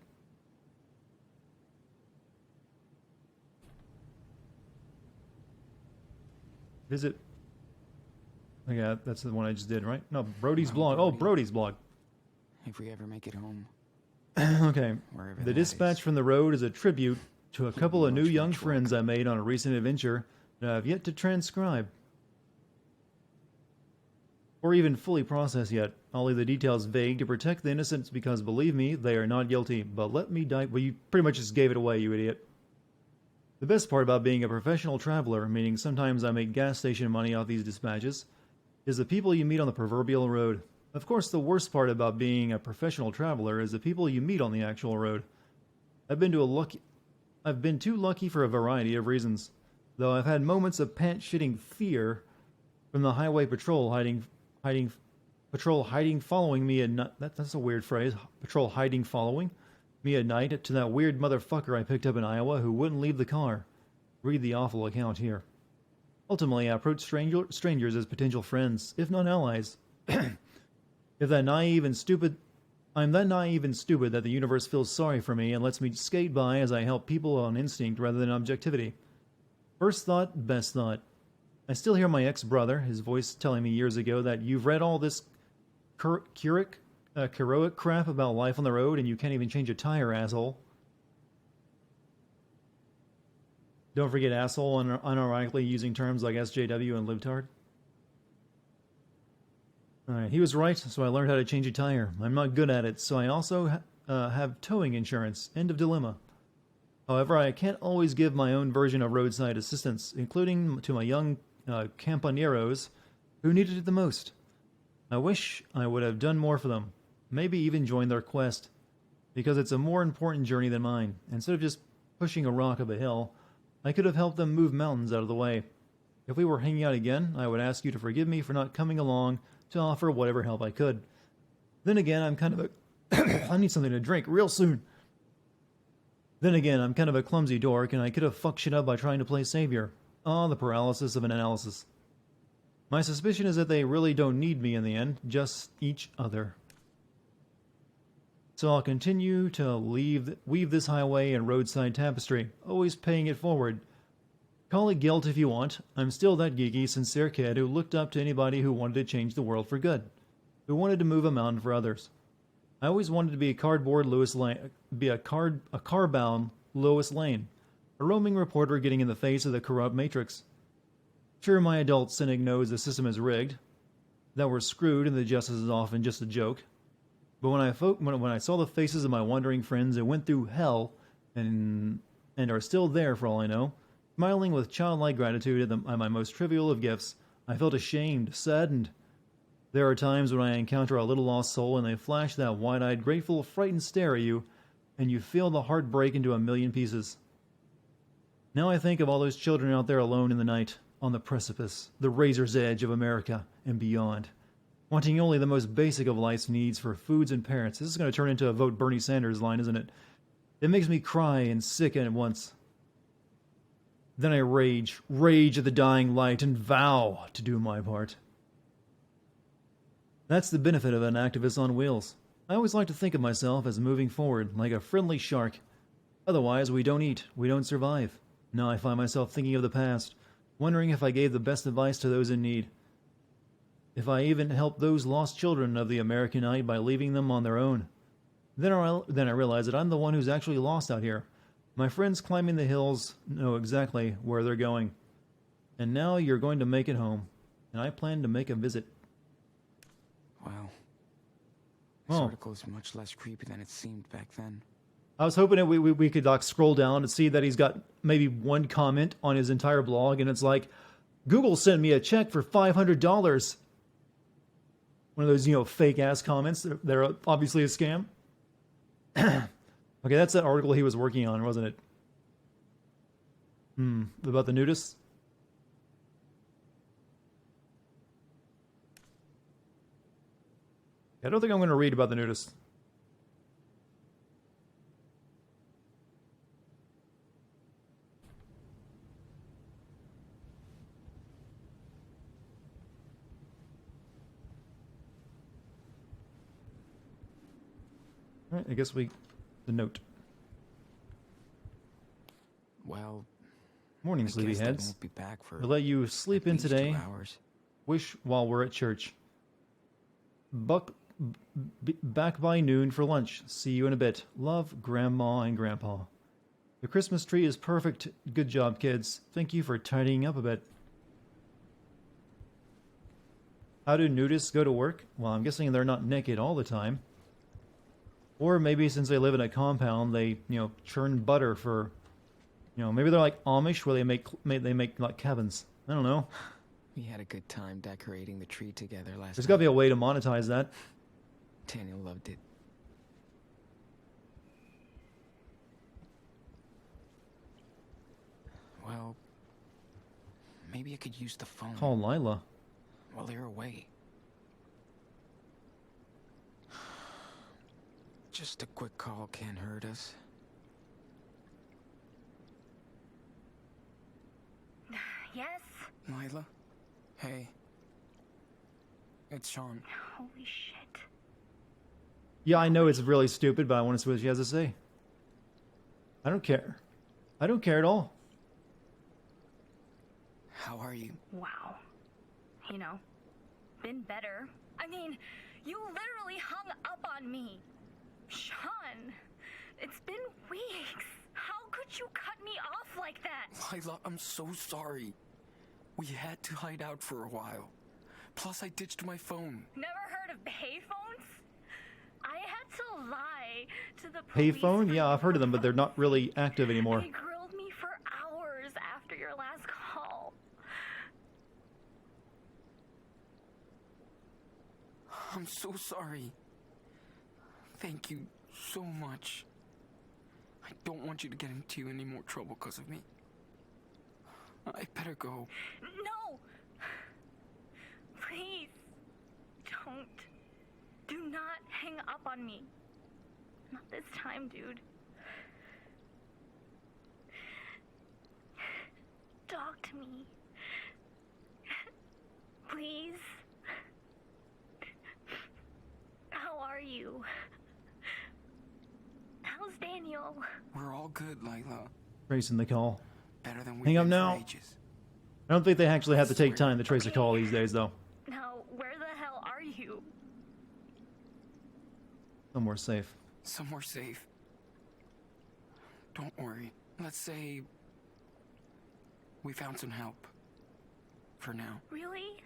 Visit... Yeah, that's the one I just did, right? No, Brody's blog. Oh, Brody's blog.
If we ever make it home.
Okay.
Wherever
The
that
dispatch
is.
from the road is a tribute to a couple of new
much,
young
much
friends I made on a recent adventure that I've yet to transcribe. Or even fully process yet. I'll leave the details vague to protect the innocents because, believe me, they are not guilty. But let me die... Well, you pretty much just gave it away, you idiot. The best part about being a professional traveler, meaning sometimes I make gas station money off these dispatches, is the people you meet on the proverbial road. Of course, the worst part about being a professional traveler is the people you meet on the actual road. I've been too lucky for a variety of reasons, though I've had moments of pant-shitting fear from the highway patrol hiding following me at night. That's a weird phrase. Patrol following me at night to that weird motherfucker I picked up in Iowa who wouldn't leave the car. Read the awful account here. Ultimately, I approach strangers as potential friends, if not allies. If that naive and stupid... I'm that naive and stupid that the universe feels sorry for me and lets me skate by as I help people on instinct rather than objectivity. First thought, best thought. I still hear my ex-brother, his voice telling me years ago that you've read all this heroic crap about life on the road and you can't even change a tire, asshole. Don't forget asshole unironically using terms like SJW and libtard. Alright, he was right, so I learned how to change a tire. I'm not good at it, so I also have towing insurance. End of dilemma. However, I can't always give my own version of roadside assistance, including to my young campaneros who needed it the most. I wish I would have done more for them, maybe even joined their quest, because it's a more important journey than mine. Instead of just pushing a rock up a hill, I could have helped them move mountains out of the way. If we were hanging out again, I would ask you to forgive me for not coming along to offer whatever help I could. Then again, I'm kind of a... I need something to drink real soon. Then again, I'm kind of a clumsy dork, and I could have fucked shit up by trying to play savior. Ah, the paralysis of an analysis. My suspicion is that they really don't need me in the end, just each other. So I'll continue to weave this highway and roadside tapestry, always paying it forward. Call it guilt if you want. I'm still that geeky, sincere kid who looked up to anybody who wanted to change the world for good, who wanted to move a mountain for others. I always wanted to be a cardboard Lewis Lane, a car-bound Lois Lane, a roaming reporter getting in the face of the corrupt matrix. Sure, my adult cynic knows the system is rigged, that we're screwed and the justice is often just a joke. But when I saw the faces of my wandering friends who went through hell and are still there for all I know, smiling with childlike gratitude at my most trivial of gifts, I felt ashamed, saddened. There are times when I encounter a little lost soul and they flash that wide-eyed, grateful, frightened stare at you, and you feel the heart break into a million pieces. Now I think of all those children out there alone in the night, on the precipice, the razor's edge of America and beyond, wanting only the most basic of life's needs for foods and parents. This is going to turn into a vote Bernie Sanders line, isn't it? It makes me cry and sicken at once. Then I rage at the dying light, and vow to do my part. That's the benefit of an activist on wheels. I always like to think of myself as moving forward, like a friendly shark. Otherwise, we don't eat, we don't survive. Now I find myself thinking of the past, wondering if I gave the best advice to those in need. If I even helped those lost children of the American night by leaving them on their own. Then I realize that I'm the one who's actually lost out here. My friends climbing the hills know exactly where they're going. And now you're going to make it home. And I plan to make a visit.
Wow. This article is much less creepy than it seemed back then.
I was hoping that we could like scroll down and see that he's got maybe one comment on his entire blog, and it's like, Google sent me a check for $500. One of those, fake ass comments. They're obviously a scam. Okay, that's that article he was working on, wasn't it? About the nudists? I don't think I'm going to read about the nudists. All right, I guess the note.
Well,
morning,
I
sleepyheads.
won't be back for
We'll let you sleep in today.
2 hours.
Wish while we're at church. Back by noon for lunch. See you in a bit. Love, Grandma and Grandpa. The Christmas tree is perfect. Good job, kids. Thank you for tidying up a bit. How do nudists go to work? Well, I'm guessing they're not naked all the time. Or maybe since they live in a compound, they, churn butter for, maybe they're like Amish where they make like cabins. I don't know.
We had a good time decorating the tree together last
There's
night.
got to be a way to monetize that.
Daniel loved it. Well, maybe I could use the phone.
Call Lila.
While they're away. Just a quick call can't hurt us.
Yes?
Lila? Hey. It's Sean.
Holy shit.
Yeah, I know it's really stupid, but I want to see what she has to say. I don't care. I don't care at all.
How are you?
Wow. You know, been better. I mean, you literally hung up on me. Sean, it's been weeks. How could you cut me off like that?
Lila, I'm so sorry. We had to hide out for a while. Plus, I ditched my phone.
Never heard of payphones? I had to lie to the police.
Payphone? Yeah, I've heard of them, but they're not really active anymore.
They grilled me for hours after your last call.
I'm so sorry. Thank you so much. I don't want you to get into any more trouble because of me. I better go.
No! Please, don't. Do not hang up on me. Not this time, dude. Talk to me. Please. How are you? How's Daniel?
We're all good, Lila.
Tracing the call.
Better than we've
Hang up
been
now.
for ages.
I don't think they actually have to take time to trace a call these days, though.
Now, where the hell are you?
Somewhere safe.
Somewhere safe. Don't worry. Let's say we found some help. For now.
Really?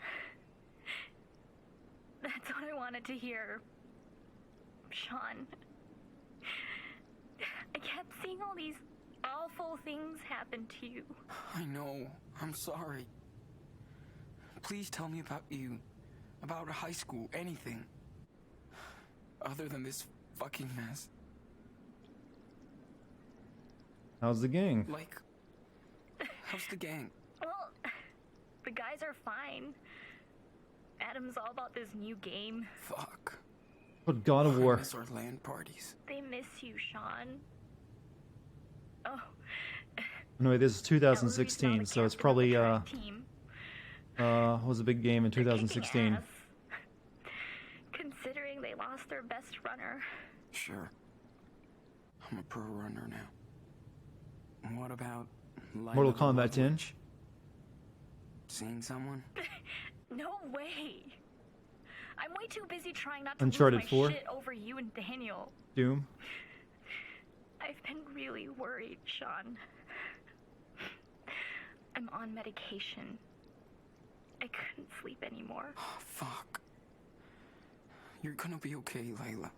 That's what I wanted to hear. Sean. I kept seeing all these awful things happen to you.
I know. I'm sorry. Please tell me about you. About high school. Anything. Other than this fucking mess.
How's the gang?
Like, how's the gang?
Well, the guys are fine. Adam's all about this new game.
Fuck.
What God of
I
War?
miss our LAN parties.
They miss you, Sean. Oh.
Anyway, this is
Ellery's now
2016,
the
so it's
captain of
probably,
the track team.
was a big game in
They're kicking
2016.
ass. Considering they lost their best runner.
Sure. I'm a pro runner now. And what about Light
Mortal
of the
Kombat
World
10?
Witch? Seeing someone?
No way. I'm way too busy trying not to
Uncharted
lose my
4?
shit over you and Daniel.
Doom?
I've been really worried, Sean. I'm on medication. I couldn't sleep anymore.
Oh, fuck. You're gonna be okay, Layla.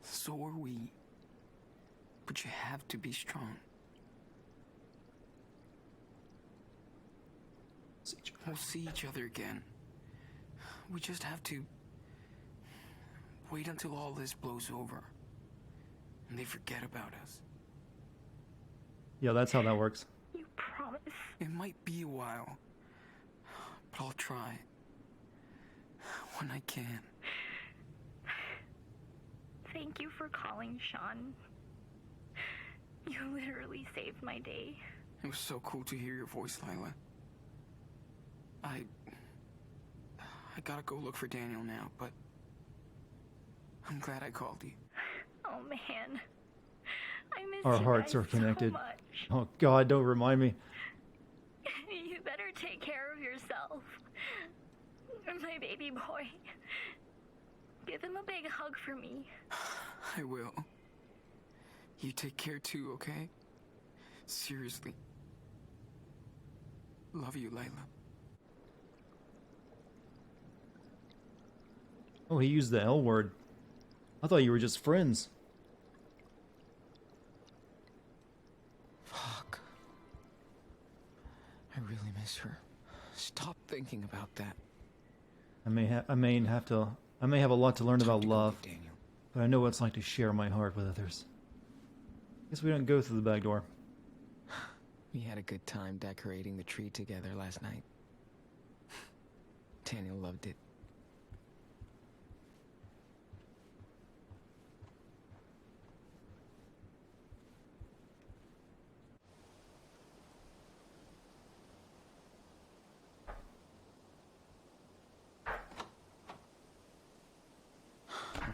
So are we. But you have to be strong. We'll see each other again. We just have to wait until all this blows over. And they forget about us.
Yeah, that's how that works.
You promise?
It might be a while. But I'll try. When I can.
Thank you for calling, Sean. You literally saved my day.
It was so cool to hear your voice, Lila. I gotta go look for Daniel now, but I'm glad I called you.
Oh man, I miss
Our
you
hearts
guys
are connected.
so much.
Oh God, don't remind me.
You better take care of yourself. My baby boy. Give him a big hug for me.
I will. You take care too, okay? Seriously. Love you, Layla.
Oh, he used the L word. I thought you were just friends.
Fuck. I really miss her. Stop thinking about that.
I may have a lot to learn
Time
about
to go
love,
get Daniel.
but I know what it's like to share my heart with others. Guess we don't go through the back door.
We had a good time decorating the tree together last night. Daniel loved it.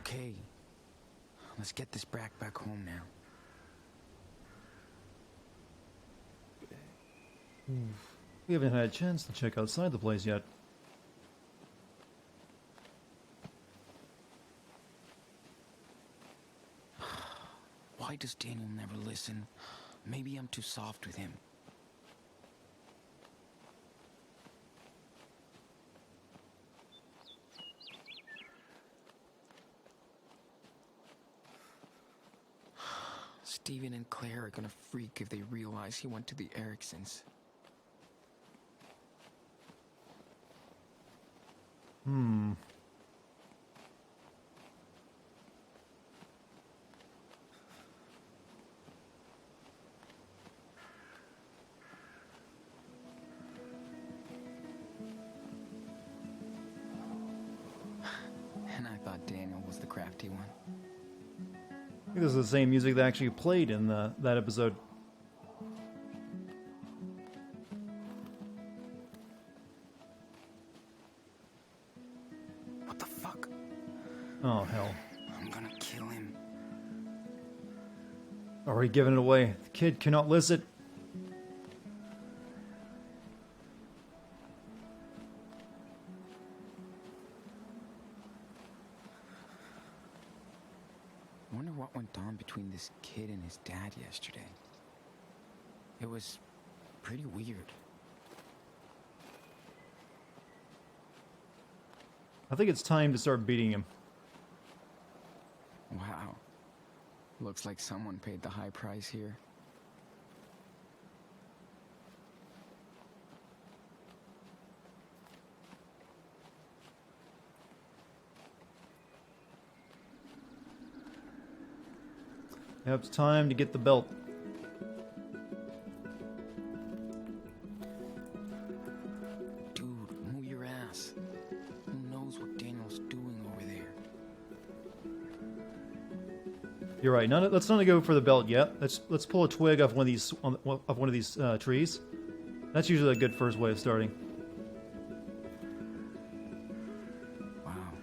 Okay. Let's get this brat back home now.
We haven't had a chance to check outside the place yet.
Why does Daniel never listen? Maybe I'm too soft with him. Steven and Claire are gonna freak if they realize he went to the Ericksons. And I thought Daniel was the crafty one.
I think this is the same music that actually played in that episode.
What the fuck?
Oh, hell.
I'm gonna kill him.
Already giving it away. The kid cannot listen.
Wonder what went on between this kid and his dad yesterday. It was pretty weird.
I think it's time to start beating him.
Wow. Looks like someone paid the high price here.
Yep, it's time to get the belt.
Dude, move your ass. Who knows what Daniel's doing over there?
You're right. Let's not go for the belt yet. Let's pull a twig off one of these trees. That's usually a good first way of starting.
Wow.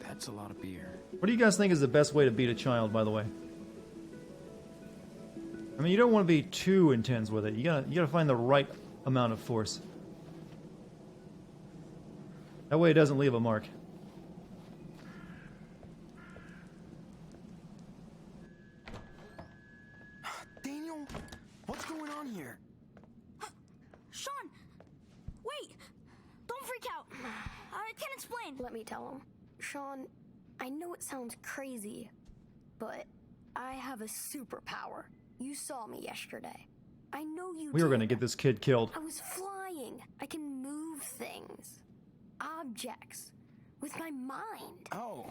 That's a lot of beer.
What do you guys think is the best way to beat a child, by the way? I mean, you don't want to be too intense with it. You gotta find the right amount of force. That way it doesn't leave a mark.
Daniel, what's going on here?
Sean! Wait! Don't freak out! I can't explain.
Let me tell him. Sean, I know it sounds crazy, but I have a superpower. You saw me yesterday. I know you
We were
did.
gonna get this kid killed.
I was flying. I can move things, objects, with my mind.
Oh,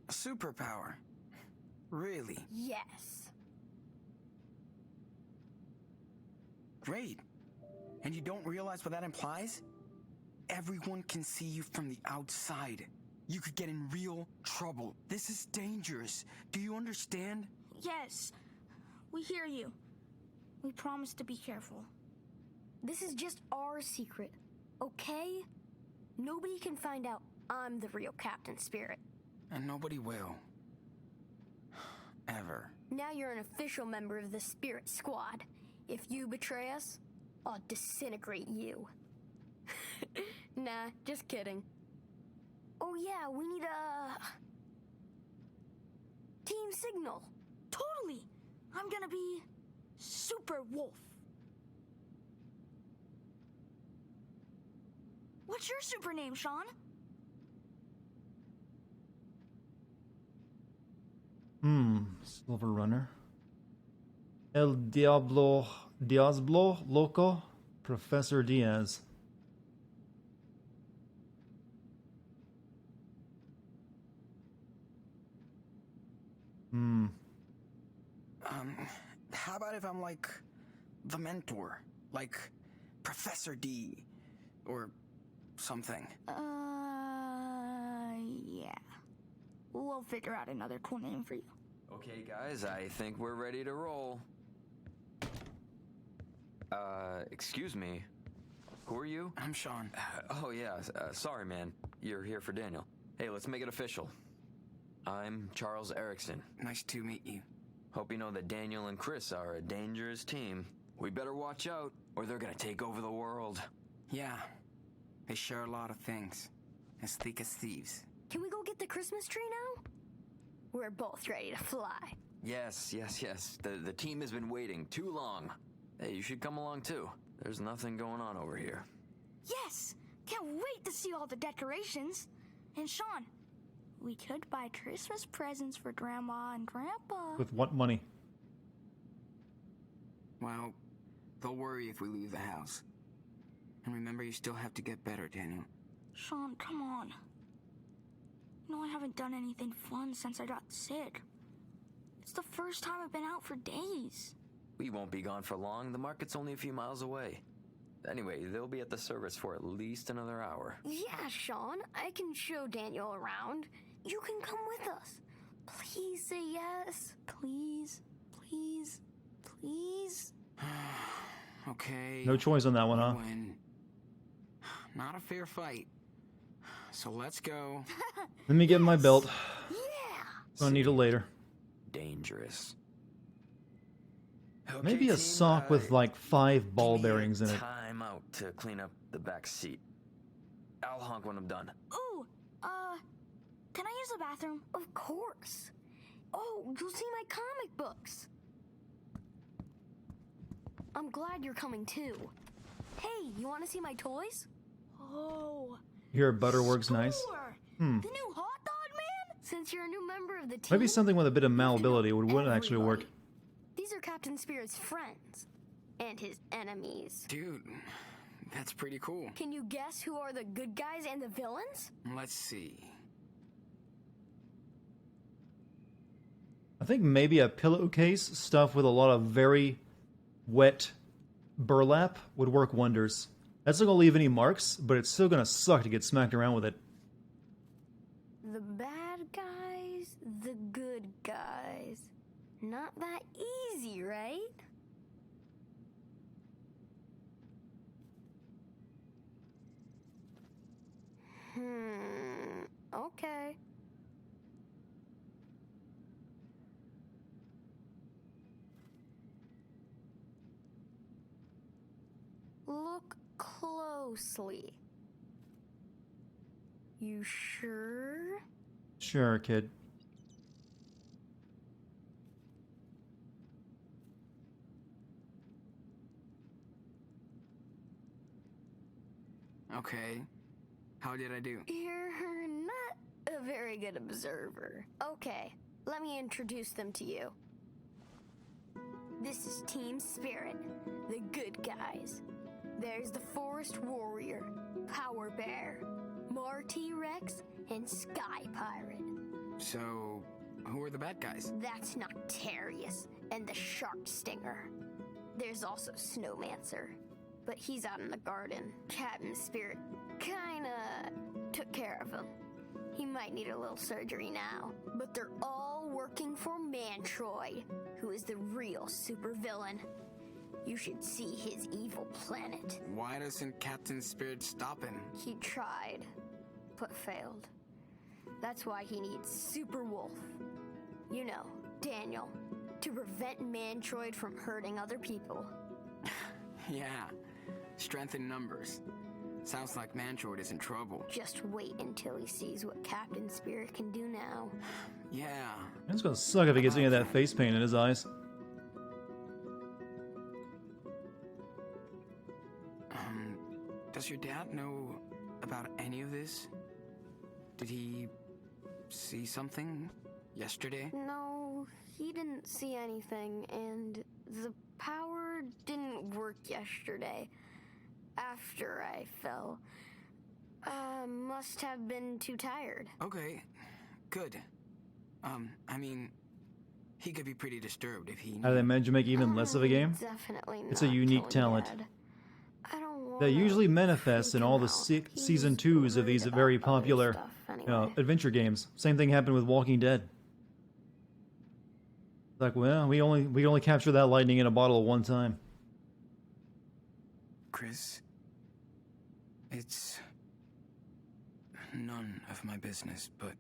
a superpower. Really?
Yes.
Great. And you don't realize what that implies? Everyone can see you from the outside. You could get in real trouble. This is dangerous. Do you understand?
Yes, we hear you. We promise to be careful.
This is just our secret, okay? Nobody can find out I'm the real Captain Spirit.
And nobody will. Ever.
Now you're an official member of the Spirit Squad. If you betray us, I'll disintegrate you. Nah, just kidding. Oh yeah, we need a team signal.
Totally! I'm gonna be Super Wolf. What's your super name, Sean?
Silver Runner. El Diablo Loco, Professor Diaz.
How about if I'm like the mentor? Like Professor D or something.
Yeah. We'll figure out another cool name for you.
Okay, guys, I think we're ready to roll. Excuse me. Who are you?
I'm Sean.
Oh, yeah. Sorry, man. You're here for Daniel. Hey, let's make it official. I'm Charles Erickson.
Nice to meet you.
Hope you know that Daniel and Chris are a dangerous team. We better watch out, or they're gonna take over the world.
Yeah, they share a lot of things. As thick as thieves.
Can we go get the Christmas tree now? We're both ready to fly.
Yes. The team has been waiting too long. Hey, you should come along too. There's nothing going on over here.
Yes! Can't wait to see all the decorations. And Sean, we could buy Christmas presents for Grandma and Grandpa.
With what money?
Well, they'll worry if we leave the house. And remember, you still have to get better, Daniel.
Sean, come on. No, I haven't done anything fun since I got sick. It's the first time I've been out for days.
We won't be gone for long. The market's only a few miles away. Anyway, they'll be at the service for at least another hour.
Yeah, Sean, I can show Daniel around. You can come with us. Please say yes. Please, please, please.
Okay.
No choice on that one, huh?
Win. Not a fair fight. So let's go.
Let me get my belt.
Yeah.
I'll need it later.
Dangerous. Okay,
Maybe a
team,
sock with like 5 ball
give me a
bearings in it.
Time out to clean up the back seat. I'll honk when I'm done.
Ooh, can I use the bathroom?
Of course. Oh, you'll see my comic books. I'm glad you're coming too. Hey, you want to see my toys?
Oh.
Here, Butterworks nice.
Score!
Hmm.
The new hot dog man?
Since you're a new member of the team,
Maybe something with a bit of malleability wouldn't actually work.
these are Captain Spirit's friends and his enemies.
Dude, that's pretty cool.
Can you guess who are the good guys and the villains?
Let's see.
I think maybe a pillowcase stuffed with a lot of very wet burlap would work wonders. That's not going to leave any marks, but it's still going to suck to get smacked around with it.
The bad guys, the good guys. Not that easy, right? Okay. Look closely. You sure?
Sure, kid.
Okay. How did I do?
You're not a very good observer. Okay, let me introduce them to you. This is Team Spirit, the good guys. There's the Forest Warrior, Power Bear, Marty Rex, and Sky Pirate.
So, who are the bad guys?
That's Noctarius and the Shark Stinger. There's also Snowmancer, but he's out in the garden. Captain Spirit kinda took care of him. He might need a little surgery now, but they're all working for Mantroid, who is the real supervillain. You should see his evil planet.
Why doesn't Captain Spirit stop him?
He tried, but failed. That's why he needs Super Wolf. You know, Daniel, to prevent Mantroid from hurting other people.
Yeah, strength in numbers. Sounds like Mantroid is in trouble.
Just wait until he sees what Captain Spirit can do now.
Yeah.
It's going to suck if he gets any of that face paint in his eyes.
Does your dad know about any of this? Did he see something yesterday?
No, he didn't see anything, and the power didn't work yesterday. After I fell. Must have been too tired.
Okay, good. I mean, he could be pretty disturbed if he...
How do they manage to make even less of a game?
Definitely not.
It's a unique
telling
talent.
Dad. I don't want
That usually manifests in all the season 2s of these very popular adventure games. Same thing happened with Walking Dead. Like, well, we only capture that lightning in a bottle at one time.
Chris, it's none of my business, but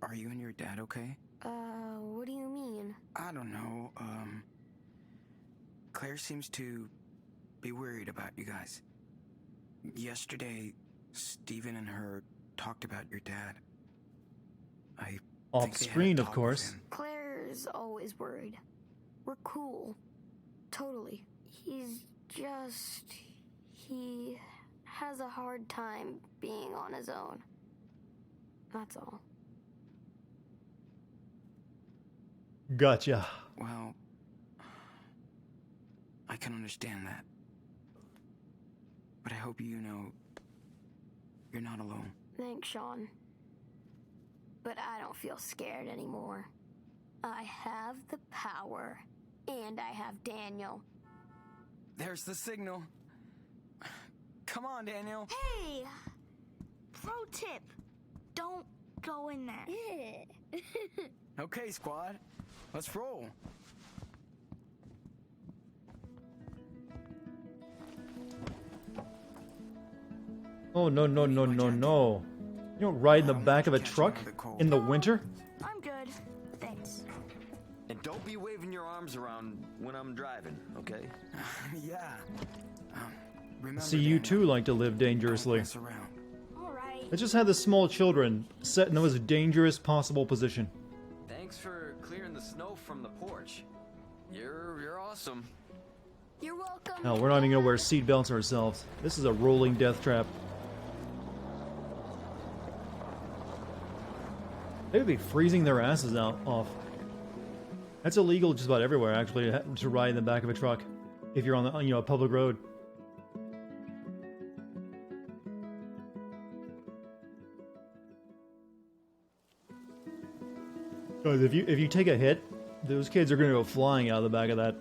Are you and your dad okay?
What do you mean?
I don't know. Claire seems to be worried about you guys. Yesterday, Steven and her talked about your dad. I
Off
think they had a
screen, of
talk with
course.
him.
Claire's always worried. We're cool. Totally. He has a hard time being on his own. That's all.
Gotcha.
Well, I can understand that. But I hope you know you're not alone.
Thanks, Sean. But I don't feel scared anymore. I have the power, and I have Daniel.
There's the signal. Come on, Daniel.
Hey! Pro tip. Don't go in there.
Okay, squad. Let's roll.
Oh, no, no, no, no, no. You don't ride in the back of a truck in the winter?
I'm good. Thanks.
And don't be waving your arms around when I'm driving, okay?
Yeah. Remember,
See, you
Daniel,
too like to live
don't
dangerously.
mess around.
All right.
Let's just have the small children set in the most dangerous possible position.
Thanks for clearing the snow from the porch. You're awesome.
You're welcome.
Hell, we're not even gonna wear seatbelts ourselves. This is a rolling death trap. They would be freezing their asses off. That's illegal just about everywhere, actually, to ride in the back of a truck if you're on the a public road. Because if you take a hit, those kids are gonna go flying out of the back of that.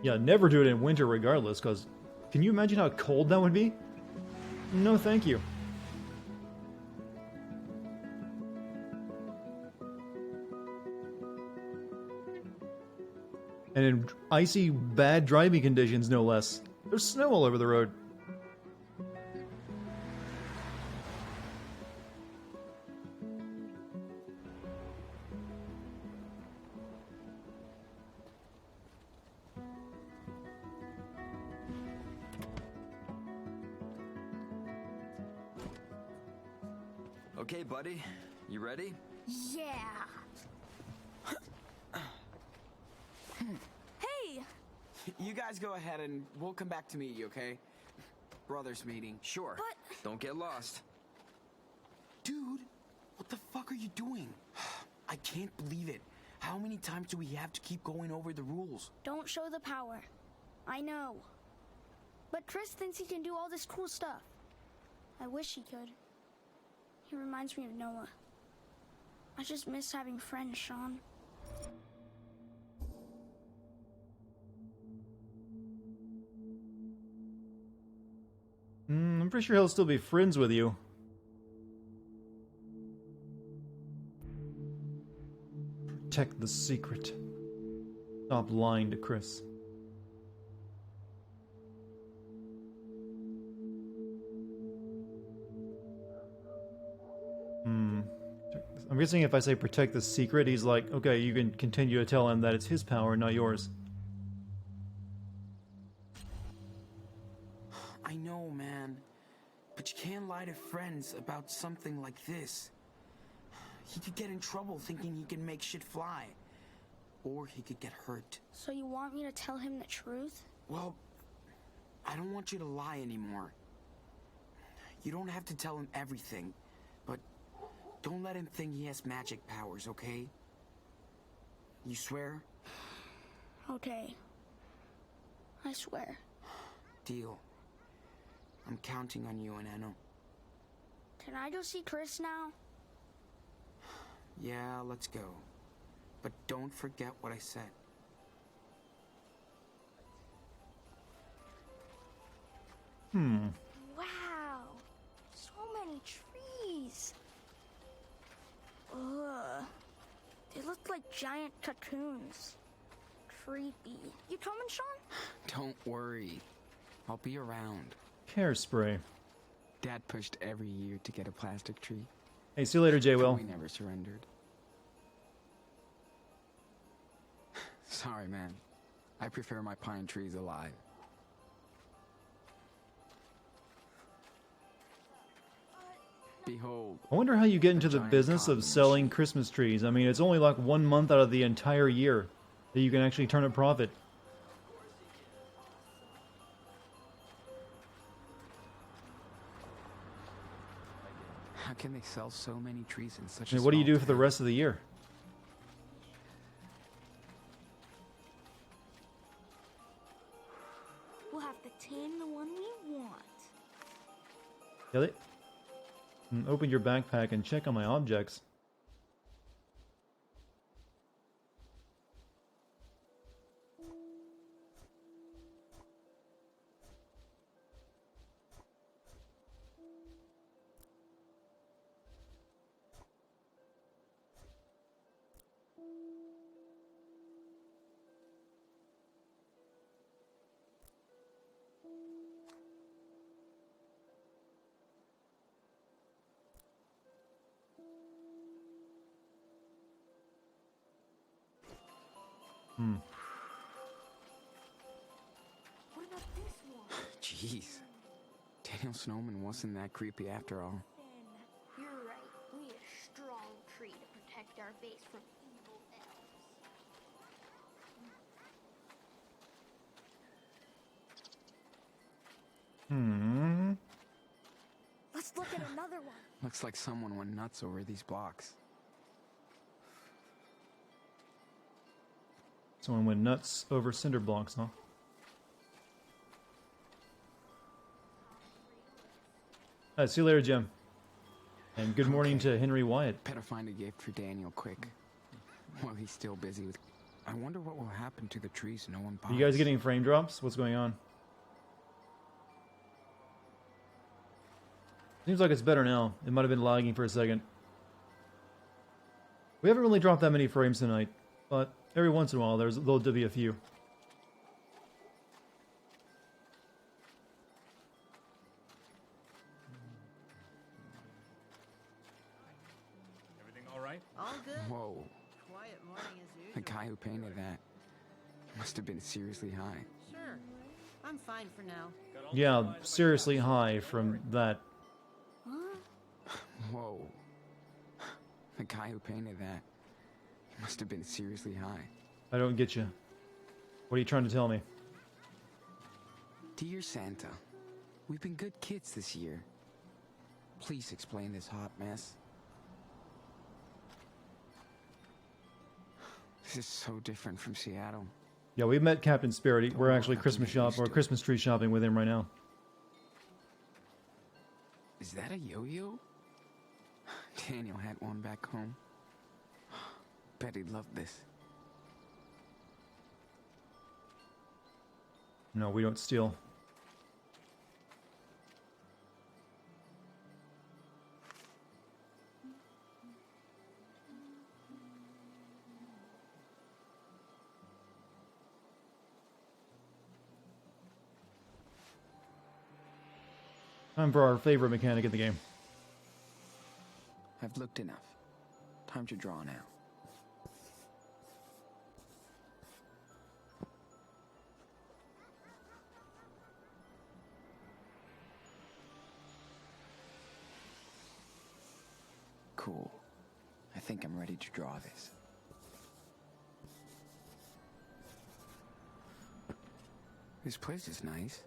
Yeah, never do it in winter regardless, because can you imagine how cold that would be? No, thank you. And in icy, bad driving conditions, no less. There's snow all over the road.
Okay, buddy. You ready?
Yeah. Hey!
You guys go ahead and we'll come back to meet you, okay? Brothers meeting.
Sure.
But-
Don't get lost.
Dude, what the fuck are you doing? I can't believe it. How many times do we have to keep going over the rules?
Don't show the power. I know. But Chris thinks he can do all this cool stuff. I wish he could. He reminds me of Noah. I just miss having friends, Sean.
I'm pretty sure he'll still be friends with you. Protect the secret. Stop lying to Chris. I'm guessing if I say protect the secret, he's like, okay, you can continue to tell him that it's his power, not yours.
I know, man. But you can't lie to friends about something like this. He could get in trouble thinking he can make shit fly. Or he could get hurt.
So you want me to tell him the truth?
Well, I don't want you to lie anymore. You don't have to tell him everything, but don't let him think he has magic powers, okay? You swear?
Okay. I swear.
Deal. I'm counting on you, Anano.
Can I go see Chris now?
Yeah, let's go. But don't forget what I said.
Wow. So many trees. Ugh. They look like giant cocoons. Creepy. You coming, Sean?
Don't worry. I'll be around.
Hairspray.
Dad pushed every year to get a plastic tree.
Hey, see you later, J.
But
Will.
we never surrendered. Sorry, man. I prefer my pine trees alive. Behold.
I wonder how you get into
a
the
giant
business of
cotton
selling
machine.
Christmas trees. I mean, it's only like 1 month out of the entire year that you can actually turn a profit.
How can they sell so many trees in such
I
a
mean, what do you
small
do for the
town?
rest of the year?
We'll have to tame the one we want.
Get it? And open your backpack and check on my objects.
What about this one?
Jeez. Daniel Snowman wasn't that creepy after all.
Ben, you're right. We need a strong tree to protect our base from evil elves.
Let's look at another one.
Looks like someone went nuts over these blocks.
Someone went nuts over cinder blocks, huh? See you later, Jim. And good morning to Henry Wyatt.
Better find a gift for Daniel quick. While he's still busy with... I wonder what will happen to the trees no one buys.
You guys getting frame drops? What's going on? Seems like it's better now. It might have been lagging for a second. We haven't really dropped that many frames tonight, but every once in a while there'll be a few.
Everything all right?
All good.
Whoa.
Quiet morning as
The
usual.
guy who painted that must have been seriously high.
Sure. I'm fine for now.
Yeah, seriously high from that.
Whoa. The guy who painted that must have been seriously high.
I don't get you. What are you trying to tell me?
Dear Santa, we've been good kids this year. Please explain this hot mess. This is so different from Seattle.
Yeah, we met Captain Spirit. We're
Don't
actually
have to
Christmas
get
shop
used
or
to it.
Christmas tree shopping with him right now.
Is that a yo-yo? Daniel had one back home. Bet he'd love this.
No, we don't steal. Time for our favorite mechanic in the game.
I've looked enough. Time to draw now. Cool. I think I'm ready to draw this. This place is nice.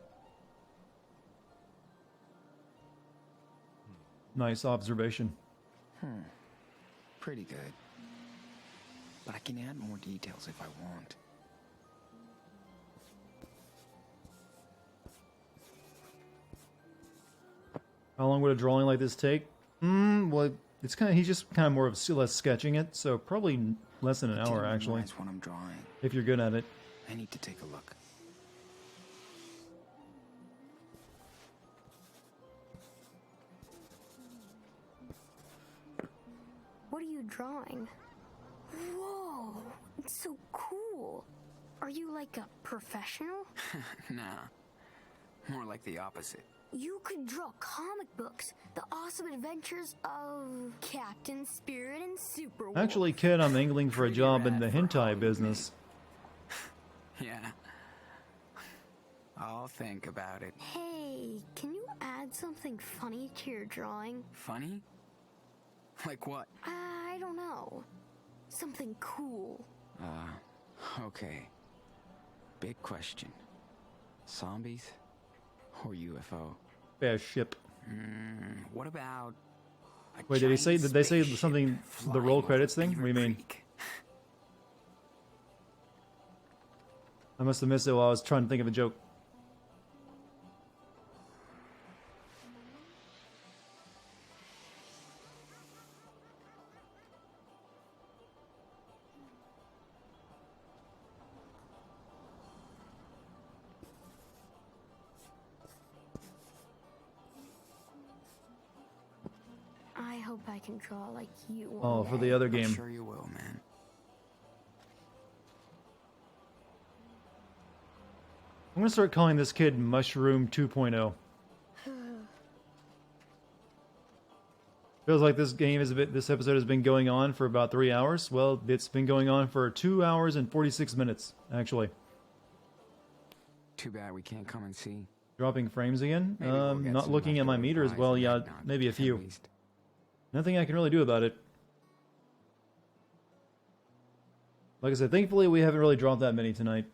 Nice observation.
Pretty good. But I can add more details if I want.
How long would a drawing like this take? Well, it's kind of, he's just kind of more of less sketching it, so probably less than an hour actually,
That's what I'm drawing.
if you're good at it.
I need to take a look.
What are you drawing? Whoa, it's so cool. Are you like a professional?
Nah. More like the opposite.
You could draw comic books. The awesome adventures of Captain Spirit and Superwolf.
Actually, kid, I'm angling for a job in the hentai business.
Yeah. I'll think about it.
Hey, can you add something funny to your drawing?
Funny? Like what?
I don't know. Something cool.
Okay. Big question. Zombies or UFO?
Yeah, ship.
What about a
Wait, did he say?
giant
Did they say
spaceship
something? The
flying
roll
over
credits thing?
Beaver
What do you mean?
Creek?
I must have missed it while I was trying to think of a joke.
I hope I can draw like you.
Oh,
one
for
day.
the other
I'm
game.
sure you will, man.
I'm gonna start calling this kid Mushroom 2.0. Feels like this game is this episode has been going on for about 3 hours. Well, it's been going on for 2 hours and 46 minutes, actually.
Too bad we can't come and see.
Dropping frames again?
Maybe we'll get
Not
some
looking at my
leftover
meters.
pies
Well,
and
yeah,
eggnog,
maybe a
at
few.
least.
Nothing I can really do about it. Like I said, thankfully we haven't really dropped that many tonight.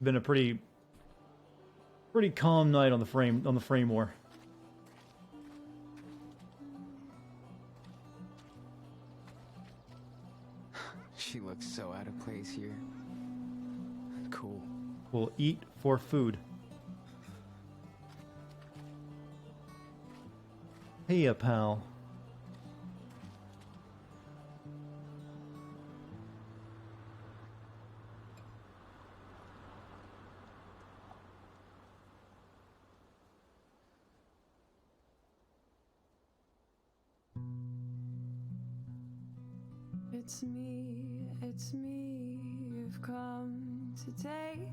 Been a pretty calm night on the frame war.
She looks so out of place here. Cool.
We'll eat for food. Hey, pal.
It's me, you've come to take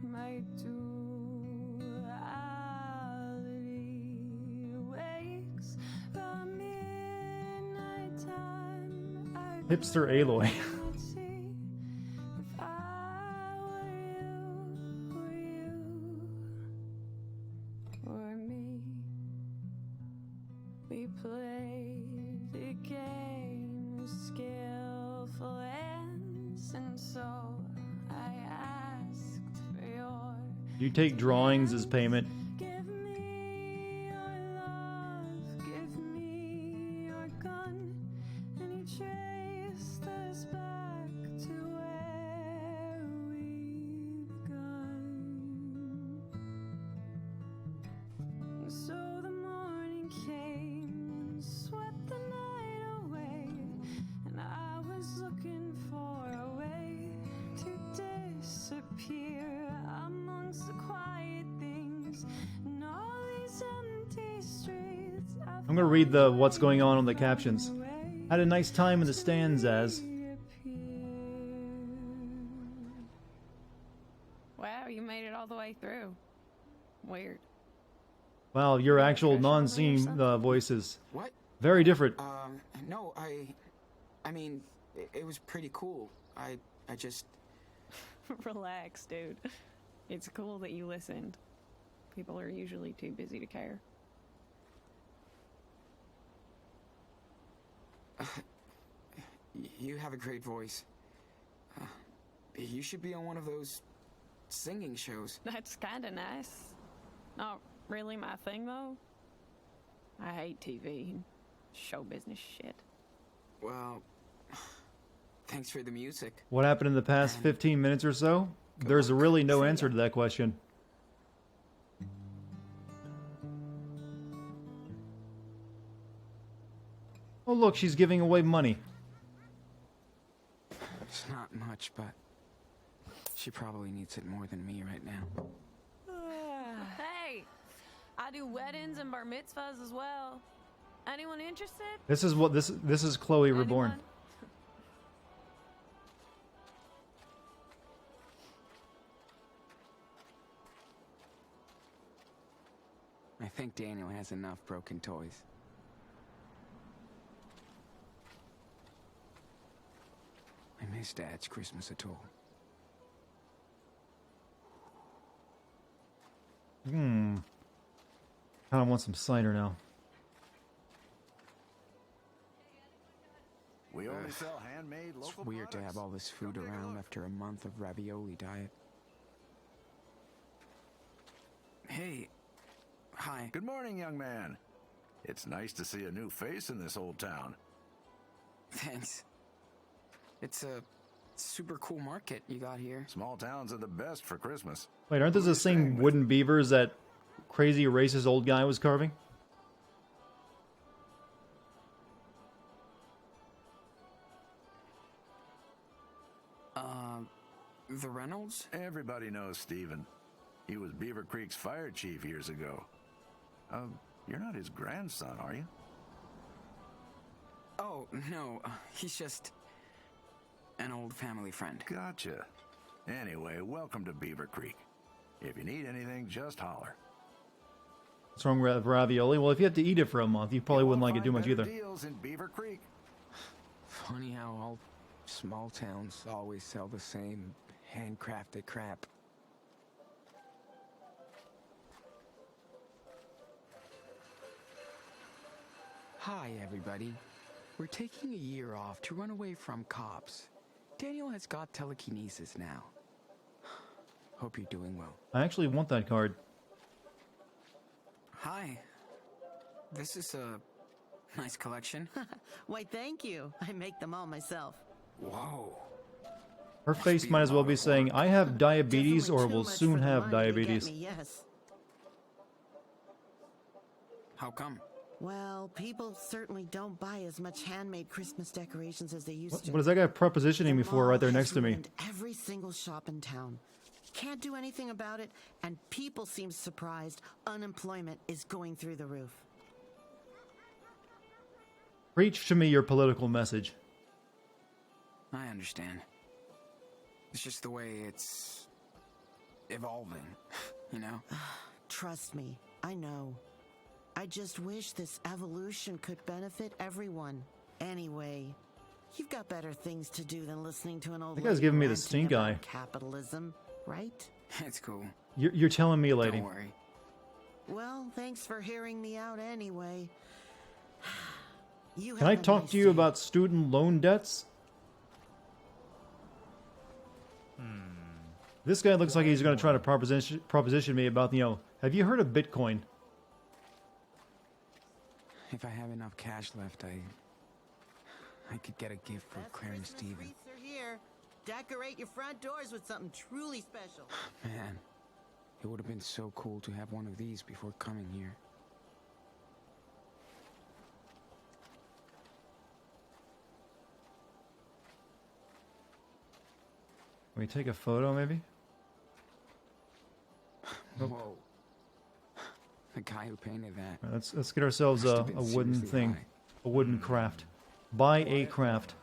my duality wakes the midnight time.
Hipster Aloy.
See if I were you or me. We played the game with skillful ends, and so I asked for your.
You take drawings as payment.
Give me your love, give me your gun, and you traced us back to where we begun. So the morning came and swept the night away, and I was looking for a way to disappear amongst the quiet things and all these empty streets.
I'm gonna read the what's going on the captions. Had a nice time in the stands as.
Wow, you made it all the way through. Weird.
Wow, your actual
Fresh over or
non-singing
something?
voices.
What?
Very different.
No, I mean, it was pretty cool. I just...
Relax, dude. It's cool that you listened. People are usually too busy to care.
You have a great voice. You should be on one of those singing shows.
That's kinda nice. Not really my thing, though. I hate TV and show business shit.
Well, thanks for the music.
What happened in the past 15 minutes or so? There's really no answer to that question. Oh look, she's giving away money.
It's not much, but she probably needs it more than me right now.
Hey! I do weddings and bar mitzvahs as well. Anyone interested?
This is what this is Chloe Reborn.
Anyone?
I think Daniel has enough broken toys. I miss Dad's Christmas at all.
Kind of want some cider now.
We only sell handmade local
It's weird to have all this food around after a month of ravioli diet.
Hey. Hi.
Good morning, young man. It's nice to see a new face in this old town.
Thanks. It's a super cool market you got here.
Small towns are the best for Christmas.
Wait, aren't those the same wooden beavers that crazy racist old guy was carving?
The Reynolds?
Everybody knows Steven. He was Beaver Creek's fire chief years ago. You're not his grandson, are you?
Oh, no. He's just an old family friend.
Gotcha. Anyway, welcome to Beaver Creek. If you need anything, just holler.
What's wrong with ravioli? Well, if you have to eat it for a month, you probably wouldn't like it too much either.
Deals in Beaver Creek.
Funny how all small towns always sell the same handcrafted crap. Hi, everybody. We're taking a year off to run away from cops. Daniel has got telekinesis now. Hope you're doing well.
I actually want that card.
Hi. This is a nice collection.
Why, thank you. I make them all myself.
Whoa.
Her face might as well be saying, I have diabetes or will soon have diabetes.
Yes.
How come?
Well, people certainly don't buy as much handmade Christmas decorations as they used to.
What is that guy prepositioning me for right there next to me?
Ruined every single shop in town. Can't do anything about it, and people seem surprised unemployment is going through the roof.
Preach to me your political message.
I understand. It's just the way it's evolving, you know?
Trust me, I know. I just wish this evolution could benefit everyone. Anyway, you've got better things to do than listening to an old
That guy's
lady
giving me the
ranting
stink
about
eye.
Capitalism, right?
It's cool.
You're telling me, lady.
Don't worry.
Well, thanks for hearing me out anyway.
Can I talk to you about student loan debts? This guy looks like he's going to try to proposition me about, have you heard of Bitcoin?
If I have enough cash left, I could get a gift for Claire and Steven.
Wreaths are here. Decorate your front doors with something truly special.
Man, it would have been so cool to have one of these before coming here.
Can we take a photo, maybe?
Whoa. The guy who painted that.
All right, let's get ourselves a wooden thing. A wooden craft. Buy a craft.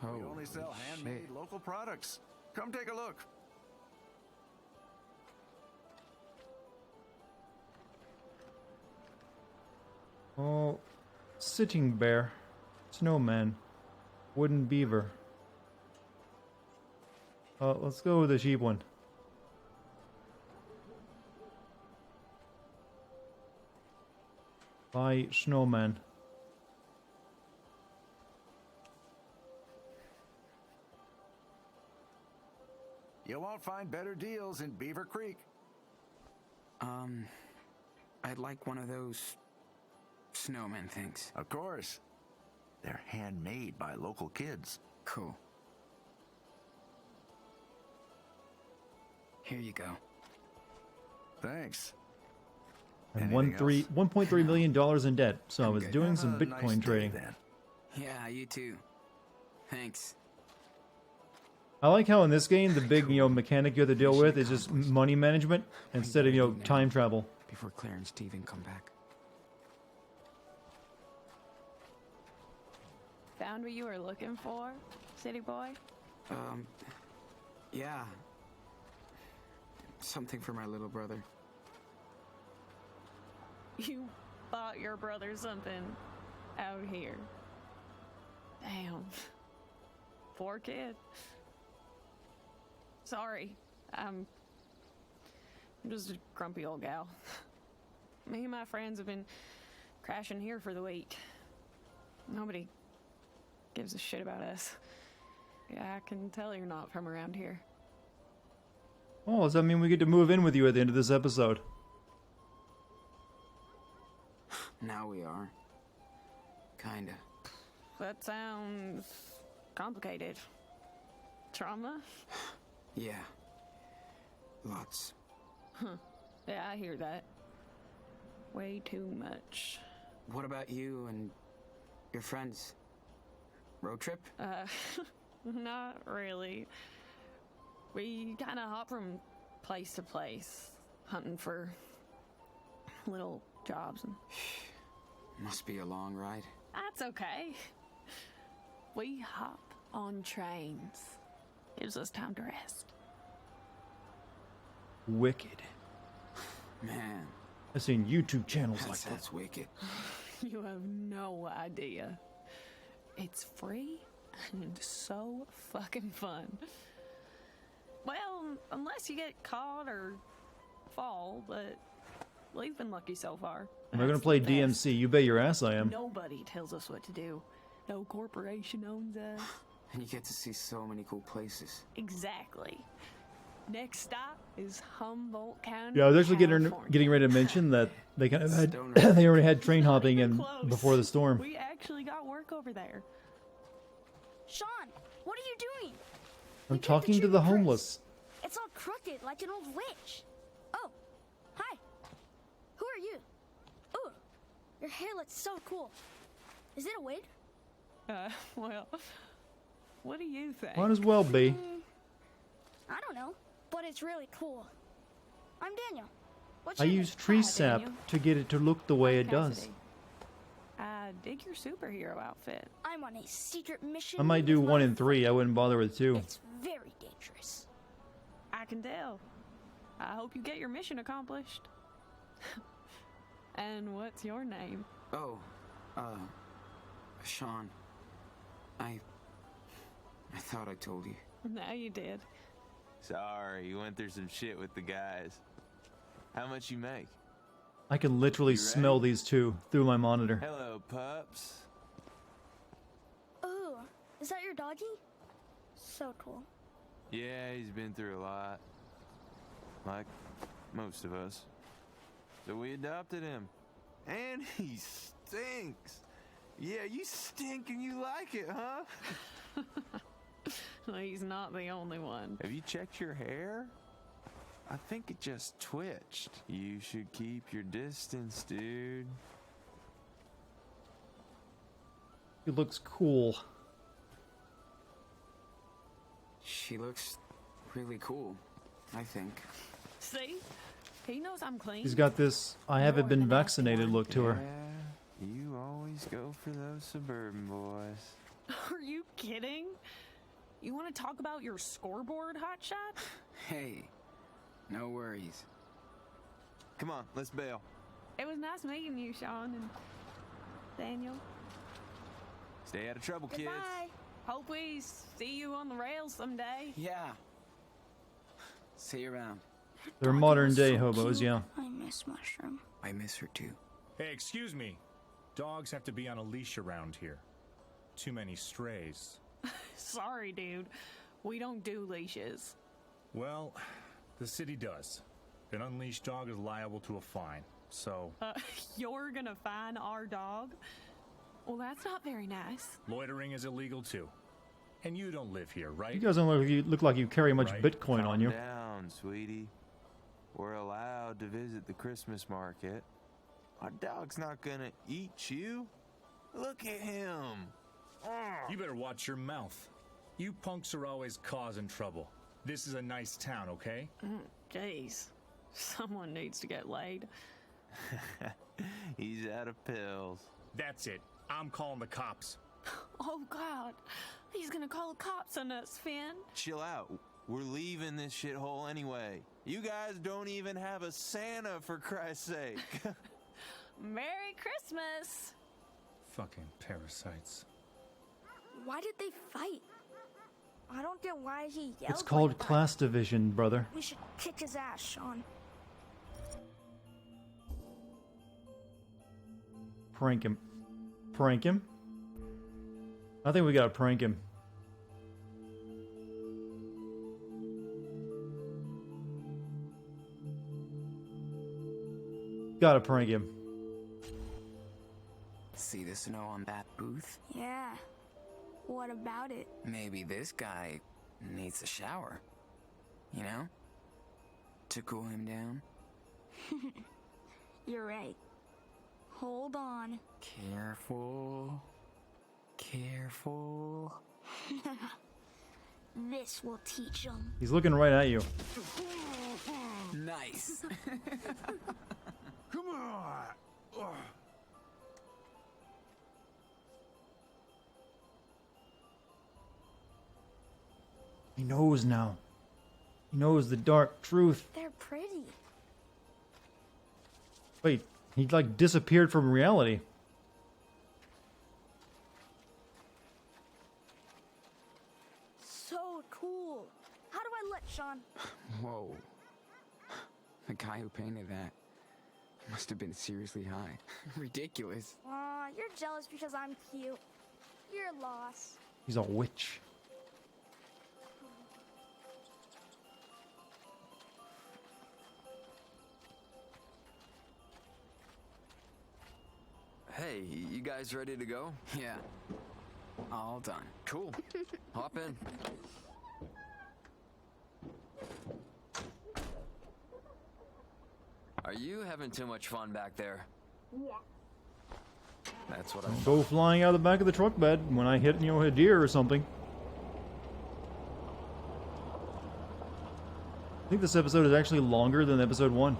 We only sell handmade local products. Come take a look.
Oh, sitting bear. Snowman. Wooden beaver. Let's go with the cheap one. Buy snowman.
You won't find better deals in Beaver Creek.
I'd like one of those snowman things.
Of course. They're handmade by local kids.
Cool. Here you go.
Thanks.
And
Anything else?
$1.3 million in debt. So I was
Okay.
doing
Have
some
a
Bitcoin
nice day,
trading.
then.
Yeah, you too. Thanks.
I like how in this game the big mechanic you have to deal with is just money management instead of time travel.
Before Claire and Steven come back.
Found what you were looking for, city boy?
Yeah.
Something for my little brother.
You bought your brother something out here. Damn. Poor kid. Sorry. I'm just a grumpy old gal. Me and my friends have been crashing here for the week. Nobody gives a shit about us. Yeah, I can tell you're not from around here.
Oh, does that mean we get to move in with you at the end of this episode?
Now we are. Kinda.
That sounds complicated. Trauma?
Yeah. Lots.
Huh. Yeah, I hear that. Way too much.
What about you and your friends? Road trip?
Not really. We kind of hop from place to place, hunting for little jobs. And
Must be a long ride.
that's okay. We hop on trains. Gives us time to rest.
Wicked.
Man.
I've seen YouTube channels like that.
That's wicked.
You have no idea. It's free and so fucking fun. Well, unless you get caught or fall, but we've been lucky so far.
We're gonna play DMC. You bet your ass I am.
Nobody tells us what to do. No corporation owns us.
And you get to see so many cool places.
Exactly. Next stop is Humboldt County.
Yeah, I was actually
California.
getting ready to mention that they kind of had they already had train hopping in
Close.
before the storm.
We actually got work over there.
Sean, what are you doing?
I'm talking to the homeless.
It's all crooked like an old witch. Oh, hi. Who are you? Ooh, your hair looks so cool. Is it a wig?
Well, what do you think?
Might as well be.
I don't know, but it's really cool. I'm Daniel. What's
I
your
use
name?
tree
Hi,
sap
Daniel.
to get it to look the way it does.
Cassidy. I dig your superhero outfit.
I'm on a secret mission.
I might do
with
1
my
and 3. I wouldn't bother with 2.
It's very dangerous.
I can tell. I hope you get your mission accomplished. And what's your name?
Oh, Sean. I thought I told you.
Now you did.
Sorry, you went through some shit with the guys. How much you make?
I can literally smell these two through my monitor.
Hello, pups.
Ooh, is that your doggy? So cool.
Yeah, he's been through a lot. Like most of us. So we adopted him. And he stinks. Yeah, you stink and you like it, huh?
He's not the only one.
Have you checked your hair? I think it just twitched. You should keep your distance, dude.
It looks cool.
She looks really cool, I think.
See? He knows I'm clean.
She's got this I haven't been vaccinated look to her.
Yeah, you always go for those suburban boys.
Are you kidding? You want to talk about your scoreboard, hotshot?
Hey, no worries.
Come on, let's bail.
It was nice meeting you, Sean and Daniel.
Stay out of trouble, kids.
Goodbye. Hope we see you on the rails someday.
Yeah. See you around.
They're modern day hobos, yeah.
I miss Mushroom.
I miss her too.
Hey, excuse me. Dogs have to be on a leash around here. Too many strays.
Sorry, dude. We don't do leashes.
Well, the city does. An unleashed dog is liable to a fine, so...
You're gonna fine our dog? Well, that's not very nice.
Loitering is illegal too. And you don't live here, right?
You guys don't look like you carry much
Right.
Bitcoin on you.
Calm down, sweetie. We're allowed to visit the Christmas market. Our dog's not gonna eat you. Look at him.
You better watch your mouth. You punks are always causing trouble. This is a nice town, okay?
Jeez. Someone needs to get laid.
He's out of pills.
That's it. I'm calling the cops.
Oh, God. He's gonna call the cops on us, Finn.
Chill out. We're leaving this shithole anyway. You guys don't even have a Santa, for Christ's sake.
Merry Christmas!
Fucking parasites.
Why did they fight? I don't get why he yelled.
It's called
like that.
class division, brother.
We should kick his ass, Sean.
Prank him. Prank him? I think we gotta prank him. Gotta prank him.
See the snow on that booth?
Yeah. What about it?
Maybe this guy needs a shower. You know? To cool him down.
You're right. Hold on.
Careful. Careful.
This will teach him.
He's looking right at you.
Nice.
Come on! Ugh.
He knows now. He knows the dark truth.
They're pretty.
Wait, he like disappeared from reality.
So cool. How do I let Sean?
Whoa. The guy who painted that must have been seriously high.
Ridiculous.
Aw, you're jealous because I'm cute. You're lost.
He's a witch.
Hey, you guys ready to go?
Yeah. All done.
Cool. Hop in. Are you having too much fun back there?
Yeah.
That's what I
Go flying out of the back of the truck bed when I hit, a deer or something. I think this episode is actually longer than episode 1.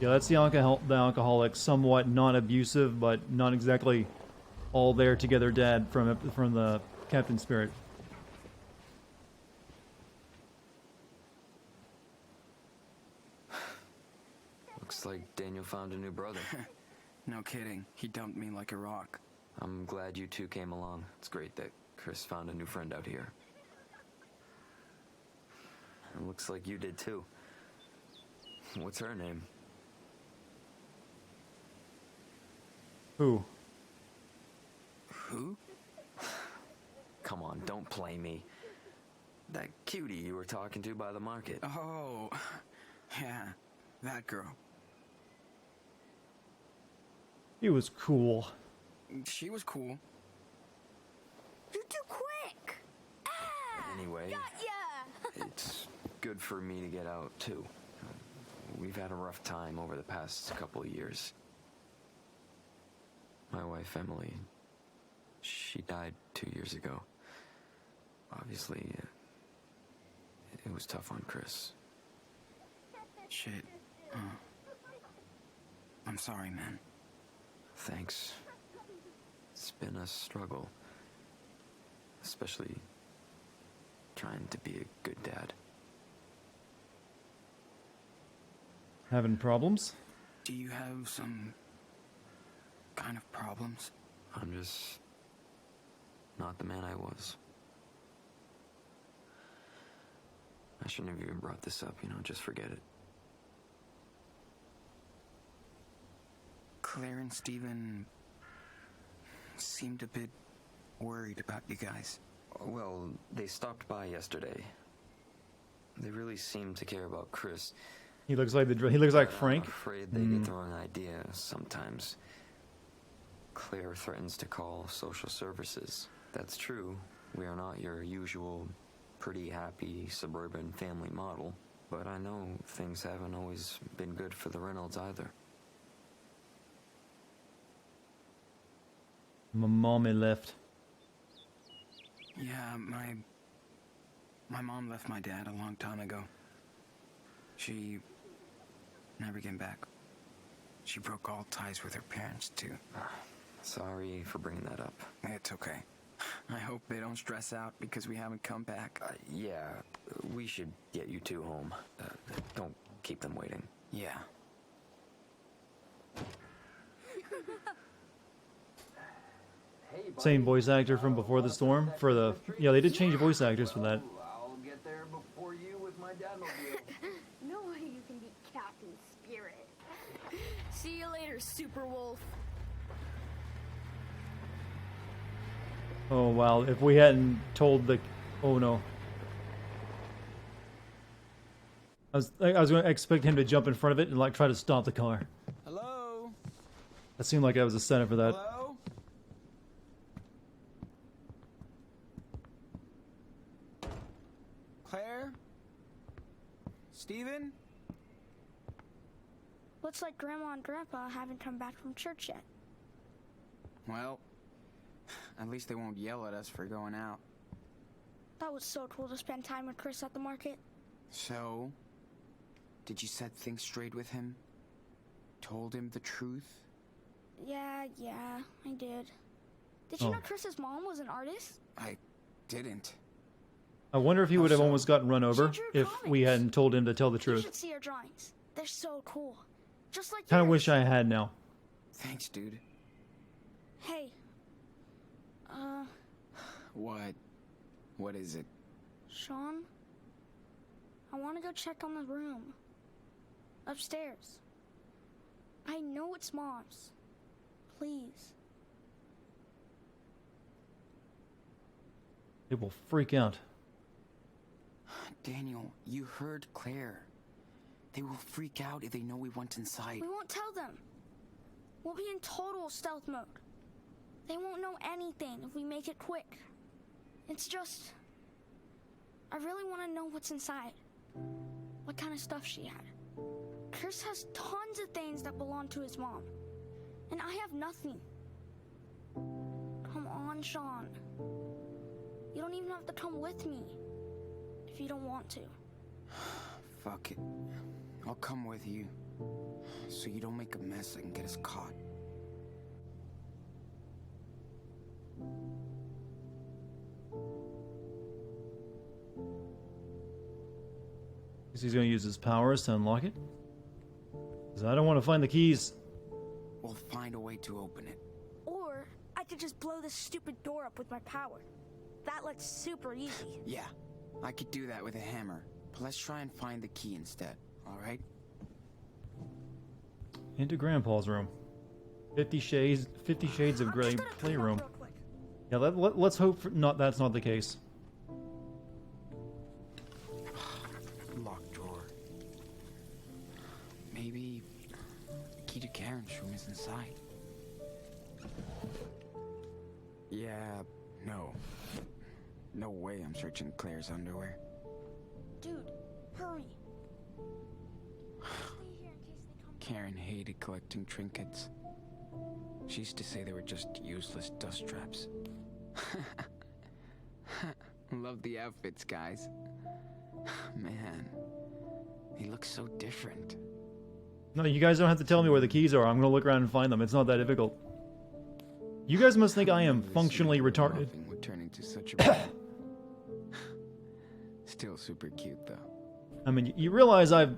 Yeah, that's the alcoholic, somewhat non-abusive, but not exactly all there together dad from the Captain Spirit.
Looks like Daniel found a new brother.
No kidding. He dumped me like a rock.
I'm glad you two came along. It's great that Chris found a new friend out here. It looks like you did too. What's her name?
Who?
Who?
Come on, don't play me. That cutie you were talking to by the market.
Oh, yeah, that girl.
He was cool.
She was cool.
You're too quick.
Anyway,
Got ya.
it's good for me to get out too. We've had a rough time over the past couple of years. My wife, Emily, she died 2 years ago. Obviously, it was tough on Chris.
Shit. I'm sorry, man.
Thanks. It's been a struggle. Especially trying to be a good dad.
Having problems?
Do you have some kind of problems?
I'm just not the man I was. I shouldn't have even brought this up, just forget it.
Claire and Steven seemed a bit worried about you guys.
Well, they stopped by yesterday. They really seem to care about Chris.
He looks like Frank.
I'm afraid they get the wrong idea sometimes. Claire threatens to call social services. That's true. We are not your usual pretty happy suburban family model. But I know things haven't always been good for the Reynolds either.
My mommy left.
Yeah, my mom left my dad a long time ago. She never came back. She broke all ties with her parents, too.
Sorry for bringing that up.
It's okay. I hope they don't stress out because we haven't come back.
Yeah, we should get you two home. Don't keep them waiting.
Yeah.
Same voice actor from Before the Storm for the... Yeah, they did change voice actors for that.
I'll get there before you with my dadmobile.
No way you can beat Captain Spirit. See you later, Super Wolf.
Oh, wow. If we hadn't told the... Oh, no. I was going to expect him to jump in front of it and, like, try to stop the car.
Hello?
That seemed like I was a setup for that.
Hello? Claire? Steven?
Looks like Grandma and Grandpa haven't come back from church yet.
Well, at least they won't yell at us for going out.
That was so cool to spend time with Chris at the market.
So, did you set things straight with him? Told him the truth?
Yeah, I did. Did you know Chris's mom was an artist?
I didn't.
I wonder if he would have almost gotten run over if we hadn't told him to tell the
You
truth.
should see her drawings. They're so cool. Just like
Kind of
yours.
wish I had now.
Thanks, dude.
Hey.
What? What is it?
Sean? I want to go check on the room. Upstairs. I know it's Mom's. Please.
It will freak out.
Daniel, you heard Claire. They will freak out if they know we went inside.
We won't tell them. We'll be in total stealth mode. They won't know anything if we make it quick. It's just... I really want to know what's inside. What kind of stuff she had. Chris has tons of things that belong to his mom. And I have nothing. Come on, Sean. You don't even have to come with me. If you don't want to.
Fuck it. I'll come with you. So you don't make a mess and get us caught.
Guess he's going to use his powers to unlock it. 'Cause I don't want to find the keys.
We'll find a way to open it.
Or I could just blow this stupid door up with my power. That looks super easy.
Yeah, I could do that with a hammer. But let's try and find the key instead, alright?
Into Grandpa's room. 50 Shades of Grey playroom. Yeah, let's hope that's not the case.
Locked drawer. Maybe the key to Karen's room is inside. Yeah, no. No way I'm searching Claire's underwear.
Dude, hurry.
Karen hated collecting trinkets. She used to say they were just useless dust traps. Love the outfits, guys. Man, they look so different.
No, you guys don't have to tell me where the keys are. I'm going to look around and find them. It's not that difficult. You guys must think I am functionally retarded.
Nothing would turn into such a... Still super cute, though.
I mean, you realize I've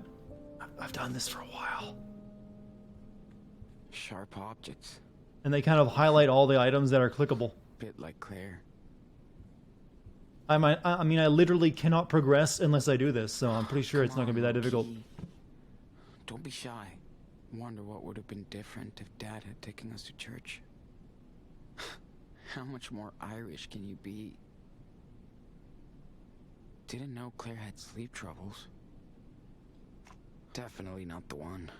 done this for a while.
Sharp objects.
And they kind of highlight all the items that are clickable.
Bit like Claire.
I mean, I literally cannot progress unless I do this, so I'm pretty sure it's not going to be that difficult.
Don't be shy. Wonder what would have been different if Dad had taken us to church. How much more Irish can you be? Didn't know Claire had sleep troubles. Definitely not the one.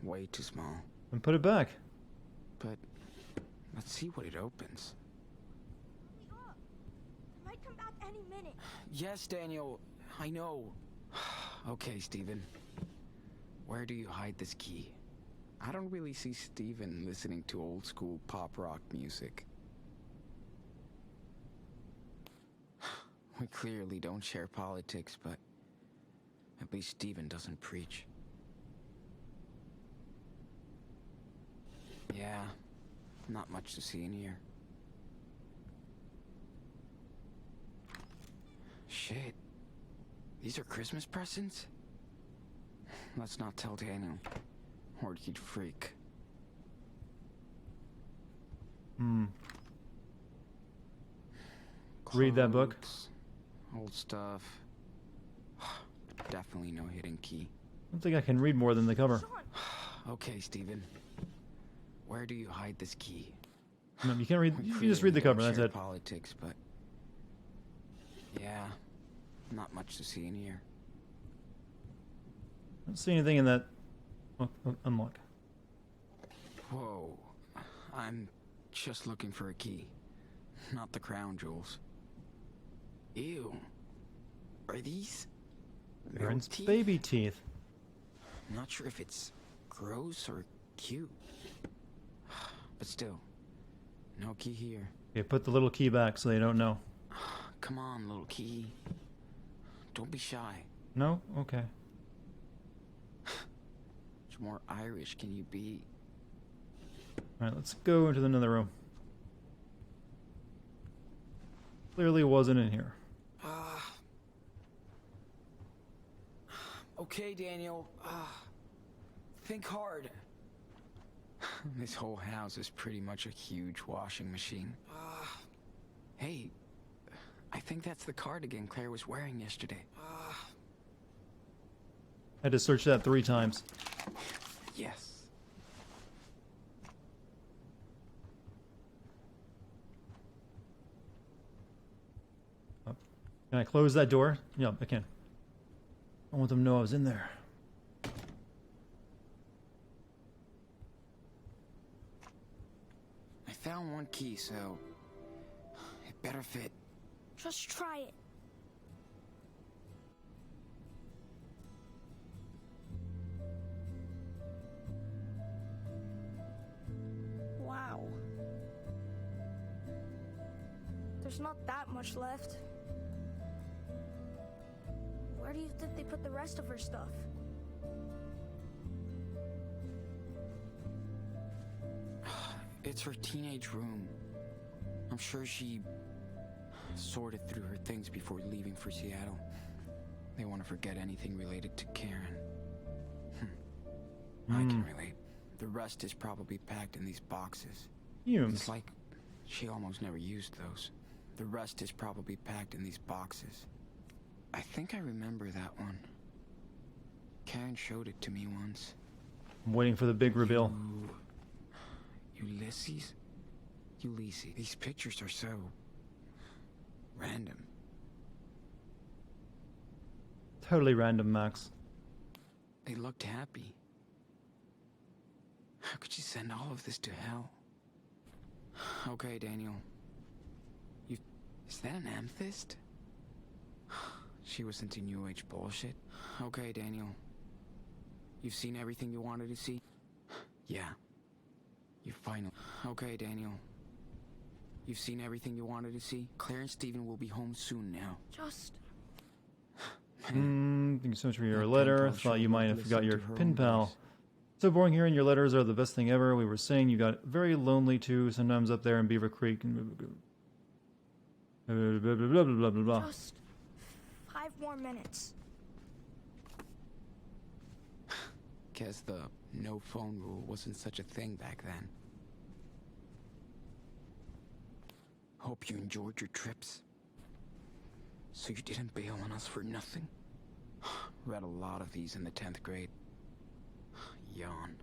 Way too small.
And put it back.
But let's see what it opens.
It might come back any minute.
Yes, Daniel. I know. Okay, Steven. Where do you hide this key?
I don't really see Steven listening to old school pop rock music. We clearly don't share politics, but at least Steven doesn't preach. Yeah, not much to see in here. Shit. These are Christmas presents? Let's not tell Daniel, or he'd freak.
Read that book.
Clothes, old stuff. Definitely no hidden key.
I don't think I can read more than the cover.
Okay, Steven. Where do you hide this key?
No, you can't read.
We
You can just read the
clearly
cover.
don't
That's
share
it.
Politics, but yeah, not much to see in here.
I don't see anything in that. Oh, unlock.
Whoa, I'm just looking for a key, not the crown jewels. Ew, are these
Aaron's
teeth?
baby teeth.
I'm not sure if it's gross or cute, but still, no key here.
Okay, put the little key back so they don't know.
Come on, little key. Don't be shy.
No? Okay.
Much more Irish can you be?
Alright, let's go into another room. Clearly wasn't in here.
Okay, Daniel. Think hard. This whole house is pretty much a huge washing machine. Hey, I think that's the cardigan Claire was wearing yesterday.
I had to search that 3 times.
Yes.
Oh. Can I close that door? Yeah, I can. I want them to know I was in there.
I found one key, so it better fit.
Just try it. Wow. There's not that much left. Where do you think they put the rest of her stuff?
It's her teenage room. I'm sure she sorted through her things before leaving for Seattle. They want to forget anything related to Karen. I can relate. The rest is probably packed in these boxes.
Fumes.
It's like she almost never used those. The rest is probably packed in these boxes. I think I remember that one. Karen showed it to me once.
I'm waiting for the big reveal.
Ulysses? These pictures are so random.
Totally random, Max.
They looked happy. How could you send all of this to hell? Okay, Daniel. Is that an amethyst? She was into New Age bullshit. Okay, Daniel. You've seen everything you wanted to see? Yeah. You finally... Okay, Daniel. You've seen everything you wanted to see? Claire and Steven will be home soon now.
Just...
Thank you so much for your letter. Thought you might have forgot your pen pal. So boring hearing your letters are the best thing ever. We were saying you got very lonely too, sometimes up there in Beaver Creek. Blah, blah, blah, blah, blah, blah, blah.
Just 5 more minutes.
Guess the no phone rule wasn't such a thing back then. Hope you enjoyed your trips. So you didn't bail on us for nothing? Read a lot of these in the 10th grade. Yawn.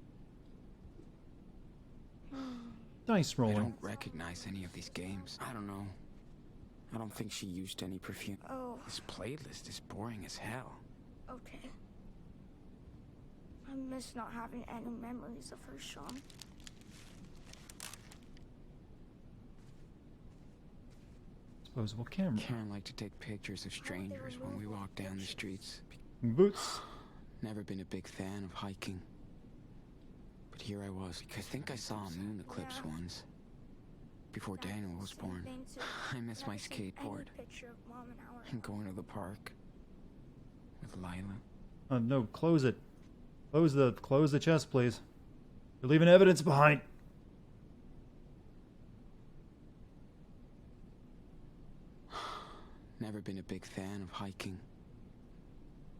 Dice
I
rolling.
don't recognize any of these games. I don't know. I don't think she used any perfume.
Oh.
This playlist is boring as hell.
Okay. I miss not having any memories of her, Sean.
Disposable camera.
Karen liked to take pictures of strangers when we walked down the streets.
Boots.
Never been a big fan of hiking. But here I was. I think I saw a moon eclipse once. Before Daniel was born. I miss my skateboard. And going to the park. With Lila.
No, close it. Close the chest, please. You're leaving evidence behind.
Never been a big fan of hiking.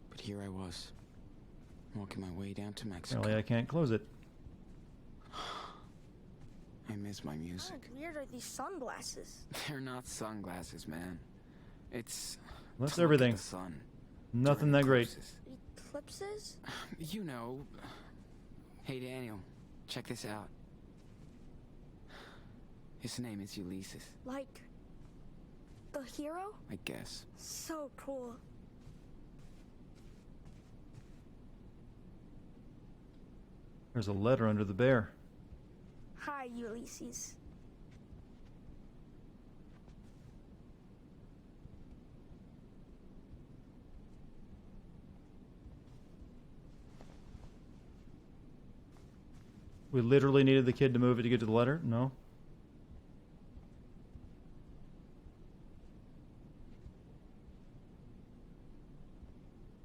But here I was. Walking my way down to Mexico.
Apparently I can't close it.
I miss my music.
How weird are these sunglasses?
They're not sunglasses, man. It's...
That's
to look at
everything.
the sun.
Nothing that great.
Eclipses?
You know. Hey, Daniel. Check this out. His name is Ulysses.
Like... the hero?
I guess.
So cool.
There's a letter under the bear.
Hi, Ulysses.
We literally needed the kid to move it to get to the letter? No.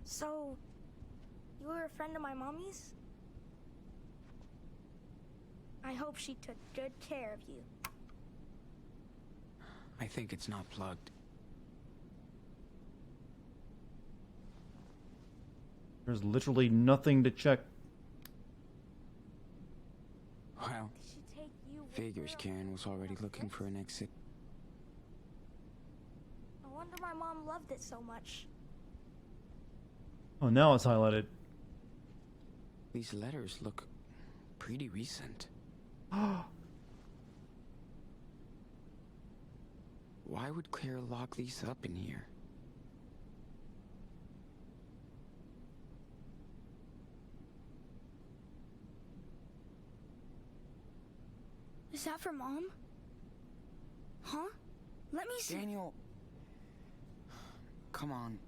So, you were a friend of my mommy's? I hope she took good care of you.
I think it's not plugged.
There's literally nothing to check.
Well, figures Karen was already looking for an exit.
No wonder my mom loved it so much.
Oh, now it's highlighted.
These letters look pretty recent. Why would Claire lock these up in here?
Is that for Mom? Huh? Let me see.
Daniel. Come on.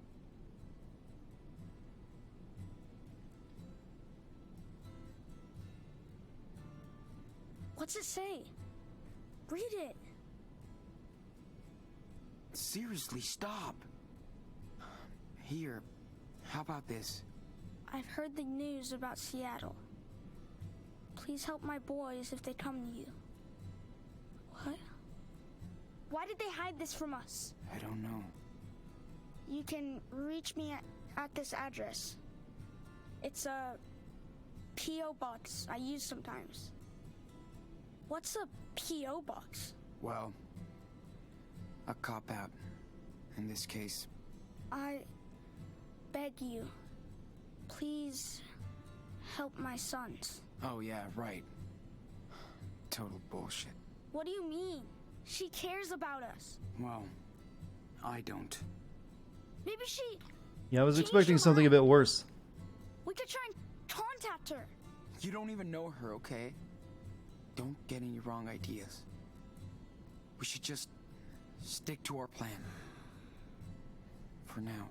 What's it say? Read it.
Seriously, stop. Here, how about this?
I've heard the news about Seattle. Please help my boys if they come to you. What? Why did they hide this from us?
I don't know.
You can reach me at this address. It's a P.O. box I use sometimes. What's a P.O. box?
Well, a cop-out. In this case.
I beg you, please help my sons.
Oh yeah, right. Total bullshit.
What do you mean? She cares about us.
Well, I don't.
Maybe she...
Yeah, I was expecting something a bit worse.
We could try and contact her.
You don't even know her, okay? Don't get any wrong ideas. We should just stick to our plan. For now.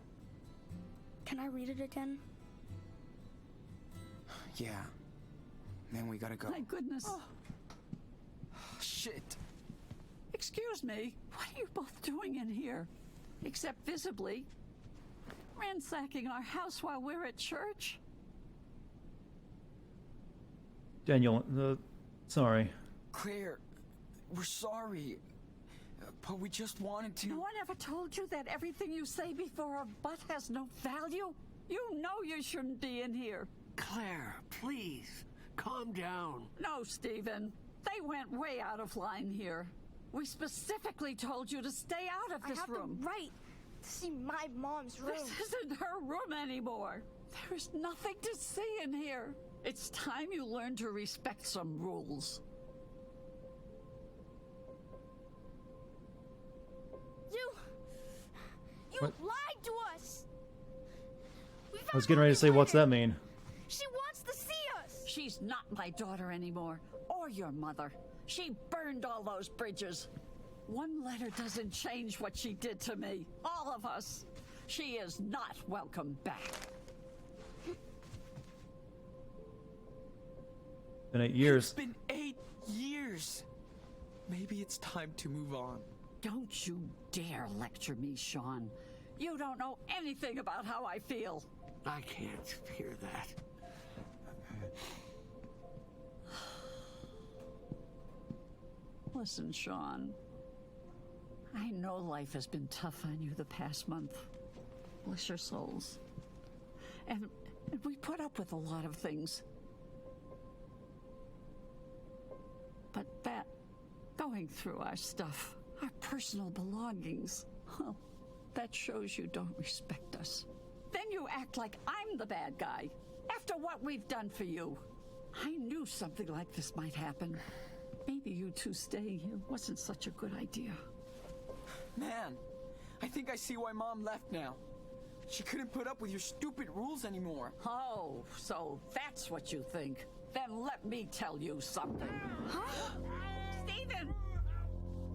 Can I read it again?
Yeah. Then we gotta go.
My goodness.
Oh. Shit.
Excuse me. What are you both doing in here? Except visibly ransacking our house while we're at church?
Daniel, sorry.
Claire, we're sorry. But we just wanted to...
No one ever told you that everything you say before a butt has no value? You know you shouldn't be in here.
Claire, please, calm down.
No, Stephen. They went way out of line here. We specifically told you to stay out of this room.
I have the right to see my mom's room.
This isn't her room anymore. There is nothing to see in here. It's time you learn to respect some rules.
You lied to us.
I was getting ready to say, what's that mean?
She wants to see us.
She's not my daughter anymore, or your mother. She burned all those bridges. One letter doesn't change what she did to me. All of us. She is not welcome back.
Been 8 years.
It's been 8 years. Maybe it's time to move on.
Don't you dare lecture me, Sean. You don't know anything about how I feel.
I can't hear that.
Listen, Sean. I know life has been tough on you the past month. Bless your souls. And we put up with a lot of things. But that, going through our stuff, our personal belongings, well, that shows you don't respect us. Then you act like I'm the bad guy, after what we've done for you. I knew something like this might happen. Maybe you two staying here wasn't such a good idea.
Man, I think I see why Mom left now. She couldn't put up with your stupid rules anymore.
Oh, so that's what you think. Then let me tell you something. Huh? Stephen!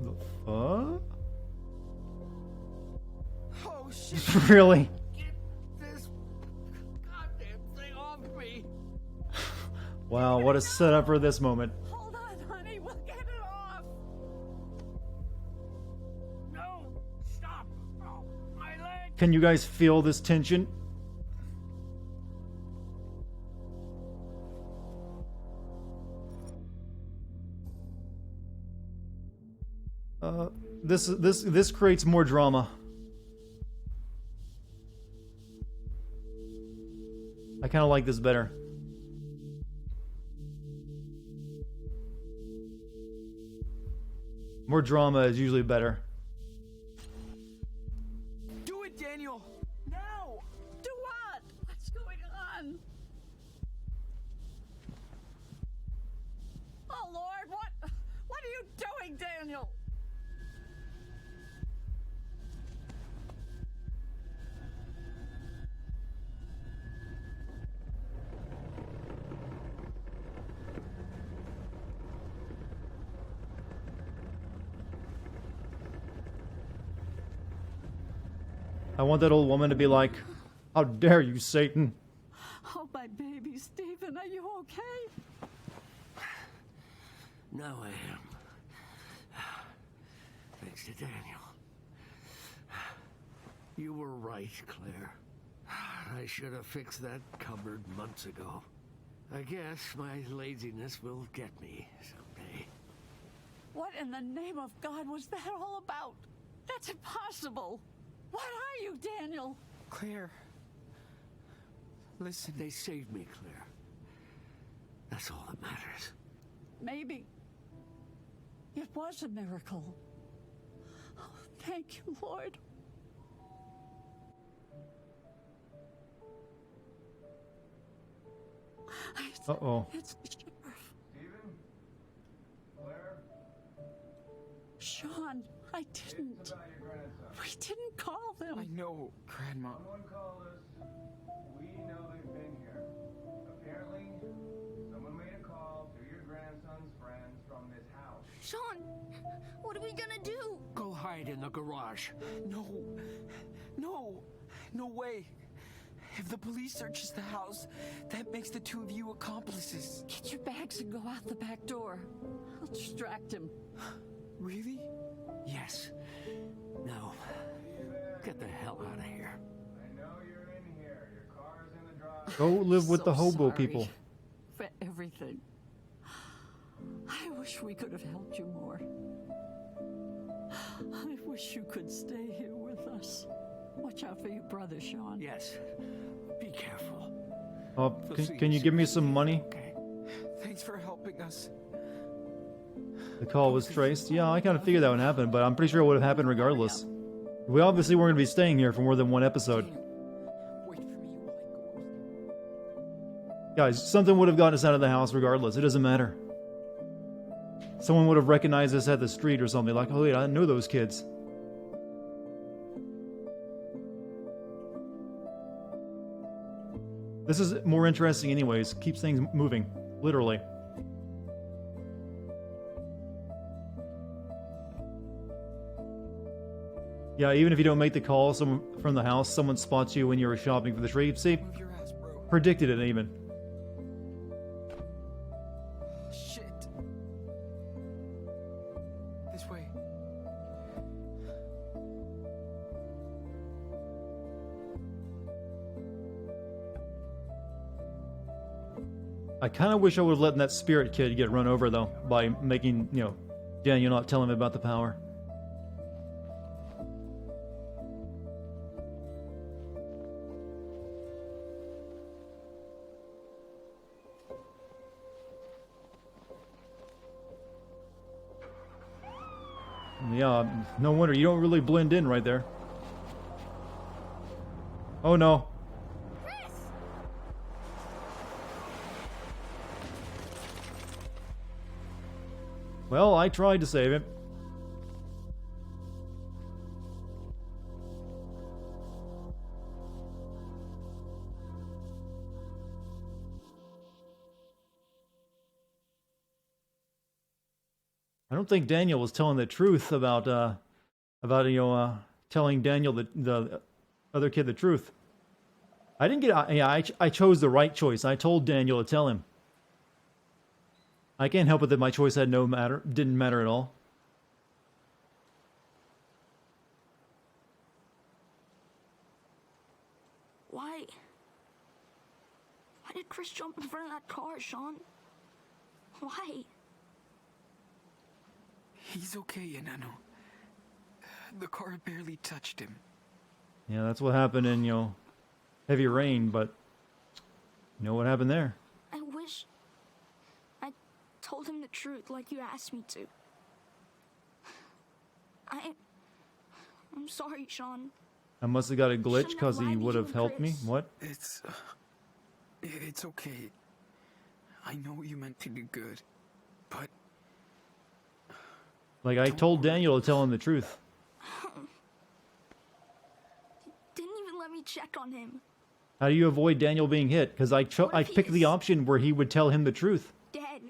The fuck?
Oh, shit.
Really?
Get this goddamn thing off me!
Wow, what a setup for this moment.
Hold on, honey, we'll get it off.
No! Stop! Oh, my leg!
Can you guys feel this tension? This creates more drama. I kind of like this better. More drama is usually better.
Do it, Daniel. Now.
Do what? What's going on? Oh, Lord, what are you doing, Daniel?
I want that old woman to be like, "How dare you, Satan?"
Oh, my baby, Stephen, are you okay?
Now I am. Thanks to Daniel. You were right, Claire. I should have fixed that cupboard months ago. I guess my laziness will get me someday.
What in the name of God was that all about? That's impossible. What are you, Daniel?
Claire. Listen.
They saved me, Claire. That's all that matters.
Maybe it was a miracle. Oh, thank you, Lord.
Uh-oh.
It's the sheriff.
Stephen? Claire?
Sean, I didn't.
It's about your grandson.
We didn't call them.
I know, Grandma.
Someone called us. We know they've been here. Apparently, someone made a call to your grandson's friends from this house.
Sean, what are we gonna do?
Go hide in the garage.
No. No. No way. If the police searches the house, that makes the two of you accomplices.
Get your bags and go out the back door. I'll distract him.
Really?
Yes. Now, get the hell out of here.
I know you're in here. Your car's in the drive.
Go live with
So
the hobo
sorry
people.
for everything. I wish we could have helped you more. I wish you could stay here with us. Watch out for your brother, Sean.
Yes. Be careful.
Oh, can you give me some money?
Okay.
Thanks for helping us.
The call was traced. Yeah, I kind of figured that would happen, but I'm pretty sure it would have happened regardless. We obviously weren't going to be staying here for more than one episode.
Wait for me while I go.
Guys, something would have gotten us out of the house regardless. It doesn't matter. Someone would have recognized us at the street or something. Like, oh wait, I know those kids. This is more interesting anyways. Keeps things moving. Literally. Yeah, even if you don't make the call someone from the house, someone spots you when you were shopping for the tree. See?
Move your ass, bro.
Predicted it even. I kind of wish I would have let that spirit kid get run over, though, by making, you know, Daniel not tell him about the power. Yeah, no wonder. You don't really blend in right there. Oh no. Well, I tried to save him. I don't think Daniel was telling the truth about telling Daniel the other kid the truth. I didn't get. Yeah, I chose the right choice. I told Daniel to tell him. I can't help it that my choice had didn't matter at all.
Why did Chris jump in front of that car, Sean? Why?
He's okay, Enano. The car barely touched him.
Yeah, that's what happened in, Heavy Rain, but you know what happened there?
I wish I told him the truth like you asked me to. I'm sorry, Sean.
I must have got a glitch because he would have helped me. What?
It's okay. I know you meant to do good, but...
Like, I told Daniel to tell him the truth.
Didn't even let me check on him.
How do you avoid Daniel being hit? Because I picked the option where he would tell him the truth.
Dead.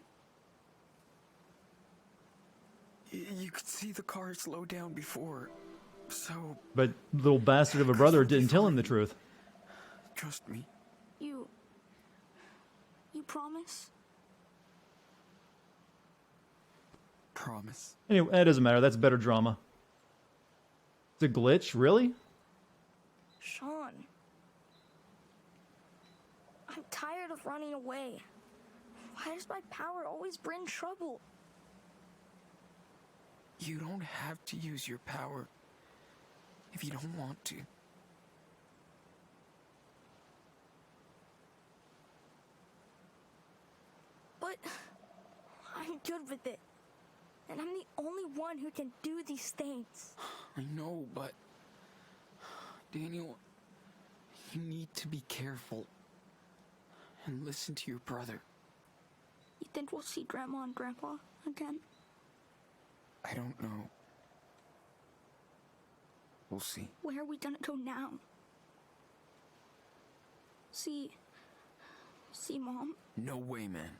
You could see the car slow down before, so...
But little bastard of a brother didn't tell him the truth.
Trust me.
You promise?
Promise.
Anyway, that doesn't matter. That's better drama. It's a glitch? Really?
Sean. I'm tired of running away. Why does my power always bring trouble?
You don't have to use your power if you don't want to.
But I'm good with it. And I'm the only one who can do these things.
I know, but... Daniel, you need to be careful. And listen to your brother.
You think we'll see Grandma and Grandpa again?
I don't know. We'll see.
Where are we gonna go now? See Mom?
No way, man.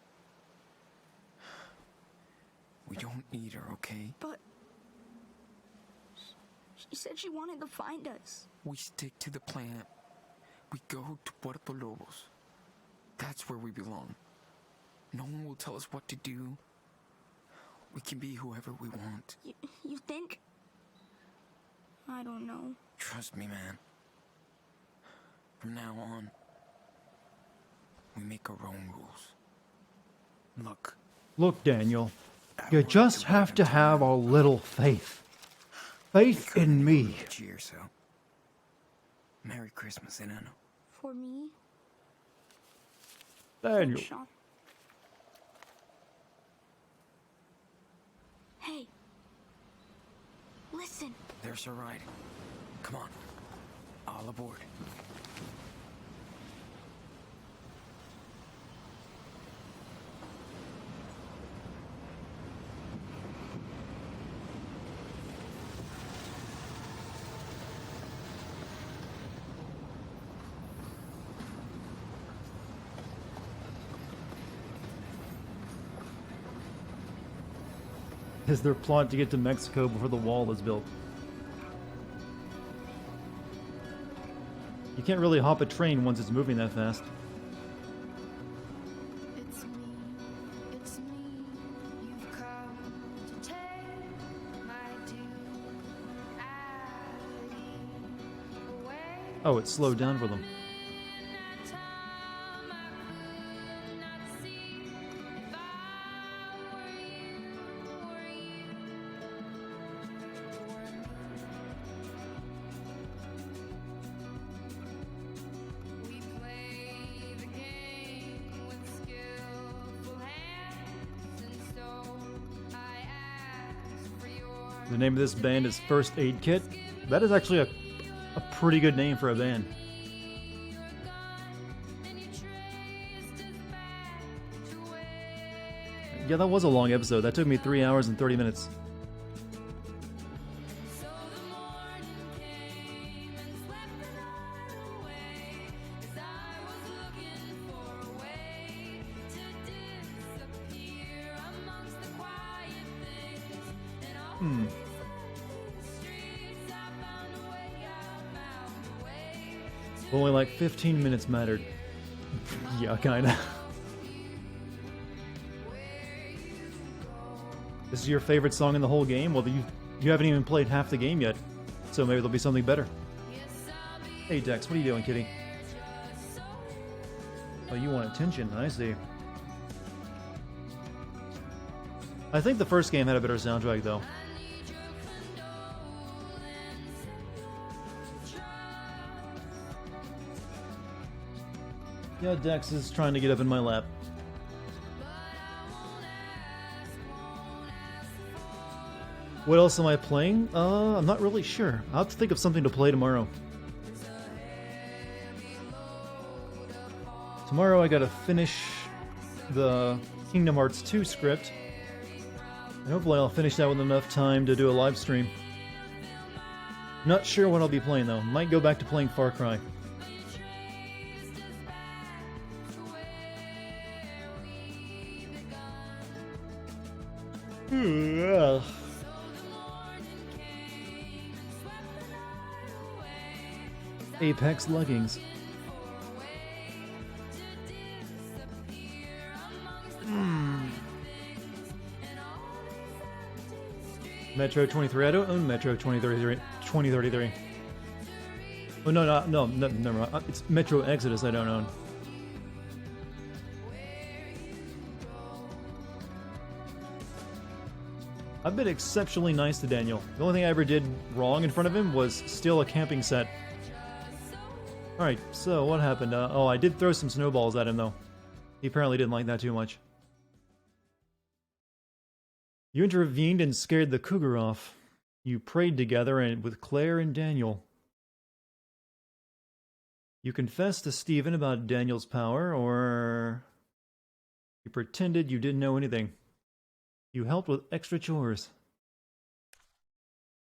We don't need her, okay?
But she said she wanted to find us.
We stick to the plan. We go to Puerto Lobos. That's where we belong. No one will tell us what to do. We can be whoever we want.
You think? I don't know.
Trust me, man. From now on, we make our own rules.
Look, Daniel. You just have to have a little faith. Faith in me.
Cheer, so. Merry Christmas, Enano.
For me?
Daniel.
Sean. Hey. Listen.
There's our ride. Come on. All aboard.
Is their plot to get to Mexico before the wall is built? You can't really hop a train once it's moving that fast.
It's me, you've come to take my duality away.
Oh, it slowed down for them.
That time I could not see
The name of this band is First Aid Kit. That is actually a pretty good name for a band. Yeah, that was a long episode. That took me 3 hours and 30 minutes. Only like 15 minutes mattered. Yeah, kinda. This is your favorite song in the whole game? Well, you haven't even played half the game yet, so maybe there'll be something better. Hey Dex, what are you doing, kitty? Oh, you want attention, I see. I think the first game had a better soundtrack, though. Yeah, Dex is trying to get up in my lap. What else am I playing? I'm not really sure. I'll have to think of something to play tomorrow. Tomorrow I gotta finish the Kingdom Hearts 2 script. And hopefully I'll finish that with enough time to do a live stream. Not sure what I'll be playing though. Might go back to playing Far Cry. Apex leggings. Metro 23. I don't own Metro 2033. Oh no, never mind. It's Metro Exodus I don't own. I've been exceptionally nice to Daniel. The only thing I ever did wrong in front of him was steal a camping set. Alright, so what happened? Oh, I did throw some snowballs at him, though. He apparently didn't like that too much. You intervened and scared the cougar off. You prayed together and with Claire and Daniel. You confessed to Stephen about Daniel's power, or you pretended you didn't know anything. You helped with extra chores.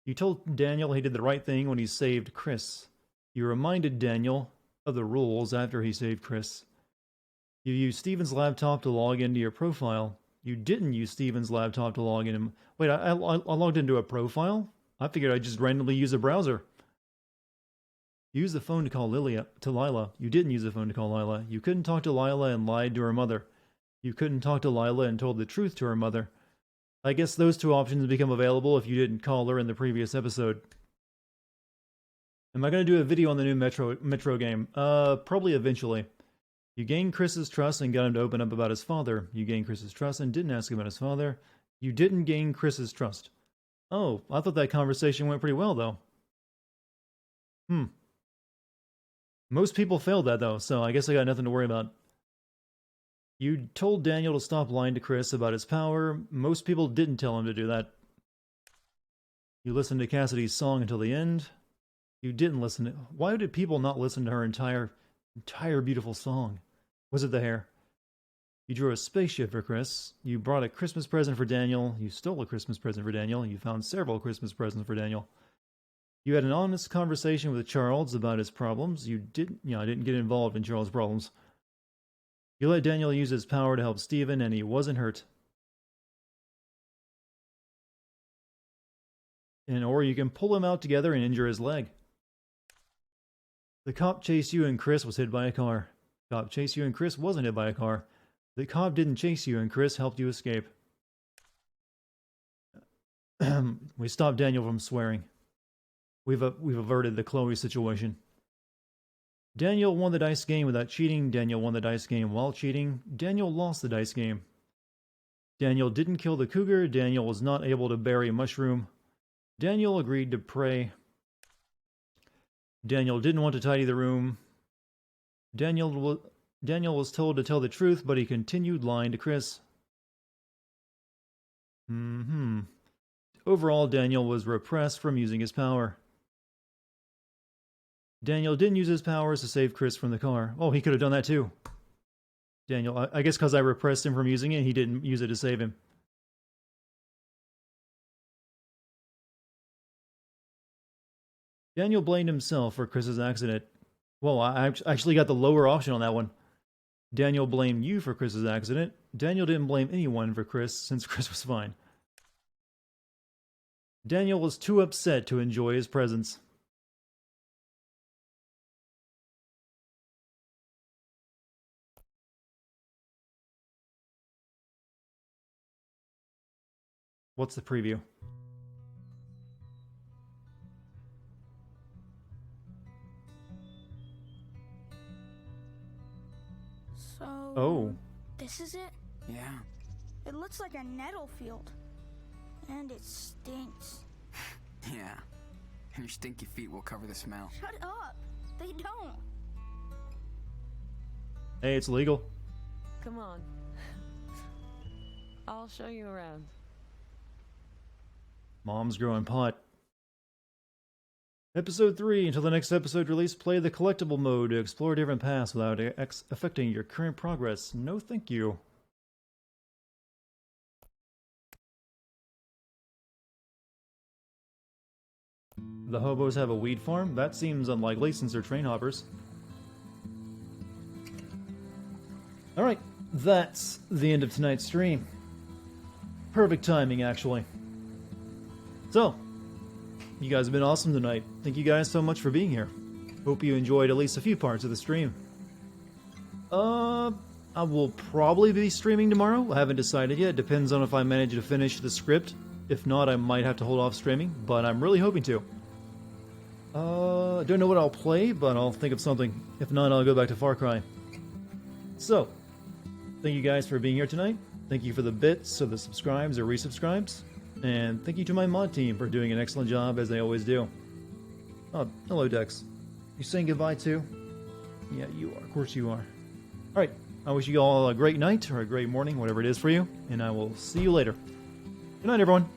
You told Daniel he did the right thing when he saved Chris. You reminded Daniel of the rules after he saved Chris. You used Steven's laptop to log into your profile. You didn't use Steven's laptop to log in. Wait, I logged into a profile? I figured I'd just randomly use a browser. You used the phone to call Lila. You didn't use the phone to call Lila. You couldn't talk to Lila and lied to her mother. You couldn't talk to Lila and told the truth to her mother. I guess those two options become available if you didn't call her in the previous episode. Am I going to do a video on the new Metro game? Probably eventually. You gained Chris's trust and got him to open up about his father. You gained Chris's trust and didn't ask him about his father. You didn't gain Chris's trust. Oh, I thought that conversation went pretty well, though. Most people failed that, though, so I guess I got nothing to worry about. You told Daniel to stop lying to Chris about his power. Most people didn't tell him to do that. You listened to Cassidy's song until the end. You didn't listen to... Why did people not listen to her entire beautiful song? Was it the hair? You drew a spaceship for Chris. You brought a Christmas present for Daniel. You stole a Christmas present for Daniel. You found several Christmas presents for Daniel. You had an honest conversation with Charles about his problems. I didn't get involved in Charles' problems. You let Daniel use his power to help Stephen, and he wasn't hurt. Or you can pull him out together and injure his leg. The cop chased you and Chris was hit by a car. The cop chased you and Chris wasn't hit by a car. The cop didn't chase you and Chris helped you escape. We stopped Daniel from swearing. We've averted the Chloe situation. Daniel won the dice game without cheating. Daniel won the dice game while cheating. Daniel lost the dice game. Daniel didn't kill the cougar. Daniel was not able to bury a mushroom. Daniel agreed to pray. Daniel didn't want to tidy the room. Daniel was told to tell the truth, but he continued lying to Chris. Overall, Daniel was repressed from using his power. Daniel didn't use his powers to save Chris from the car. Oh, he could have done that too. Daniel, I guess because I repressed him from using it, he didn't use it to save him. Daniel blamed himself for Chris's accident. Well, I actually got the lower option on that one. Daniel blamed you for Chris's accident. Daniel didn't blame anyone for Chris, since Chris was fine. Daniel was too upset to enjoy his presence. What's the preview?
So...
Oh.
This is it?
Yeah.
It looks like a nettle field. And it stinks.
Yeah. And your stinky feet will cover the smell.
Shut up! They don't!
Hey, it's legal.
Come on. I'll show you around.
Mom's growing pot. Episode 3. Until the next episode release, play the collectible mode to explore different paths without affecting your current progress. No thank you. The hobos have a weed farm? That seems unlikely since they're train hoppers. Alright, that's the end of tonight's stream. Perfect timing, actually. So, you guys have been awesome tonight. Thank you guys so much for being here. Hope you enjoyed at least a few parts of the stream. I will probably be streaming tomorrow. I haven't decided yet. Depends on if I manage to finish the script. If not, I might have to hold off streaming, but I'm really hoping to. I don't know what I'll play, but I'll think of something. If not, I'll go back to Far Cry. So, thank you guys for being here tonight. Thank you for the bits or the subscribes or resubscribes. And thank you to my mod team for doing an excellent job, as they always do. Oh, hello, Dex. You saying goodbye, too? Yeah, you are. Of course you are. Alright, I wish you all a great night, or a great morning, whatever it is for you, and I will see you later. Good night, everyone.